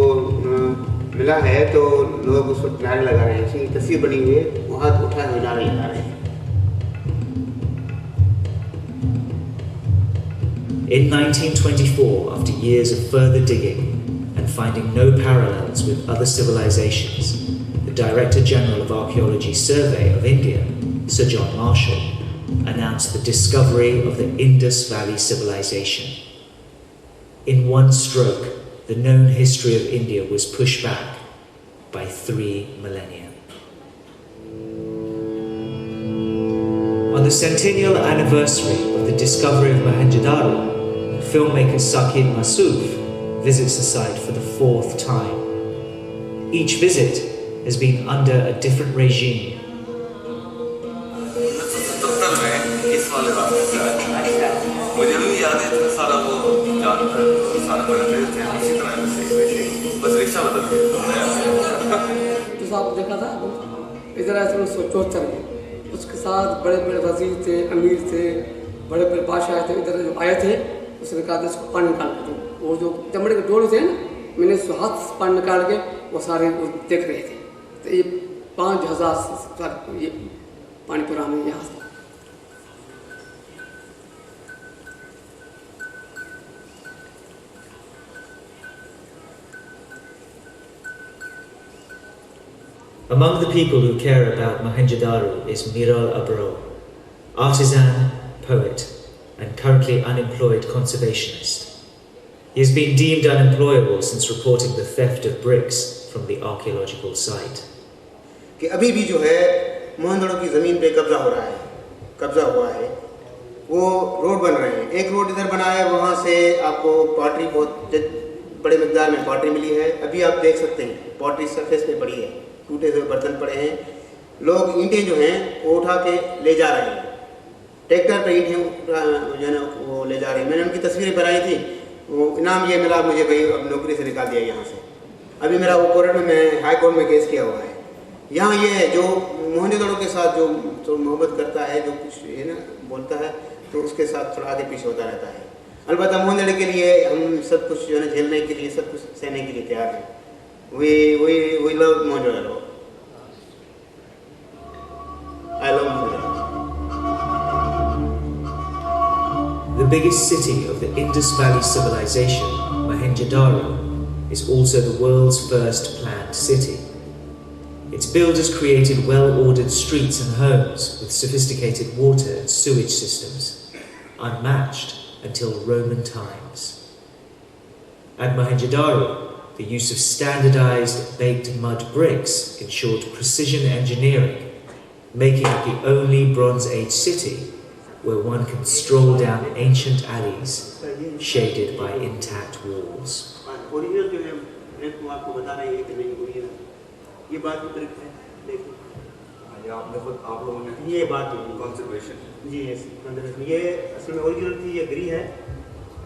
मिला है तो लोग उस वक्त नारे लगा रहे हैं, उसकी तस्वीर बनी हुई है, वो हाथ उठाए हुए नारे लगा रहे हैं। In 1924, after years of further digging and finding no parallels with other civilizations, the Director General of Archaeology Survey of India, Sir John Marshall, announced the discovery of the Indus Valley Civilization. In one stroke, the known history of India was pushed back by 3 millennia. On the centennial anniversary of the discovery of Mohenjo-daro, filmmaker Sakib Masood visits the site for the 4th time. Each visit has been under a different regime. मुझे भी याद है इतना सारा वो जानकर सारा पढ़ते थे, इसी तरह से बस रिक्शा बदल गया। तो साहब देखा था इधर ऐसे 1974 में उसके साथ बड़े बड़े वजीर थे, अमीर थे, बड़े बड़े बादशाह थे, इधर जो आए थे उसने कहा था इसको पानी निकाल के दो। वो जो चमड़े के डोल थे ना, मैंने उसको हाथ से पानी निकाल के वो सारे वो देख रहे थे। तो ये 5000 ये पानी पुराने यहाँ से। Among the people who care about Mohenjo-daro is Miral Abro, artisan, poet, and currently unemployed conservationist. He has been deemed unemployable since reporting the theft of bricks from the archaeological site. कि अभी भी जो है मोहनजोदड़ो की ज़मीन पे कब्जा हो रहा है, कब्जा हुआ है, वो रोड बन रहे हैं। एक रोड इधर बना है, वहाँ से आपको पॉटरी बहुत बड़े मिकदार में पॉटरी मिली है। अभी आप देख सकते हैं पॉटरी सरफेस पे पड़ी है, टूटे हुए बर्तन पड़े हैं। लोग ईंटें जो हैं वो उठा के ले जा रहे हैं, ट्रैक्टर पे ईंटें जो है ना वो ले जा रहे हैं। मैंने उनकी तस्वीरें बनाई थी, वो इनाम ये मिला मुझे, भाई अब नौकरी से निकाल दिया यहाँ से। अभी मेरा वो कोर्ट में, मैं हाई कोर्ट में केस किया हुआ है। यहाँ ये जो मोहनजोदड़ो के साथ जो मोहब्बत करता है, जो कुछ है ना बोलता है, तो उसके साथ थोड़ा आगे पीछे होता रहता है। अलबत्ता मोहनजोदड़ो के लिए हम सब कुछ जो है ना झेलने के लिए, सब कुछ सहने के लिए तैयार हैं। We love Mohenjo-daro. I love Mohenjo-daro. The biggest city of the Indus Valley civilization, Mohenjo-daro, is also the world's first planned city. Its builders created well-ordered streets and homes with sophisticated water and sewage systems, unmatched until Roman times. At Mohenjo-daro, the use of standardized baked mud bricks ensured precision engineering, making it the only Bronze Age city where one can stroll down ancient alleys shaded by intact walls. Original जो है मैं आपको बता रहे हैं कि नहीं original, ये बात ब्रिक है, देखो ये आपने खुद आप लोगों ने ये बात कंजर्वेशन जी कंजर्वेशन, ये असल में ओरिजिनल थी, ये ग्री है।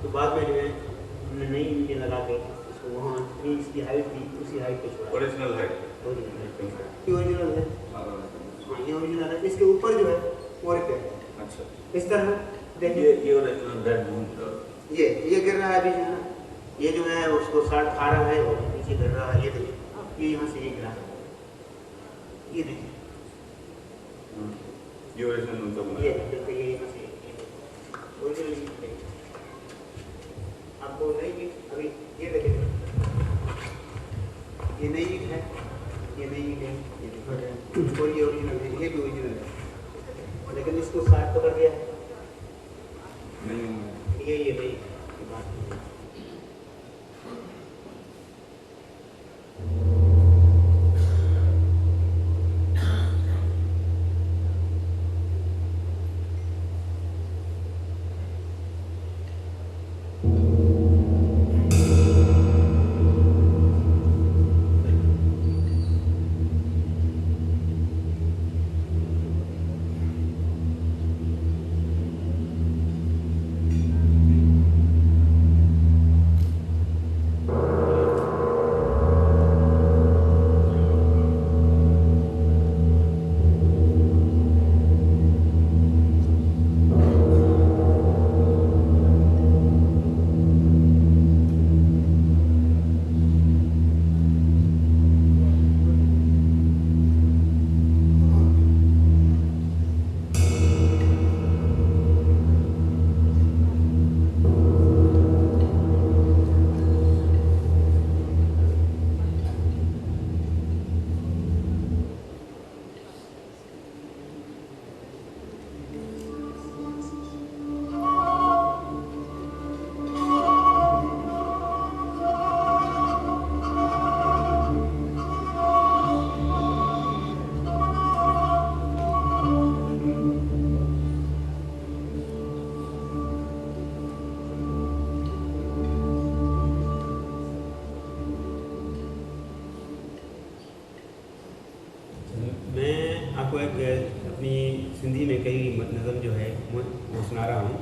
तो बाद में जो है हमने नई ईंटें लगा के इसको वहाँ इसकी हाइट थी उसी हाइट पे छोड़ा। ओरिजिनल हाइट ओरिजिनल है, हाँ ये ओरिजिनल है। इसके ऊपर जो है वो रिपेयर है। अच्छा, इस तरह देखिए ये ओरिजिनल डेड ये गिर रहा है अभी जो है ना, ये जो है उसको साथ खा रहा है और नीचे गिर रहा है। ये देखिए ये यहाँ से ये गिरा है, ये देखिए ये ओरिजिनल मतलब ये देखिए ये यहाँ से ओरिजिनल आपको नई ईंट अभी ये देखिए, ये नई ईंट है, ये नई ईंट है, ये देखो, और ये ओरिजिनल है, ये भी ओरिजिनल है, लेकिन इसको साथ पकड़ दिया है नहीं, ये नहीं बात नहीं। आपको एक अपनी सिंधी में कई नज़म जो है वो सुना रहा हूँ।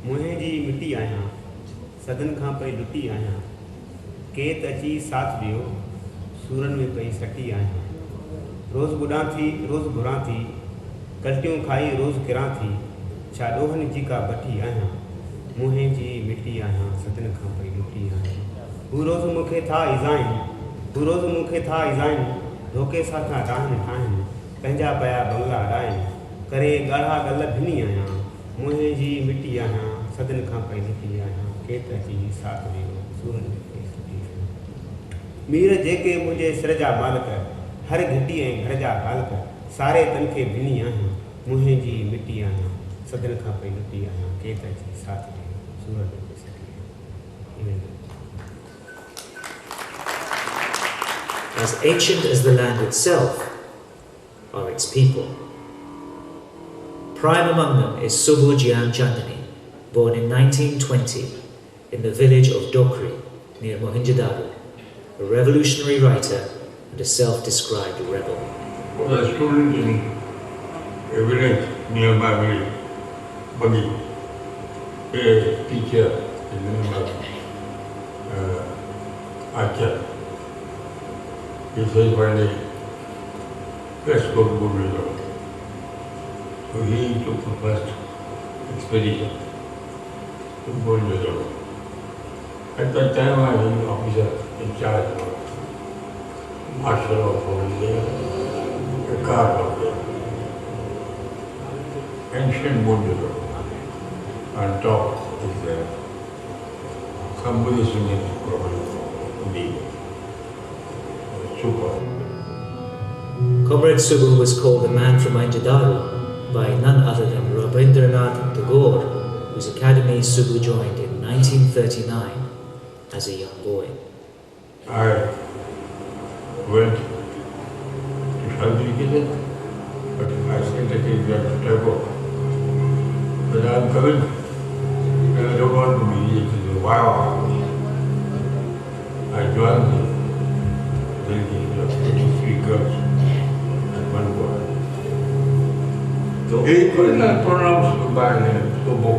मुँह जी मिटी आया सदन खां पई लुटी आया, केत अची साथ दियो सूरन में पई सटी आया। रोज़ बुढ़ा थी रोज़ बुरा थी, कल्टियों खाई रोज़ किरां थी, छा ॾोहनि जी का बठी आया। मुँह जी मिटी आया सदन खां पई लुटी आया। हू रोज़ मूंखे था इज़ाइन, हू रोज़ मूंखे था इज़ाइन, धोखे सां था डाहन ठाहिनि, पंहिंजा पिया बंगला ॾाइनि, करे ॻाढ़ा गल भिनी आहियां। मुंह जी मिटी आहियां सदन खां पई लुटी आहियां, केत अची साथ ॾियो सूरन में पई सुठी आहियां। मीर जेके मुंहिंजे सिर जा मालिक, हर घिटी ऐं घर जा ख़ालिक, सारे तन खे भिनी आहियां। मुंह जी मिटी आहियां सदन खां पई लुटी आहियां, केत अची साथ ॾियो सूरन में पई सुठी आहियां। As ancient as the land itself are its people. Prime among them is Subbu Gyan Chandani, born in 1920 in the village of Dokri near Mohenjo-daro, a revolutionary writer and a self-described rebel. I was a student in a village near my village, Bagi, a teacher in the name of Achyar. He says one day, let's go to Mohenjo-daro. So he took the first expedition to Mohenjo-daro. At that time I was an officer in charge of marshal of police, a guard of the ancient Mohenjo-daro. On top is some Buddhist probably super. Comrade Subbu was called the man from Mohenjo-daro by none other than Rabindranath Tagore, whose academy Subbu joined in 1939 as a young boy. I went to Shanti, but I sent a telegram to Tagore. But I'm coming, and I don't want to be here. He said, wow. I joined the delegation of 23 girls and one boy. He could not pronounce my name, Obo.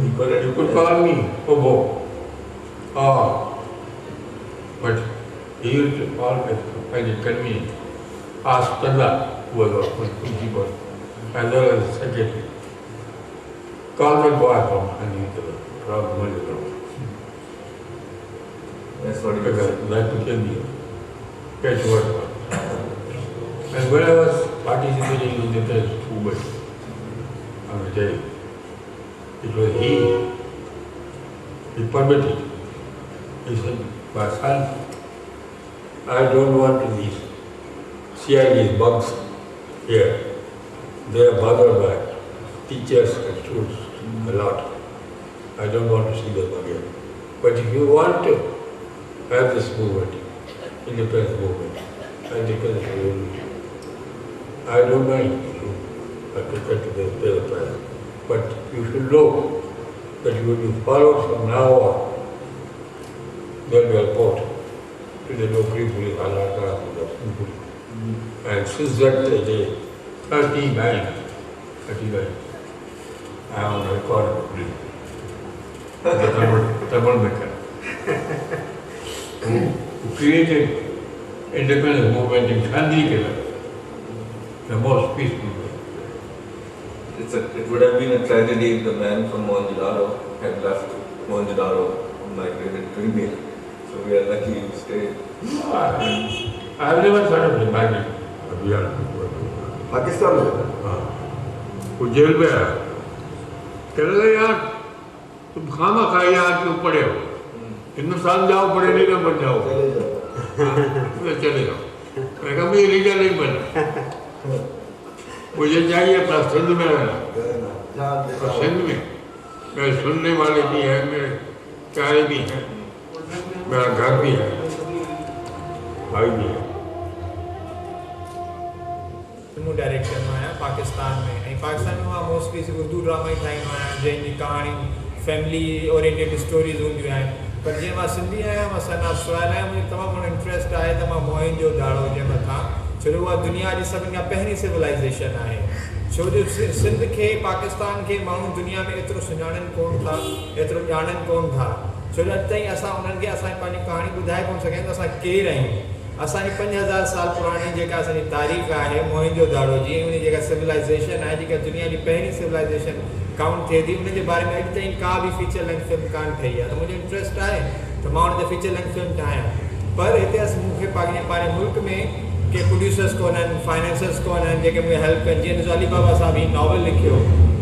You could call me Obo. But he used to always find it convenient. Ask Tanda, who was our principal, as well as the secretary. Call the boy from Mohenjo-daro. That's what it was. That became the catchword. And when I was participating in the test movement, I will tell you, It was he permitted. He said, my son, I don't want these CID bugs here. They are bothered by teachers and students a lot. I don't want to see them again. But if you want to have this movement, independence movement, independence movement, I don't mind if you have to cut to the path. But you should know that you will be followed from now on. Then we are put to the Nokri Police Alaka and since that day, 39, I am on record. The troublemaker who created independence movement in Chandigarh, the most peaceful way. It would have been a tragedy if the man from Mohenjo-daro had left Mohenjo-daro and migrated to India. So we are lucky you stayed. I have never thought of migrating. Pakistan में वो jail में आया कह रहे यार तुम खामा खा यहाँ क्यों पड़े हो हिंदुस्तान जाओ पढ़े नहीं ना बन जाओ चले जाओ मैं कहा मैं लीडर नहीं बनना मुझे चाहिए अपना सिंध में रहना और सिंध में मेरे सुनने वाले भी हैं मेरे प्यारे भी हैं मेरा घर भी है भाई भी है फिल्मूं डायरेक्टर में आहियां पाकिस्तान में ऐं पाकिस्तान में मां मोस्टली उर्दू ड्रामा ई ठाहींदो आहियां जंहिंजी कहाणी फैमिली ओरिएंटेड स्टोरीज़ हूंदियूं आहिनि पर जीअं मां सिंधी आहियां मां सनाब सुहाल आहियां मुंहिंजो तमामु घणो इंट्रस्ट आहे त मां मोहनजोदाड़ो जे मथां छो जो उहा दुनिया जी सभिनि खां पहिरीं सिविलाइज़ेशन आहे छो जो सिंध खे पाकिस्तान खे माण्हू दुनिया में एतिरो सुञाणनि कोन था एतिरो ॼाणनि कोन था छो जो अॼु ताईं असां उन्हनि खे असांजी पंहिंजी कहाणी ॿुधाए कोन सघिया त असां केरु आहियूं असांजी 5000 साल पुराणी जेका असांजी तारीख़ आहे मोहनजोदाड़ो जी उन जेका सिविलाइज़ेशन आहे जेका दुनिया जी पहिरीं सिविलाइज़ेशन काउंट थिए थी उन जे बारे में अॼु ताईं का बि फीचर लेंथ फिल्म कान ठही आहे त मुंहिंजो इंट्रस्ट आहे त मां उन ते फीचर लेंथ फिल्म ठाहियां पर हिते मूंखे पंहिंजे मुल्क में के प्रोड्यूसर्स कोन आहिनि फाइनेंसर्स कोन आहिनि जेके मूंखे हेल्प कनि जीअं ॾिसो अली बाबा साहब ही नॉवल लिखियो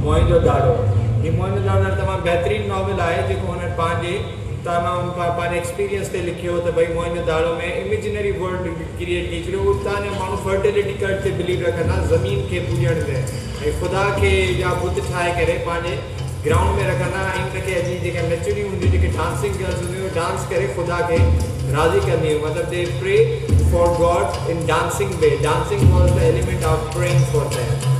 मोहनजोदाड़ो हीउ मोहनजोदाड़ो तमामु बहितरीनु नॉवल आहे जेको हुननि पंहिंजे पंहिंजे एक्सपीरियंस ते लिखियो त भई मोहनजोदाड़ो में इमेजिनरी वर्ल्ड क्रिएट की छो उतां जा माण्हू फर्टिलिटी कल्ट ते बिलीव रखंदा ज़मीन खे पूॼण ते ऐं ख़ुदा खे जा बुत ठाहे करे पंहिंजे ग्राउंड में रखंदा ऐं उनखे अॼु जेके नचणियूं हूंदियूं जेके डांसिंग गर्ल्स हूंदियूं डांस करे ख़ुदा खे राज़ी कंदियूं मतिलबु they pray for god in dancing way dancing was the element of praying for them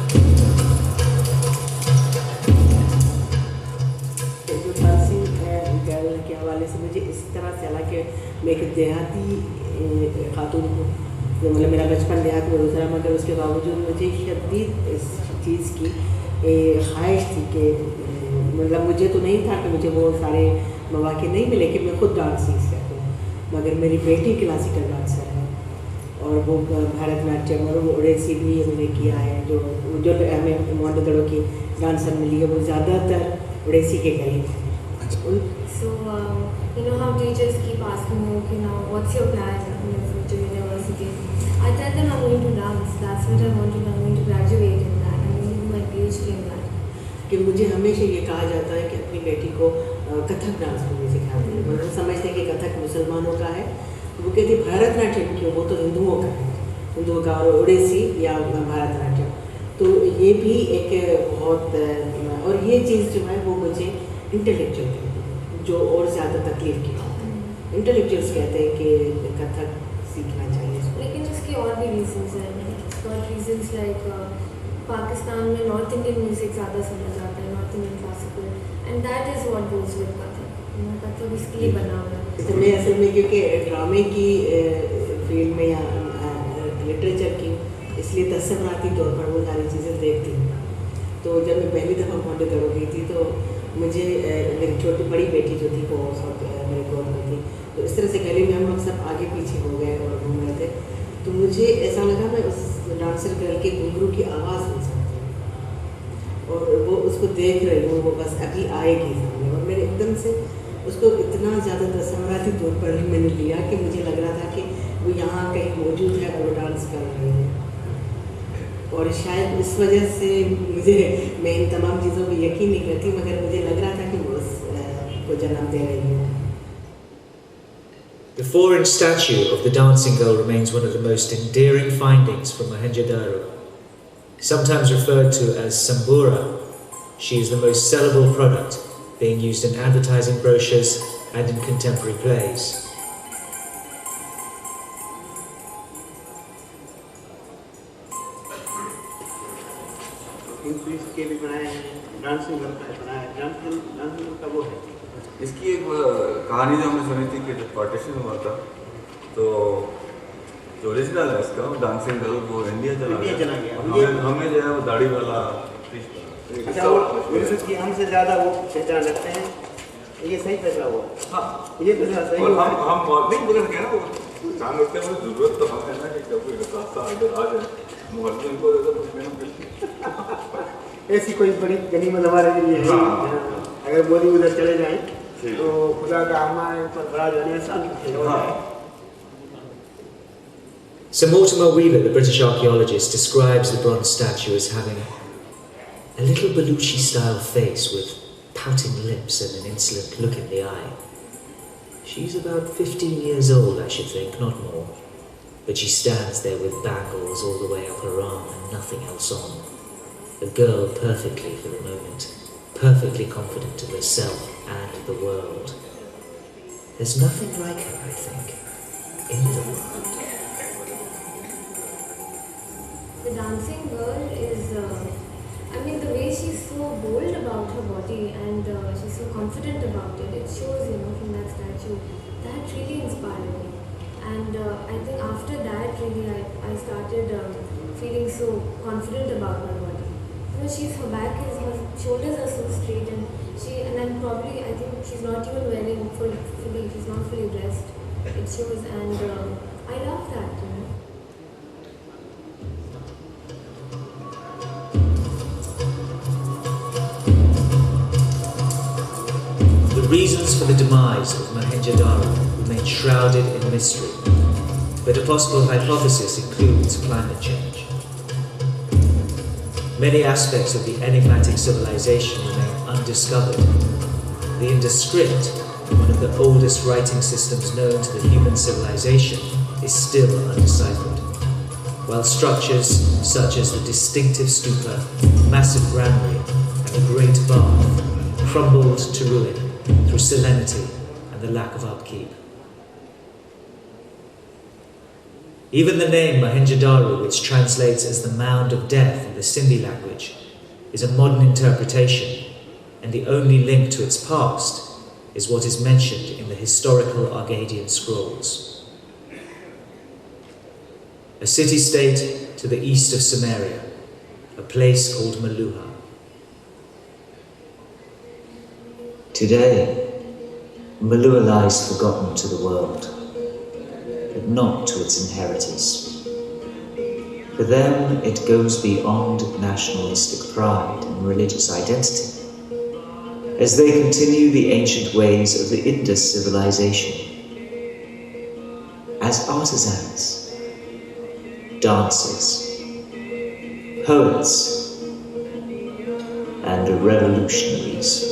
के हवाले से मुझे इस तरह से हालांकि मैं एक देहाती खातून हूँ मतलब मेरा बचपन देहात में गुजरा मगर उसके बावजूद मुझे शदीद इस चीज़ की ख्वाहिश थी कि मतलब मुझे तो नहीं था कि मुझे वो सारे मौके नहीं मिले कि मैं खुद डांस सीख सकूँ मगर मेरी बेटी क्लासिकल डांसर है और वो भरतनाट्यम और वो ओडिसी भी उन्होंने किया है जो हमें मोहनजोदाड़ो की डांसर मिली है वो ज़्यादातर ओडिसी के करीब है So, how teachers keep asking me, what's your plan in your future university? I tell them I'm going to dance. That's what I want to do. I'm going to graduate in that. I'm going to do my PhD in that. कि मुझे हमेशा ये कहा जाता है कि अपनी बेटी को कथक डांस करने सिखाते हैं वो समझते हैं कि कथक मुसलमानों का है वो कहती है भरतनाट्यम क्यों वो तो हिंदुओं का है हिंदुओं का और ओडिसी या भरतनाट्यम तो ये भी एक बहुत और ये चीज़ जो है वो मुझे इंटेलेक्चुअल जो और ज़्यादा तकलीफ की बात है इंटेलेक्चुअल्स कहते हैं कि कथक सीखना चाहिए लेकिन इसके और भी रीजंस हैं रीजंस लाइक पाकिस्तान में नॉर्थ इंडियन म्यूजिक ज़्यादा सुना जाता है north Indian classical and that is what goes with Kathak इसके लिए बना हुआ है मैं असल में क्योंकि ड्रामे की फील्ड में या लिटरेचर की इसलिए तस्वुराती तौर पर वो सारी चीज़ें देखती हूँ तो जब मैं पहली दफ़ा मोहनजोदाड़ो गई थी तो मुझे मेरी छोटी बड़ी बेटी जो थी वो मेरे गोद में थी तो इस तरह से गली में हम लोग सब आगे पीछे हो गए और घूम रहे थे तो मुझे ऐसा लगा मैं उस डांसर गर्ल के घुंघरू की आवाज़ सुन सकती हूँ और वो उसको देख रही हूँ वो बस अभी आएगी सामने और मेरे एकदम से उसको इतना ज़्यादा तस्वुराती तौर पर ही मैंने लिया कि मुझे लग रहा था कि वो यहाँ कहीं मौजूद है और वो डांस कर रही है और शायद इस वजह से मैं इन तमाम चीज़ों पर यकीन नहीं करती, मगर मुझे लग रहा था कि मैं उसको जन्म दे रही हूँ। The 4-inch statue of the dancing girl remains one of the most endearing findings from Mohenjo-daro. Sometimes referred to as Sambura, she is the most sellable product, being used in advertising brochures and in contemporary plays. के भी बनाए हैं, dancing girl का बनाया है, dancing girl का वो है। इसकी एक कहानी जो हमने सुनी थी कि जब पार्टीशन हुआ था तो जो ओरिजिनल है इसका डांसिंग गर्ल वो इंडिया चला गया। हमें जो है वो दाढ़ी वाला अच्छा वो की हमसे ज़्यादा वो पहचान रखते हैं, ये सही फैसला हुआ। हाँ ये फैसला सही हुआ। हम नहीं मगर क्या ना वो पहचान रखते हैं, मुझे ज़रूरत तो हम है ना कि कभी रास्ता इधर आ जाए मोहल्ले को कुछ लेना बिल्कुल ऐसी कोई बड़ी गनीमत हमारे लिए है। अगर मोदी उधर चले जाएं तो खुदा का हमारे ऊपर बड़ा जो है एहसान हो जाए। Sir Mortimer Wheeler, the British archaeologist, describes the bronze statue as having a little Belushi-style face with pouting lips and an insolent look in the eye. She's about 15 years old, I should think, not more. But she stands there with bangles all the way up her arm and nothing else on. A girl perfectly for the moment, perfectly confident of herself and the world. There's nothing like her, I think, in the world. The dancing girl is, I mean, the way she's so bold about her body and she's so confident about it, it shows, you know, from that statue. That really inspired me. And I think after that, really, I started feeling so confident about my body. You know, her shoulders are so straight, and I'm probably, I think she's not even wearing fully, she's not fully dressed. It shows, and I love that, you know. The reasons for the demise of Mohenjo-daro remain shrouded in mystery, but a possible hypothesis includes climate change. Many aspects of the enigmatic civilization remain undiscovered. The Indus script, one of the oldest writing systems known to the human civilization, is still undeciphered, while structures such as the distinctive stupa, massive granary, and the Great Bath crumbled to ruin through salinity and the lack of upkeep. Even the name Mohenjo-daro, which translates as the Mound of Death in the Sindhi language, is a modern interpretation, and the only link to its past is what is mentioned in the historical Argadian scrolls. A city-state to the east of Samaria, a place called Meluha. Today, Meluha lies forgotten to the world, but not to its inheritors. For them, it goes beyond nationalistic pride and religious identity, as they continue the ancient ways of the Indus civilization, as artisans, dancers, poets, and revolutionaries.